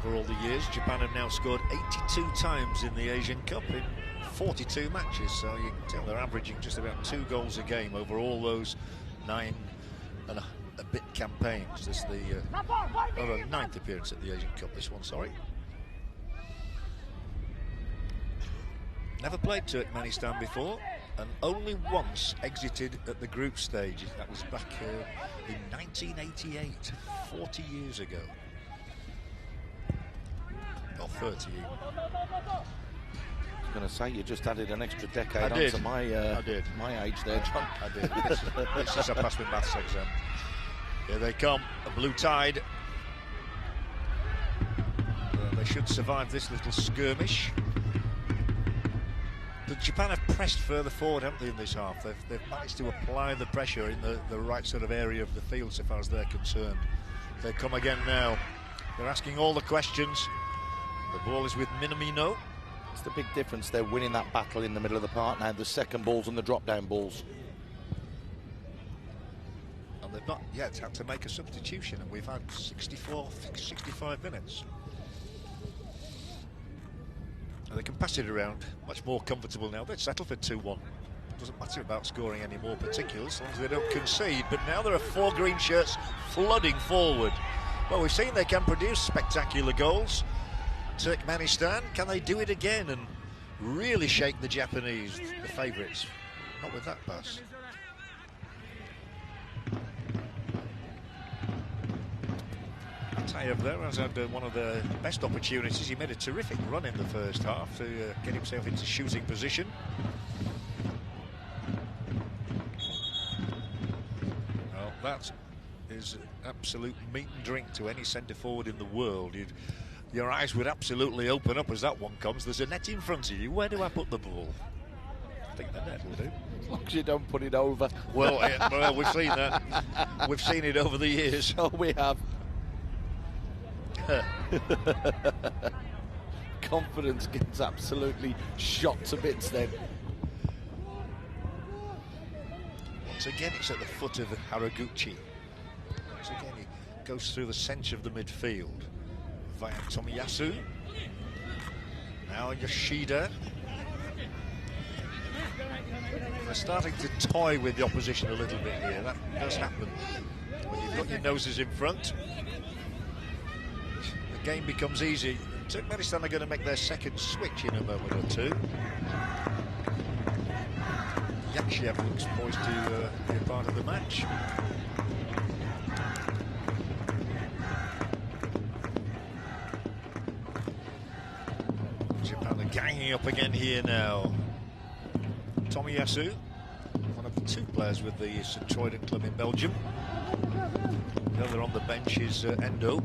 E: Over all the years, Japan have now scored 82 times in the Asian Cup in 42 matches, so you can tell they're averaging just about 2 goals a game over all those 9 and a bit campaigns. This is the 9th appearance at the Asian Cup, this one, sorry. Never played Turkmenistan before, and only once exited at the group stage. That was back in 1988, 40 years ago. Or 30.
M: I was going to say, you just added an extra decade onto my age there, John.
E: I did. This is I passed my maths exam. Here they come, a blue tide they should survive this little skirmish. But Japan have pressed further forward, haven't they, in this half? They've managed to apply the pressure in the right sort of area of the field so far as they're concerned. They come again now. They're asking all the questions. The ball is with Minamino.
M: It's the big difference. They're winning that battle in the middle of the park now, the second balls and the drop-down balls.
E: And they've not yet had to make a substitution, and we've had 65 minutes. And they can pass it around, much more comfortable now. They'd settle for 2-1. Doesn't matter about scoring any more particulars, as long as they don't concede. But now there are 4 green shirts flooding forward. Well, we've seen they can produce spectacular goals. Turkmenistan, can they do it again and really shake the Japanese, the favourites? Not with that pass. Atayev there has had one of the best opportunities. He made a terrific run in the first half to get himself into shooting position. Well, that is absolute meat and drink to any centre forward in the world. Your eyes would absolutely open up as that one comes. There's a net in front of you. Where do I put the ball? I think the net will do.
M: As long as you don't put it over.
E: Well, well, we've seen that. We've seen it over the years.
M: Oh, we have. Confidence gets absolutely shot to bits then.
E: Once again, it's at the foot of Haraguchi. Once again, he goes through the centre of the midfield via Tomiyasu. Now Yoshida. They're starting to toy with the opposition a little bit here. That does happen when you've got your noses in front. The game becomes easy. Turkmenistan are going to make their second switch in a moment or two. Yakshiev looks poised to be a part of the match. Japan are ganging up again here now. Tomiyasu, one of the 2 players with the St. Troiden club in Belgium. The other on the bench is Endo.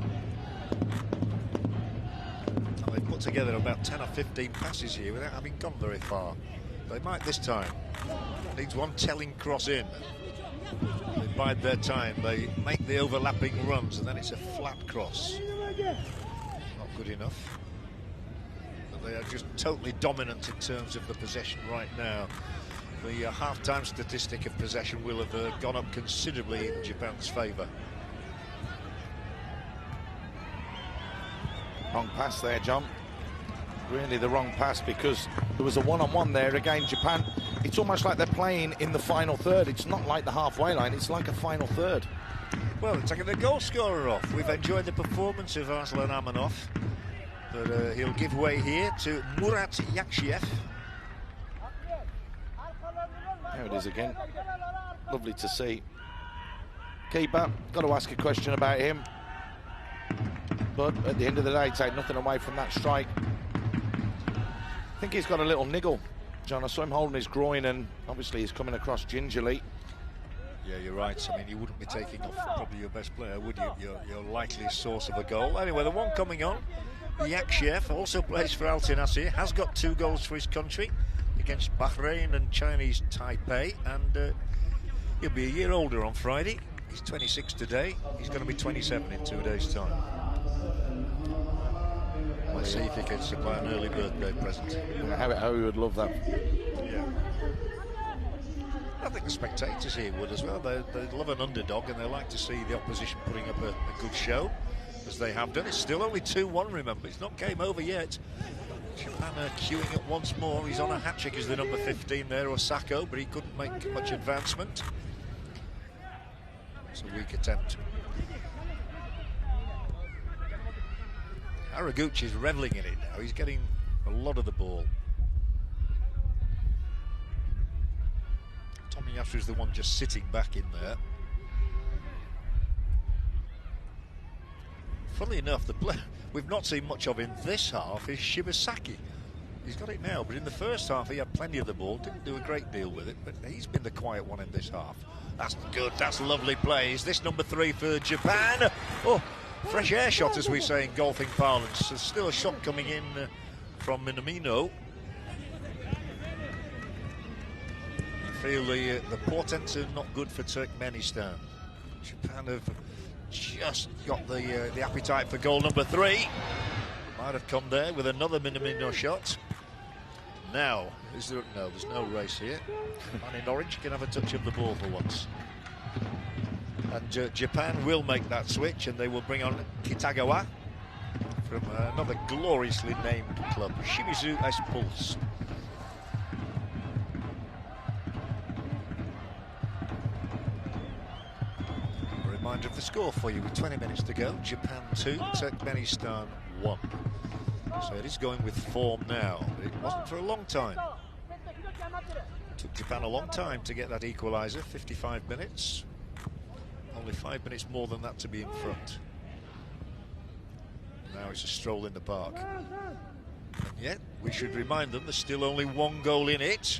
E: And they've put together about 10 or 15 passes here without having gone very far. They might this time. Needs one telling cross in. They bide their time. They make the overlapping runs, and then it's a flat cross. Not good enough. But they are just totally dominant in terms of the possession right now. The half-time statistic of possession will have gone up considerably in Japan's favour.
M: Wrong pass there, John. Really the wrong pass, because there was a one-on-one there. Again, Japan, it's almost like they're playing in the final third. It's not like the halfway line, it's like a final third.
E: Well, they're taking the goal scorer off. We've enjoyed the performance of Arslan Amanov, but he'll give way here to Murat Yakshiev.
M: There it is again. Lovely to see. Keeper, got to ask a question about him. But at the end of the day, take nothing away from that strike. I think he's got a little niggle, John. I saw him holding his groin, and obviously he's coming across gingerly.
E: Yeah, you're right. I mean, you wouldn't be taking off probably your best player, would you? Your likeliest source of a goal. Anyway, the one coming on, Yakshiev, also plays for Al Nassr, has got 2 goals for his country against Bahrain and Chinese Taipei, and he'll be a year older on Friday. He's 26 today. He's going to be 27 in 2 days' time. Let's see if he can supply an early birthday present.
M: How he would love that.
E: Yeah. I think the spectators here would as well. They love an underdog, and they like to see the opposition putting up a good show, as they have done. It's still only 2-1, remember. It's not game over yet. Japan are queuing up once more. He's on a hat-trick as the number 15 there, Osako, but he couldn't make much advancement. It's a weak attempt. Haraguchi's revelling in it now. He's getting a lot of the ball. Tomiyasu's the one just sitting back in there. Funnily enough, the player we've not seen much of in this half is Shibasaki. He's got it now, but in the first half he had plenty of the ball, didn't do a great deal with it, but he's been the quiet one in this half. That's good, that's lovely play. Is this number 3 for Japan? Oh, fresh air shot, as we say in golfing parlance. There's still a shot coming in from Minamino. I feel the portents are not good for Turkmenistan. Japan have just got the appetite for goal number 3. Might have come there with another Minamino shot. Now, is there? No, there's no race here. Man in orange can have a touch of the ball for once. And Japan will make that switch, and they will bring on Kitagawa from another gloriously named club, Shimizu S-Pulse. A reminder of the score for you with 20 minutes to go. Japan 2, Turkmenistan 1. So it is going with form now. It wasn't for a long time. Took Japan a long time to get that equaliser, 55 minutes. Only 5 minutes more than that to be in front. Now it's a stroll in the park. And yet, we should remind them there's still only 1 goal in it.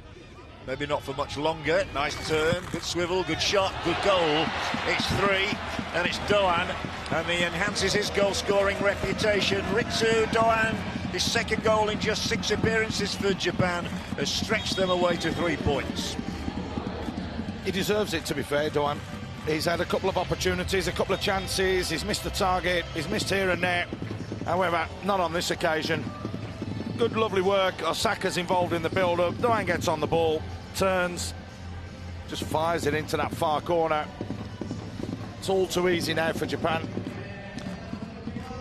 E: Maybe not for much longer. Nice turn, good swivel, good shot, good goal. It's 3, and it's Doan, and he enhances his goal-scoring reputation. Ritsu Doan, his second goal in just 6 appearances for Japan, has stretched them away to 3 points.
M: He deserves it, to be fair, Doan. He's had a couple of opportunities, a couple of chances. He's missed the target, he's missed here and there. However, not on this occasion. Good, lovely work. Osaka's involved in the build-up. Doan gets on the ball, turns, just fires it into that far corner. It's all too easy now for Japan.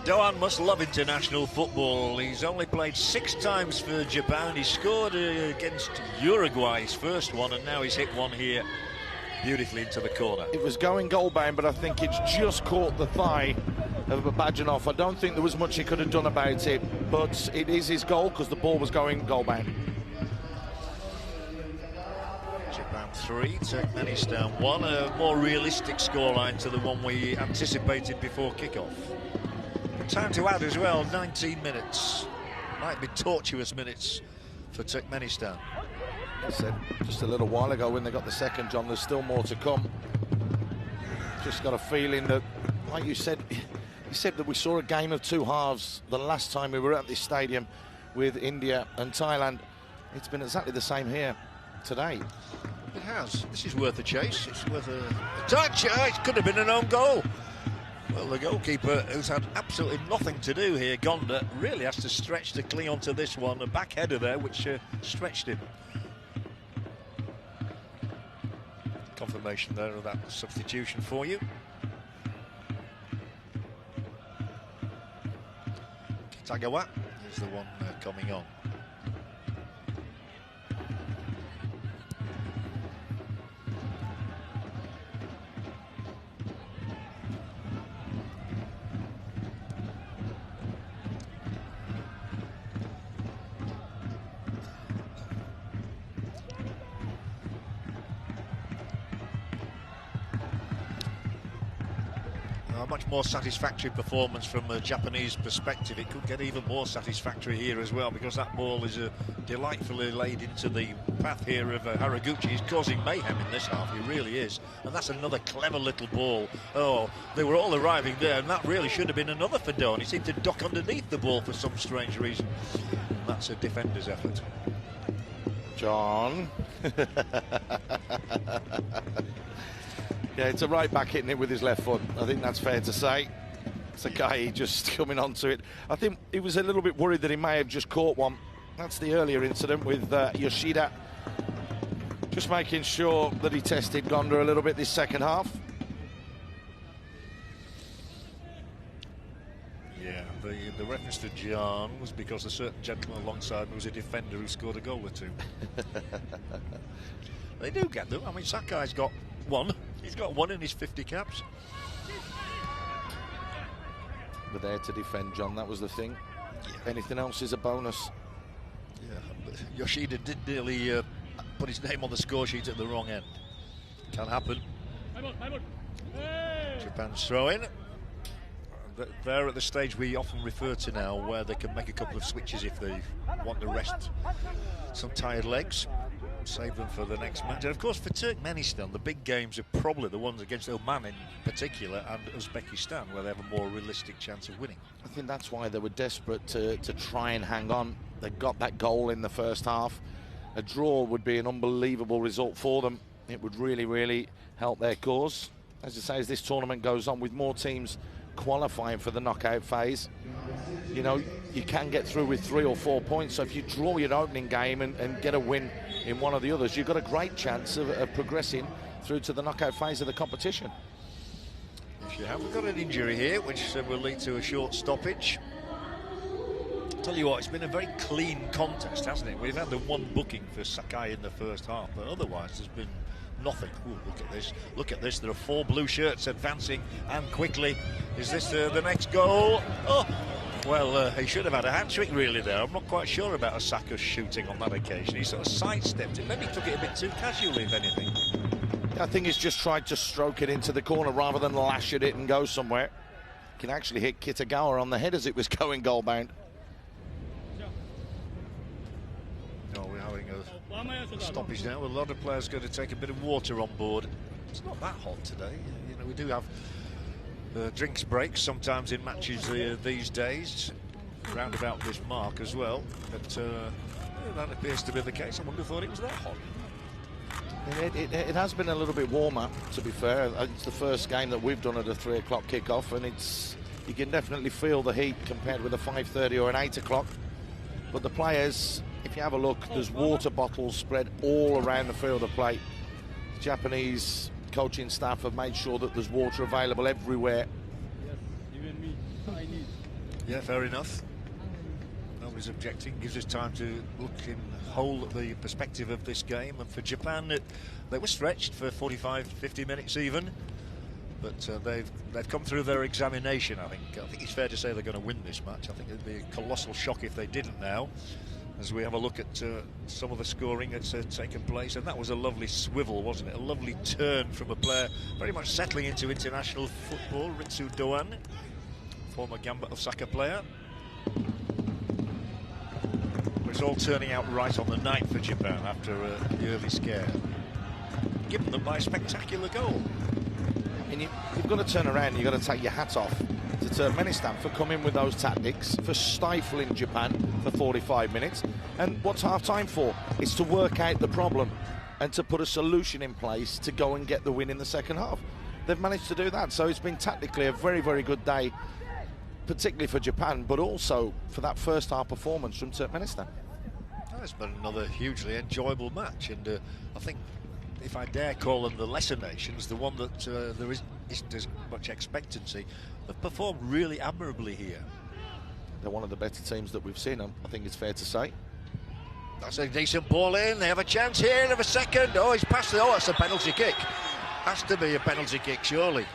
E: Doan must love international football. He's only played 6 times for Japan. He scored against Uruguay, his first one, and now he's hit one here beautifully into the corner.
M: It was going goal-bound, but I think it's just caught the thigh of Bajanov. I don't think there was much he could have done about it, but it is his goal because the ball was going goal-bound.
E: Japan 3, Turkmenistan 1, a more realistic scoreline to the one we anticipated before kick-off. Time to add as well, 19 minutes. Might be tortuous minutes for Turkmenistan.
M: I said just a little while ago when they got the second, John, there's still more to come. Just got a feeling that, like you said that we saw a game of 2 halves the last time we were at this stadium with India and Thailand. It's been exactly the same here today.
E: It has. This is worth a chase. It's worth a touch. It could have been an own goal. Well, the goalkeeper, who's had absolutely nothing to do here, Gonda, really has to stretch to cling onto this one. A back header there, which stretched him. Confirmation there of that substitution for you. Kitagawa is the one coming on. A much more satisfactory performance from a Japanese perspective. It could get even more satisfactory here as well, because that ball is delightfully laid into the path here of Haraguchi. He's causing mayhem in this half, he really is. And that's another clever little ball. Oh, they were all arriving there, and that really should have been another for Doan. He seemed to duck underneath the ball for some strange reason. And that's a defender's effort.
M: John. Yeah, it's a right back hitting it with his left foot. I think that's fair to say. It's a guy just coming onto it. I think he was a little bit worried that he may have just caught one. That's the earlier incident with Yoshida. Just making sure that he tested Gonda a little bit this second half.
E: Yeah, the reference to John was because a certain gentleman alongside me was a defender who scored a goal or 2. They do get them. I mean, Sakai's got 1. He's got 1 in his 50 caps.
M: We're there to defend, John. That was the thing. Yeah. Anything else is a bonus.
E: Yeah, but Yoshida did nearly put his name on the score sheet at the wrong end. Can happen. Japan's throw in. They're at the stage we often refer to now, where they can make a couple of switches if they want to rest some tired legs. save them for the next match. And of course, for Turkmenistan, the big games are probably the ones against Oman in particular and Uzbekistan, where they have a more realistic chance of winning.
M: I think that's why they were desperate to try and hang on. They got that goal in the first half. A draw would be an unbelievable result for them. It would really, really help their cause. As I say, as this tournament goes on with more teams qualifying for the knockout phase, you know, you can get through with 3 or 4 points. So if you draw your opening game and get a win in one of the others, you've got a great chance of progressing through to the knockout phase of the competition.
E: If you haven't got an injury here, which will lead to a short stoppage. Tell you what, it's been a very clean contest, hasn't it? We've had the one booking for Sakai in the first half, but otherwise there's been nothing. Ooh, look at this. Look at this. There are 4 blue shirts advancing, and quickly. Is this the next goal? Oh, well, he should have had a hat-trick really there. I'm not quite sure about Osaka's shooting on that occasion. He sort of sidestepped it. Maybe took it a bit too casually, if anything.
M: I think he's just tried to stroke it into the corner rather than lash at it and go somewhere. He can actually hit Kitagawa on the head as it was going goal-bound.
E: No, we're having a stoppage now. A lot of players going to take a bit of water on board. It's not that hot today. You know, we do have drinks breaks sometimes in matches these days, round about this mark as well. But that appears to be the case. I wouldn't have thought it was that hot.
M: It has been a little bit warmer, to be fair. It's the first game that we've done at a 3 o'clock kickoff, and you can definitely feel the heat compared with a 5:30 or an 8 o'clock. But the players, if you have a look, there's water bottles spread all around the field of play. The Japanese coaching staff have made sure that there's water available everywhere.
L: Yes, even me, I need.
E: Yeah, fair enough. Nobody's objecting. Gives us time to look in whole at the perspective of this game. And for Japan, they were stretched for 45, 50 minutes even. But they've come through their examination, I think. I think it's fair to say they're going to win this match. I think it'd be a colossal shock if they didn't now, as we have a look at some of the scoring that's taken place. And that was a lovely swivel, wasn't it? A lovely turn from a player very much settling into international football, Ritsu Doan, former Gamba Osaka player. It's all turning out right on the night for Japan after the early scare, given them by a spectacular goal.
M: And you've got to turn around and you've got to take your hat off to Turkmenistan for coming with those tactics, for stifling Japan for 45 minutes. And what's half-time for? It's to work out the problem and to put a solution in place to go and get the win in the second half. They've managed to do that, so it's been tactically a very, very good day, particularly for Japan, but also for that first half performance from Turkmenistan.
E: It's been another hugely enjoyable match, and I think, if I dare call them the lesser nations, the one that there isn't as much expectancy, have performed really admirably here.
M: They're one of the better teams that we've seen, I think it's fair to say.
E: That's a decent ball in. They have a chance here of a second. Oh, he's passed it. Oh, that's a penalty kick. Has to be a penalty kick, surely.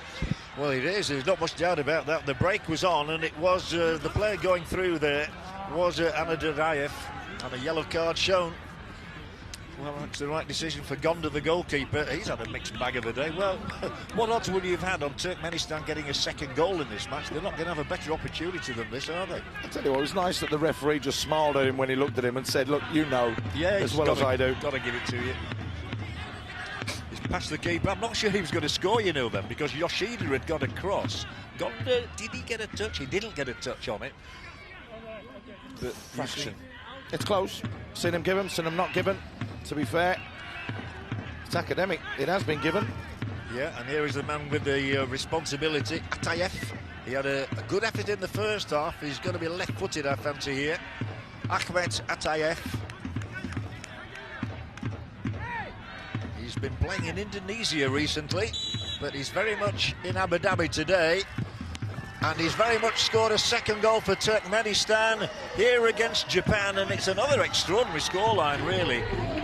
E: Well, it is. There's not much doubt about that. The break was on, and it was the player going through there was Anadirayev, and a yellow card shown. Well, that's the right decision for Gonda, the goalkeeper. He's had a mixed bag of a day. Well, what odds would you have had on Turkmenistan getting a second goal in this match? They're not going to have a better opportunity than this, are they?
M: I tell you what, it was nice that the referee just smiled at him when he looked at him and said, look, you know, as well as I do.
E: Got to give it to you. He's past the keeper. I'm not sure he was going to score, you know, then, because Yoshida had got a cross. Gonda, did he get a touch? He didn't get a touch on it. But
M: fraction. It's close. Seen him given, seen him not given. To be fair, it's academic. It has been given.
E: Yeah, and here is the man with the responsibility, Atayev. He had a good effort in the first half. He's going to be left-footed, I fancy, here. Ahmet Atayev. He's been playing in Indonesia recently, but he's very much in Abu Dhabi today. And he's very much scored a second goal for Turkmenistan here against Japan, and it's another extraordinary scoreline, really.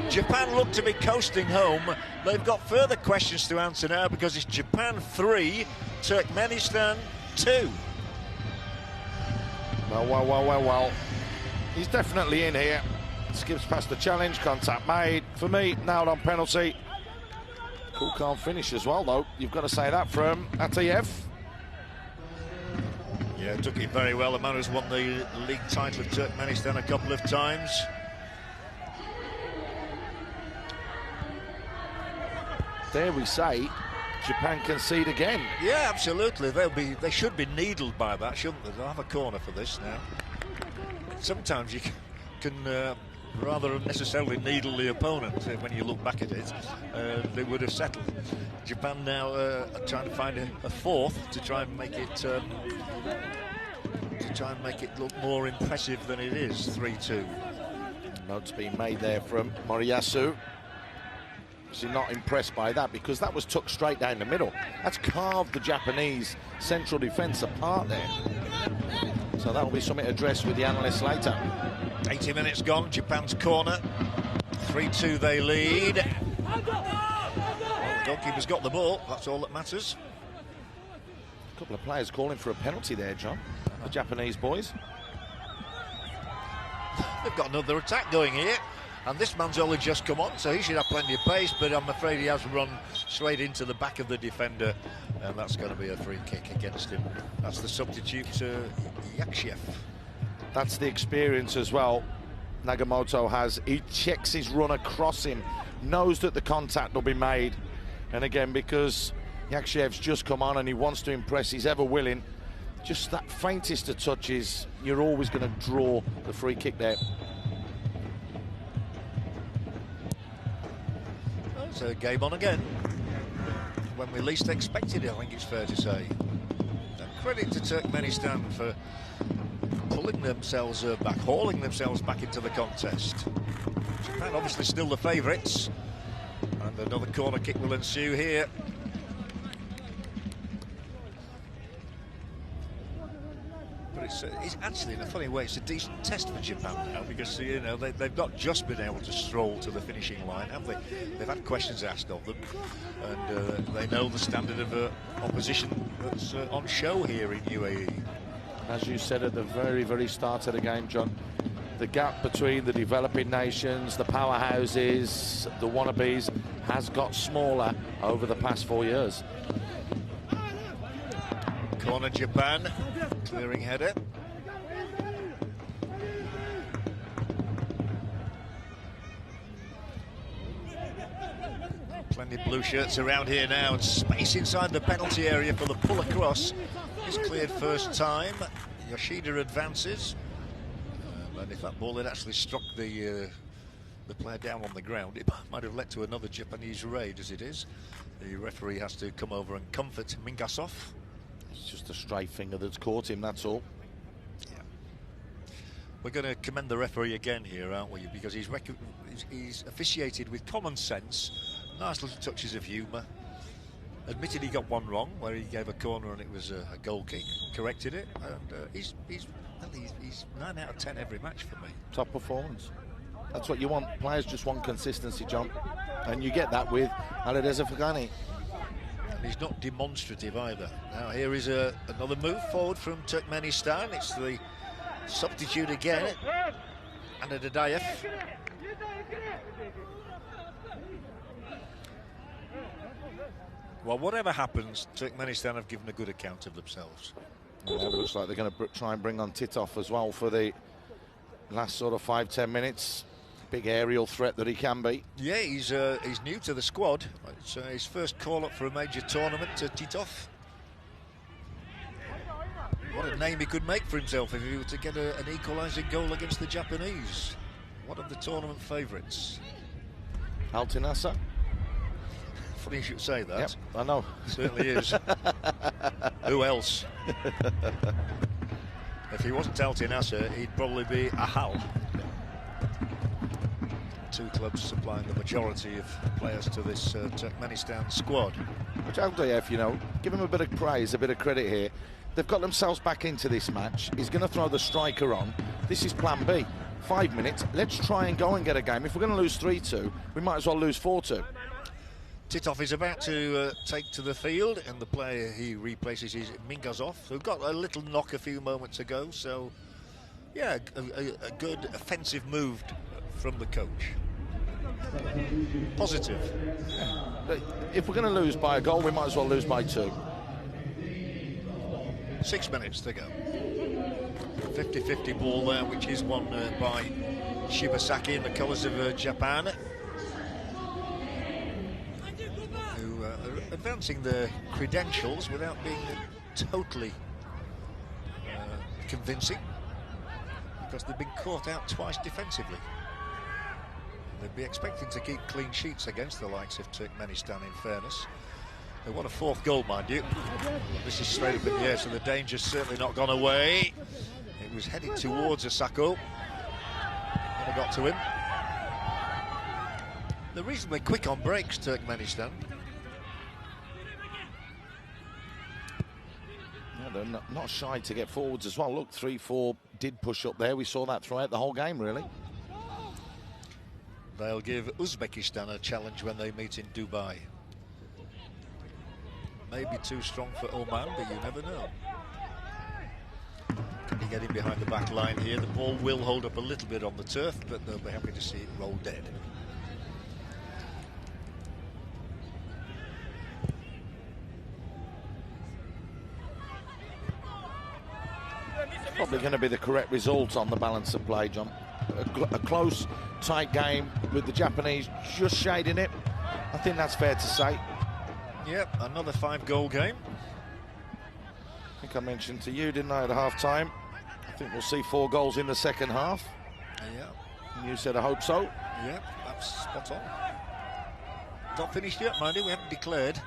E: Japan look to be coasting home. They've got further questions to answer now, because it's Japan 3, Turkmenistan 2.
M: Well. He's definitely in here. Skips past the challenge, contact made. For me, nailed on penalty. Cool, calm finish as well, though. You've got to say that from Atayev.
E: Yeah, took it very well. The man who's won the league title of Turkmenistan a couple of times.
M: dare we say, Japan concede again.
E: Yeah, absolutely. They should be needled by that, shouldn't they? They'll have a corner for this now. Sometimes you can rather unnecessarily needle the opponent when you look back at it. They would have settled. Japan now are trying to find a fourth to try and make it look more impressive than it is. 3-2.
M: Notes being made there from Moriyasu. Is he not impressed by that? Because that was tucked straight down the middle. That's carved the Japanese central defence apart there. So that will be something addressed with the analysts later.
E: 80 minutes gone, Japan's corner. 3-2 they lead. Well, the goalkeeper's got the ball, that's all that matters.
M: A couple of players calling for a penalty there, John. The Japanese boys.
E: They've got another attack going here. And this man's only just come on, so he should have plenty of pace, but I'm afraid he has run straight into the back of the defender, and that's going to be a free kick against him. That's the substitute, Yakshev.
M: That's the experience as well Nagamoto has. He checks his run across him, knows that the contact will be made, and again, because Yakshev's just come on and he wants to impress, he's ever willing, just that faintest of touches, you're always going to draw the free kick there.
E: So game on again. When we least expected it, I think it's fair to say. And credit to Turkmenistan for pulling themselves back, hauling themselves back into the contest. Japan obviously still the favourites. And another corner kick will ensue here. But it's actually, in a funny way, it's a decent test for Japan now, because, you know, they've not just been able to stroll to the finishing line, have they? They've had questions asked of them, and they know the standard of opposition that's on show here in UAE.
M: As you said at the very, very start of the game, John, the gap between the developing nations, the powerhouses, the wannabes, has got smaller over the past 4 years.
E: Corner Japan, clearing header. Plenty of blue shirts around here now, and space inside the penalty area for the pull across. It's cleared first time. Yoshida advances. And if that ball had actually struck the player down on the ground, it might have led to another Japanese raid, as it is. The referee has to come over and comfort Mingasov.
M: It's just a stray finger that's caught him, that's all.
E: Yeah. We're going to commend the referee again here, aren't we? Because he's officiated with common sense, nice little touches of humour. Admitted he got one wrong, where he gave a corner and it was a goal kick. Corrected it, and he's 9 out of 10 every match for me.
M: Top performance. That's what you want. Players just want consistency, John. And you get that with Alireza Fagani.
E: He's not demonstrative either. Now here is another move forward from Turkmenistan. It's the substitute again, and Dadayev. Well, whatever happens, Turkmenistan have given a good account of themselves.
M: Yeah, it looks like they're going to try and bring on Titov as well for the last sort of 5-10 minutes. Big aerial threat that he can be.
E: Yeah, he's new to the squad. It's his first call-up for a major tournament, Titov. What a name he could make for himself if he were to get an equalising goal against the Japanese. One of the tournament favourites.
M: Altinasa.
E: Funny you should say that.
M: Yep, I know.
E: Certainly is. Who else? If he wasn't Altinasa, he'd probably be Ahal. Two clubs supplying the majority of players to this Turkmenistan squad.
M: Jaldayev, you know, give him a bit of praise, a bit of credit here. They've got themselves back into this match. He's going to throw the striker on. This is plan B. 5 minutes. Let's try and go and get a game. If we're going to lose 3-2, we might as well lose 4-2.
E: Titov is about to take to the field, and the player he replaces is Mingasov, who got a little knock a few moments ago. So, yeah, a good offensive move from the coach. Positive.
M: Yeah. But if we're going to lose by a goal, we might as well lose by 2.
E: 6 minutes to go. 50-50 ball there, which is won by Shibasaki in the colours of Japan, who advancing their credentials without being totally convincing, because they've been caught out twice defensively. They'd be expecting to keep clean sheets against the likes of Turkmenistan, in fairness. They want a fourth goal, mind you. This is straight up in the air, so the danger's certainly not gone away. It was headed towards Asako. Never got to him. They're reasonably quick on breaks, Turkmenistan.
M: Yeah, they're not shy to get forwards as well. Look, 3-4 did push up there. We saw that throughout the whole game, really.
E: They'll give Uzbekistan a challenge when they meet in Dubai. Maybe too strong for Oman, but you never know. Can he get in behind the back line here? The ball will hold up a little bit on the turf, but they'll be happy to see it roll dead.
M: Probably going to be the correct result on the balance of play, John. A close, tight game with the Japanese just shading it. I think that's fair to say.
E: Yep, another 5-goal game.
M: I think I mentioned to you, didn't I, at half-time? I think we'll see 4 goals in the second half.
E: Yeah.
M: And you said I hope so.
E: Yeah, that's spot on. Not finished yet, mind you, we haven't declared.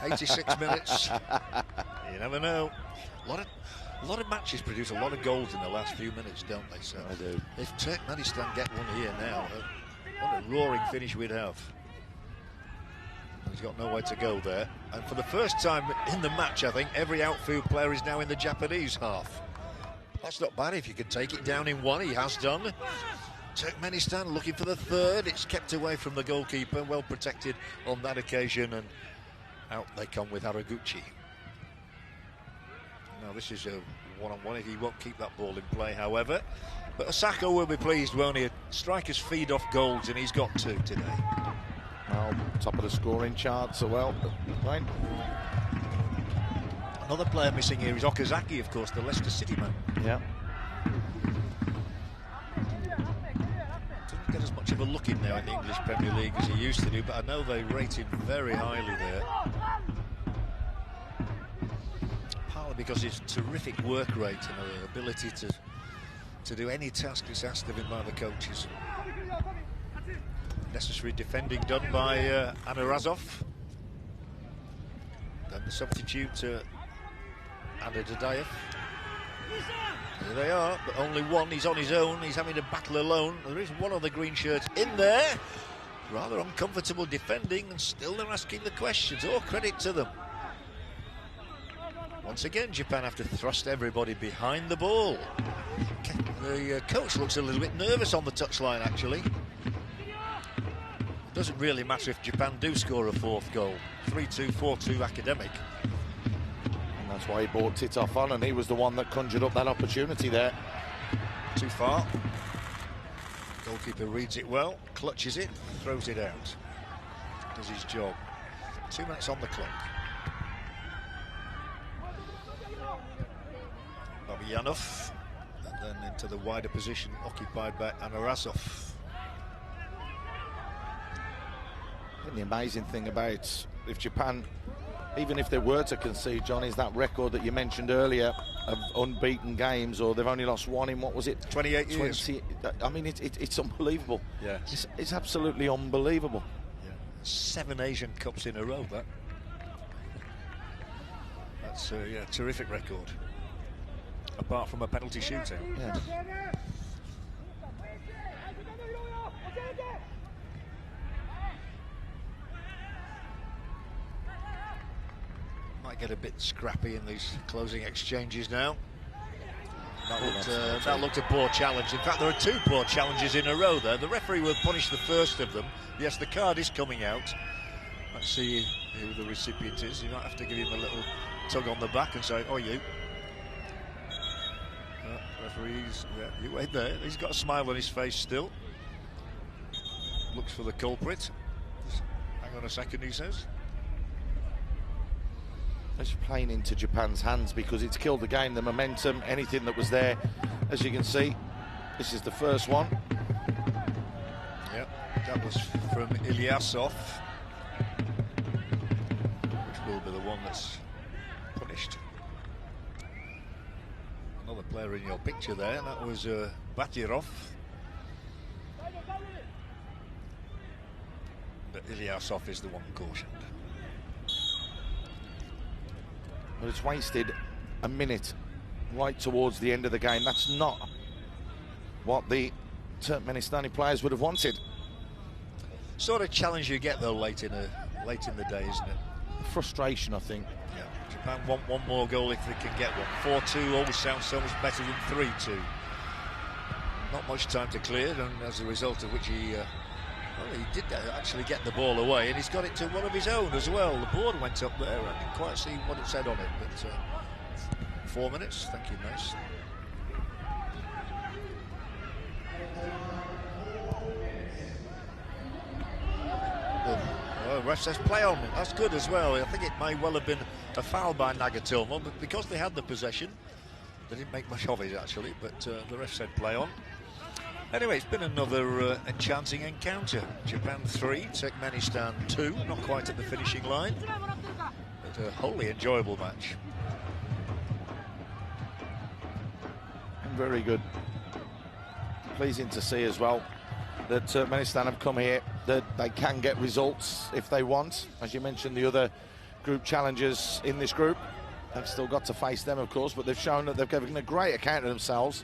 E: 86 minutes. You never know. A lot of matches produce a lot of goals in the last few minutes, don't they? So
M: I do.
E: If Turkmenistan get one here now, what a roaring finish we'd have. He's got nowhere to go there. And for the first time in the match, I think, every outfield player is now in the Japanese half. That's not bad if you can take it down in one. He has done. Turkmenistan looking for the third. It's kept away from the goalkeeper. Well protected on that occasion. And out they come with Haraguchi. Now this is a one-on-one. He won't keep that ball in play, however. But Asako will be pleased, won't he? Strikers feed off goals, and he's got 2 today.
M: Well, top of the scoring chart, so well. Right.
E: Another player missing here is Okazaki, of course, the Leicester City man.
M: Yeah.
E: Doesn't get as much of a look in now in the English Premier League as he used to do, but I know they rate him very highly there. Partly because his terrific work rate and ability to do any task that's asked of him by the coaches. Necessary defending done by Anarazov. Then the substitute, Anna Dadayev. Here they are, but only one. He's on his own. He's having to battle alone. There is one other green shirt in there. Rather uncomfortable defending, and still they're asking the questions. Oh, credit to them. Once again, Japan have to thrust everybody behind the ball. The coach looks a little bit nervous on the touchline, actually. Doesn't really matter if Japan do score a 4th goal. 3-2, 4-2 academic.
M: And that's why he brought Titov on, and he was the one that conjured up that opportunity there.
E: Too far. Goalkeeper reads it well, clutches it, throws it out. Does his job. 2 minutes on the clock. Babianov, and then into the wider position occupied by Anarazov.
M: And the amazing thing about if Japan, even if they were to concede, John, is that record that you mentioned earlier of unbeaten games, or they've only lost 1 in, what was it?
E: 28 years.
M: I mean, it's unbelievable.
E: Yeah.
M: It's absolutely unbelievable.
E: Yeah. 7 Asian Cups in a row, that. That's a terrific record. Apart from a penalty shootout.
M: Yeah.
E: Might get a bit scrappy in these closing exchanges now. That looked a poor challenge. In fact, there are 2 poor challenges in a row there. The referee will punish the first of them. Yes, the card is coming out. Let's see who the recipient is. You might have to give him a little tug on the back and say, oh, you. Referees, yeah, you wait there. He's got a smile on his face still. Looks for the culprit. Hang on a second, he says.
M: It's playing into Japan's hands because it's killed the game, the momentum, anything that was there. As you can see, this is the first one.
E: Yep, that was from Ilyasov. will be the one that's punished. Another player in your picture there, and that was Batirov. But Ilyasov is the one cautioned.
M: But it's wasted a minute right towards the end of the game. That's not what the Turkmenistani players would have wanted.
E: Sort of challenge you get though late in the day, isn't it?
M: Frustration, I think.
E: Yeah. Japan want one more goal if they can get one. 4-2 always sounds so much better than 3-2. Not much time to clear, and as a result of which he did actually get the ball away, and he's got it to one of his own as well. The board went up there. I didn't quite see what it said on it, but 4 minutes. Thank you, nice. Well, ref says play on. That's good as well. I think it may well have been a foul by Nagatomo, but because they had the possession, they didn't make much of it actually. But the ref said play on. Anyway, it's been another enchanting encounter. Japan 3, Turkmenistan 2. Not quite at the finishing line, but a wholly enjoyable match.
M: Very good. Pleasing to see as well that Turkmenistan have come here, that they can get results if they want. As you mentioned, the other group challengers in this group, they've still got to face them, of course, but they've shown that they've given a great account of themselves.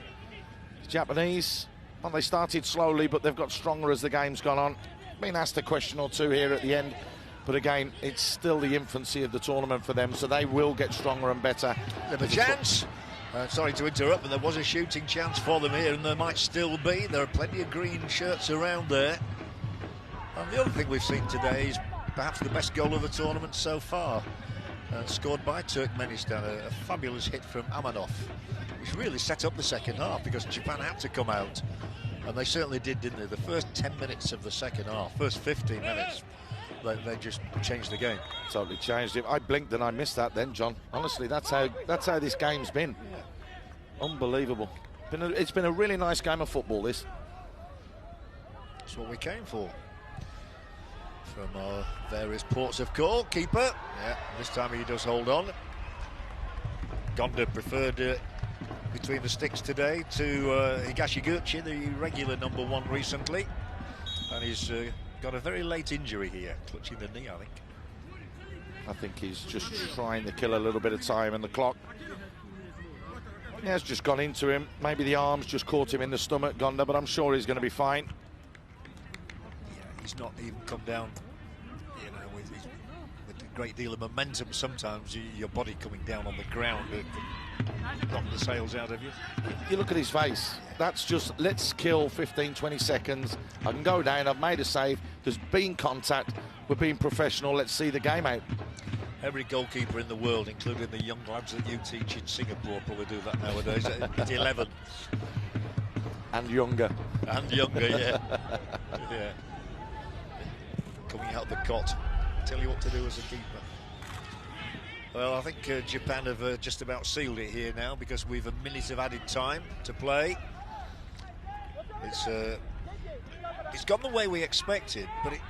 M: The Japanese, well, they started slowly, but they've got stronger as the game's gone on. Been asked a question or two here at the end, but again, it's still the infancy of the tournament for them, so they will get stronger and better.
E: There's a chance. Sorry to interrupt, but there was a shooting chance for them here, and there might still be. There are plenty of green shirts around there. And the other thing we've seen today is perhaps the best goal of the tournament so far, scored by Turkmenistan, a fabulous hit from Amanov, which really set up the second half because Japan had to come out, and they certainly did, didn't they? The first 10 minutes of the second half, first 15 minutes, they just changed the game.
M: Totally changed it. I blinked and I missed that then, John. Honestly, that's how this game's been. Yeah. Unbelievable. It's been a really nice game of football, this.
E: That's what we came for. From our various ports of call. Keeper. Yeah, this time he does hold on. Gonda preferred between the sticks today to Higashiguchi, the regular number 1 recently. And he's got a very late injury here, clutching the knee, I think.
M: I think he's just trying to kill a little bit of time in the clock. He has just gone into him. Maybe the arms just caught him in the stomach, Gonda, but I'm sure he's going to be fine.
E: Yeah, he's not even come down, you know, with a great deal of momentum. Sometimes your body coming down on the ground knock the sails out of you.
M: You look at his face. That's just, let's kill 15, 20 seconds. I can go down. I've made a save. There's been contact. We're being professional. Let's see the game out.
E: Every goalkeeper in the world, including the young lads that you teach in Singapore, probably do that nowadays at 11.
M: And younger.
E: And younger, yeah. Yeah. Coming out of the cot. Tell you what to do as a keeper. Well, I think Japan have just about sealed it here now because we've a minute of added time to play. It's gone the way we expected, but it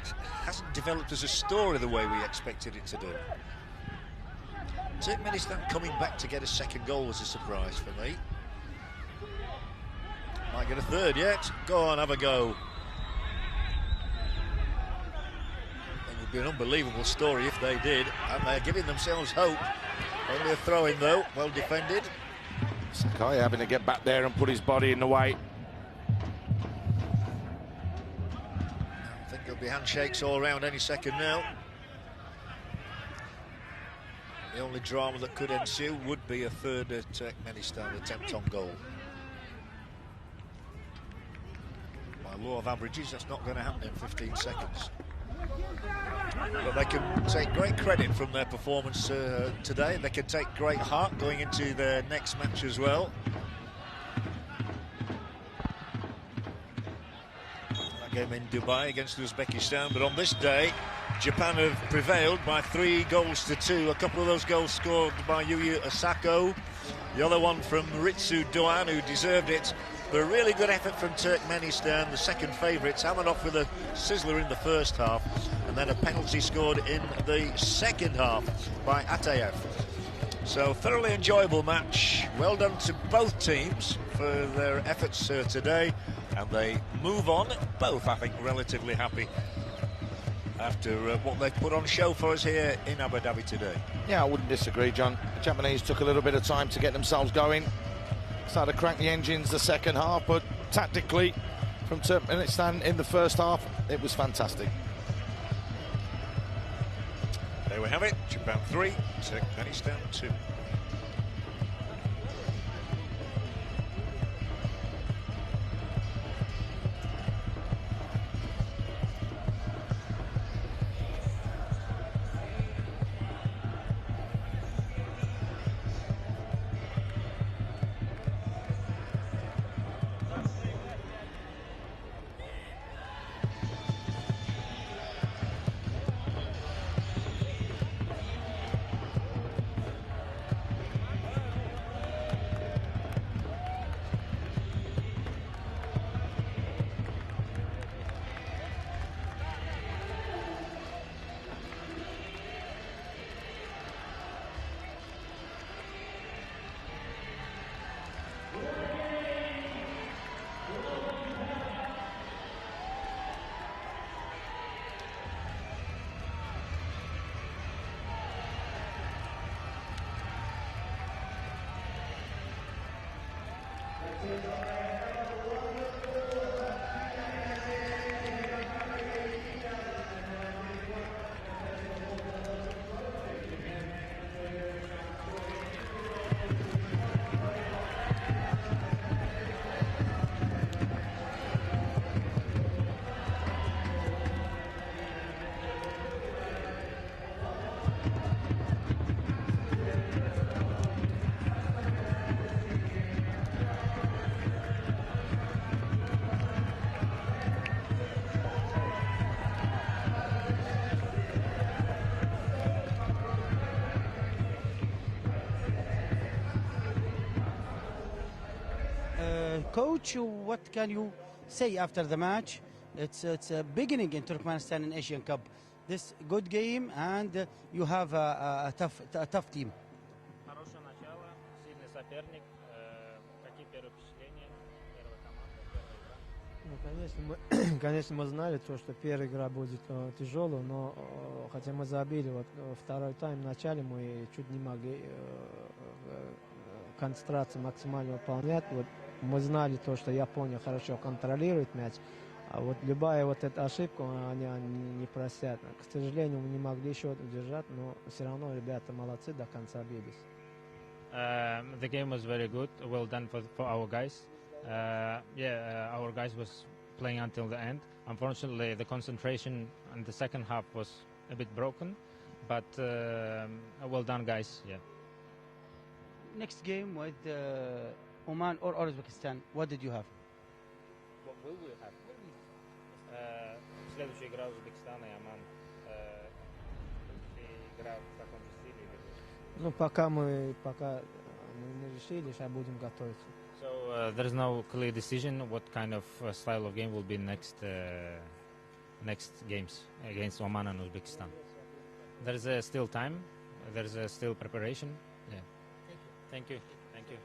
E: hasn't developed as a story the way we expected it to do. Turkmenistan coming back to get a second goal was a surprise for me. Might get a third yet. Go on, have a go. It would be an unbelievable story if they did, and they're giving themselves hope. Only a throw-in though, well defended.
M: Sakai having to get back there and put his body in the way.
E: I think there'll be handshakes all around any second now. The only drama that could ensue would be a third Turkmenistan attempt on goal. By law of averages, that's not going to happen in 15 seconds. But they can take great credit from their performance today. They can take great heart going into their next match as well. That game in Dubai against Uzbekistan, but on this day, Japan have prevailed by 3-2. A couple of those goals scored by Yuya Osako. The other one from Ritsu Doan, who deserved it But a really good effort from Turkmenistan, the second favourites, having off with a sizzler in the first half, and then a penalty scored in the second half by Atayev. So thoroughly enjoyable match. Well done to both teams for their efforts today, and they move on, both I think relatively happy after what they've put on show for us here in Abu Dhabi today.
M: Yeah, I wouldn't disagree, John. The Japanese took a little bit of time to get themselves going. Started to crank the engines the second half, but tactically from Turkmenistan in the first half, it was fantastic.
E: There we have it, Japan 3, Turkmenistan 2.
R: Coach, what can you say after the match? It's a beginning in Turkmenistan in Asian Cup. This good game, and you have a tough team.
D: Хорошее начало, сильный соперник. Какие первые впечатления? Первая команда, первая игра.
S: Ну, конечно, мы знали, что первая игра будет тяжелая, но хотя мы забили второй тайм в начале, мы чуть не могли концентрацию максимально выполнять. Мы знали что Япония хорошо контролирует мяч, а любая эта ошибка они не простят. К сожалению, мы не могли счет удержать, но все равно ребята молодцы, до конца бились.
D: The game was very good, well done for our guys. Our guys was playing until the end. Unfortunately, the concentration in the second half was a bit broken, but well done, guys. Yeah.
R: Next game with Oman or Uzbekistan, what did you have?
D: What will we have? Следующая игра Узбекистана и Оман. Игра в таком же стиле?
S: Ну, пока мы не решили, сейчас будем готовиться.
D: So there is no clear decision what kind of style of game will be next games against Oman and Uzbekistan. There is still time. There is still preparation. Yeah. Thank you. Thank you.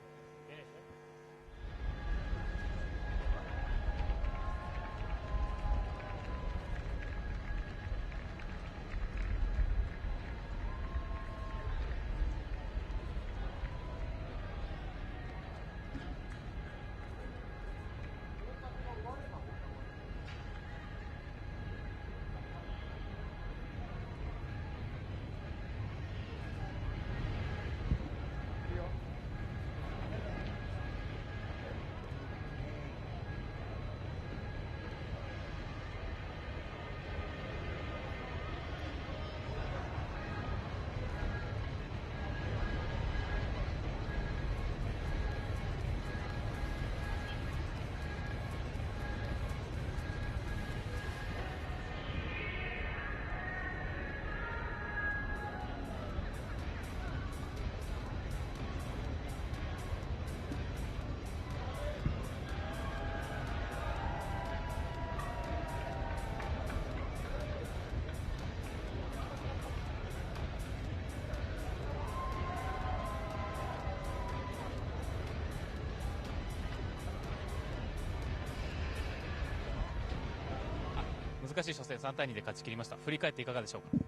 F: 難しい初戦3対2で勝ち切りました。振り返っていかがでしょうか。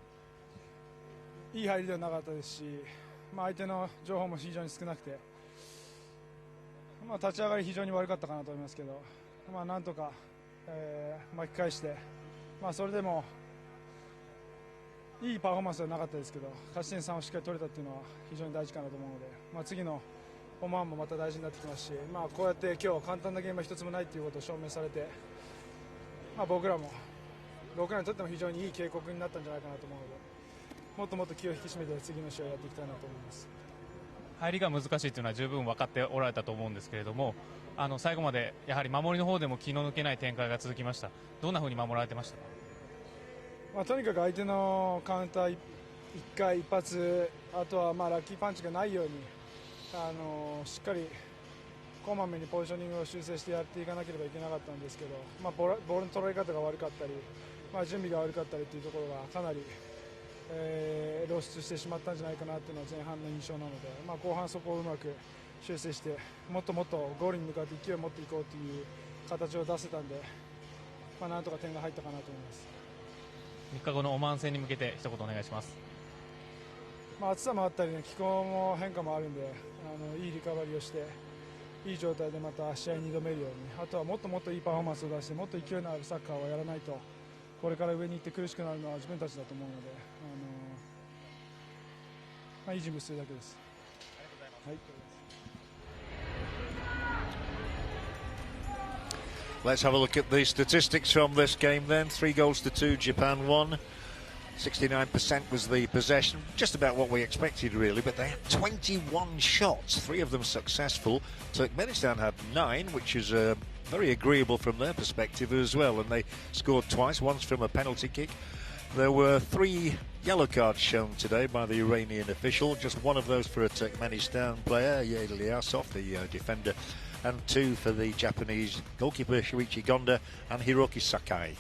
L: いい入りではなかったですし、相手の情報も非常に少なくて、立ち上がり非常に悪かったかなと思いますけど、なんとか、巻き返して、それでもいいパフォーマンスではなかったですけど、勝ち点3をしっかり取れたというのは非常に大事かなと思うので、次のオマーンもまた大事になってきますし、こうやって今日簡単なゲームは一つもないということを証明されて、僕らにとっても非常にいい警告になったんじゃないかなと思うので、もっともっと気を引き締めて次の試合をやっていきたいなと思います。
F: 入りが難しいというのは十分分かっておられたと思うんですけれども、最後までやはり守りの方でも気の抜けない展開が続きました。どんな風に守られてましたか。
L: とにかく相手のカウンター1回一発、あとはラッキーパンチがないようにしっかりこまめにポジショニングを修正してやっていかなければいけなかったんですけど、ボールの捉え方が悪かったり、準備が悪かったりというところがかなり、露出してしまったんじゃないかなというのは前半の印象なので、後半そこをうまく修正してもっともっとゴールに向かって勢いを持っていこうという形を出せたんで、なんとか点が入ったかなと思います。
F: 3日後のオマーン戦に向けて一言お願いします。
L: 暑さもあったり、気候も変化もあるんで、いいリカバリーをしていい状態でまた試合に挑めるように、あとはもっともっといいパフォーマンスを出してもっと勢いのあるサッカーをやらないと、これから上に行って苦しくなるのは自分たちだと思うので、いい準備するだけです。はい。
E: Let's have a look at the statistics from this game then. 3 goals to 2, Japan won. 69% was the possession, just about what we expected really, but they had 21 shots, 3 of them successful. Turkmenistan had 9, which is very agreeable from their perspective as well, and they scored twice, once from a penalty kick. There were 3 yellow cards shown today by the Iranian official, just one of those for a Turkmenistan player, Ilyasov, the defender, and 2 for the Japanese goalkeeper Shuichi Gonda and Hiroki Sakai.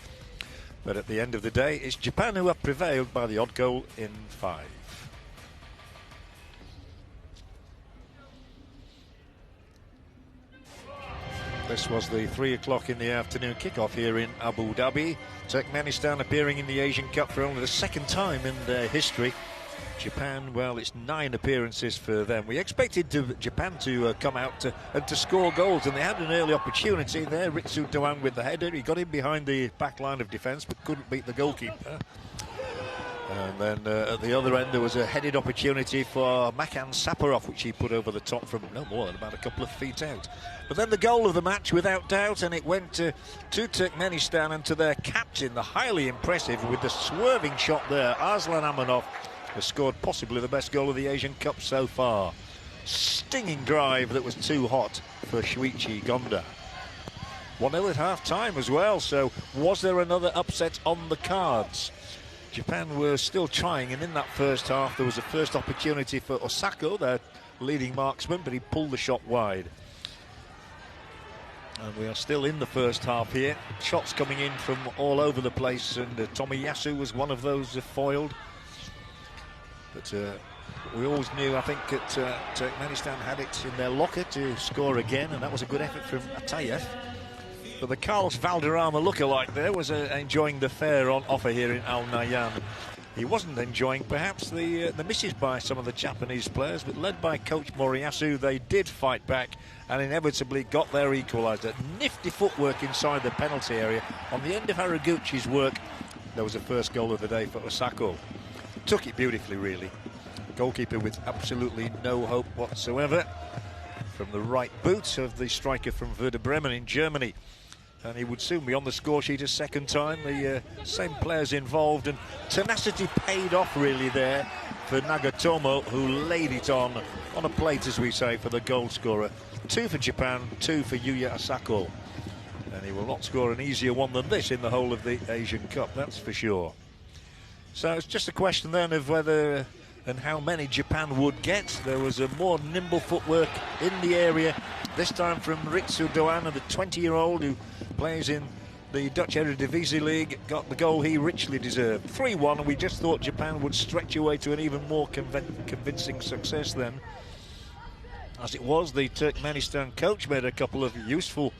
E: But at the end of the day, it's Japan who have prevailed by the odd goal in 5. This was the 3 o'clock in the afternoon kickoff here in Abu Dhabi. Turkmenistan appearing in the Asian Cup for only the 2nd time in their history. Japan, well, it's 9 appearances for them. We expected Japan to come out and to score goals, and they had an early opportunity there. Ritsu Doan with the header. He got in behind the back line of defence, but couldn't beat the goalkeeper. And then at the other end, there was a headed opportunity for Makan Saparov, which he put over the top from no more than about a couple of feet out. But then the goal of the match, without doubt, and it went to Turkmenistan and to their captain, the highly impressive, with the swerving shot there, Arslan Amanov, has scored possibly the best goal of the Asian Cup so far. Stinging drive that was too hot for Shuichi Gonda. 1-0 at half-time as well, so was there another upset on the cards? Japan were still trying, and in that first half there was a first opportunity for Osako, their leading marksman, but he pulled the shot wide. And we are still in the first half here. Shots coming in from all over the place, and Tomiyasu was one of those foiled. But we always knew, I think, that Turkmenistan had it in their locker to score again, and that was a good effort from Atayev. But the Carlos Valderrama lookalike there was enjoying the fare on offer here in Al Nahyan. He wasn't enjoying perhaps the misses by some of the Japanese players, but led by coach Moriyasu, they did fight back and inevitably got their equaliser. Nifty footwork inside the penalty area. On the end of Haraguchi's work, there was a first goal of the day for Osako. Took it beautifully, really. Goalkeeper with absolutely no hope whatsoever. From the right boot of the striker from Werder Bremen in Germany. And he would soon be on the score sheet a second time. The same players involved, and tenacity paid off really there for Nagatomo, who laid it on a plate, as we say, for the goal scorer. 2 for Japan, 2 for Yuya Osako. And he will not score an easier one than this in the whole of the Asian Cup, that's for sure. So it's just a question then of whether and how many Japan would get. There was a more nimble footwork in the area, this time from Ritsu Doan, the 20-year-old who plays in the Dutch Eredivisie League, got the goal he richly deserved. 3-1, and we just thought Japan would stretch away to an even more convincing success then. As it was, the Turkmenistan coach made a couple of useful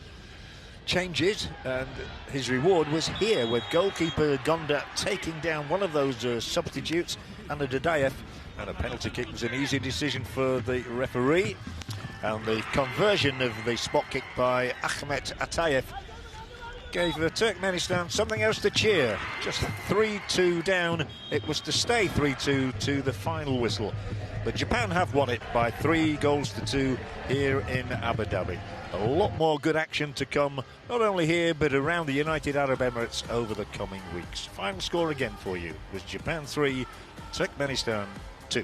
E: changes, and his reward was here with goalkeeper Gonda taking down one of those substitutes, Anna Dadayev, and a penalty kick was an easy decision for the referee, and the conversion of the spot kick by Ahmet Atayev gave Turkmenistan something else to cheer. Just 3-2 down, it was to stay 3-2 to the final whistle. But Japan have won it by 3-2 here in Abu Dhabi. A lot more good action to come, not only here but around the United Arab Emirates over the coming weeks. Final score again for you was Japan 3, Turkmenistan 2.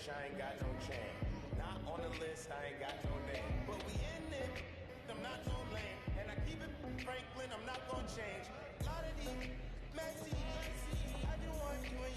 Q: rich, I ain't got no chain. Not on the list, I ain't got no name. But we in it, I'm not no lame. And I keep it Franklin, I'm not gonna change. A lot of these messy, I just want you and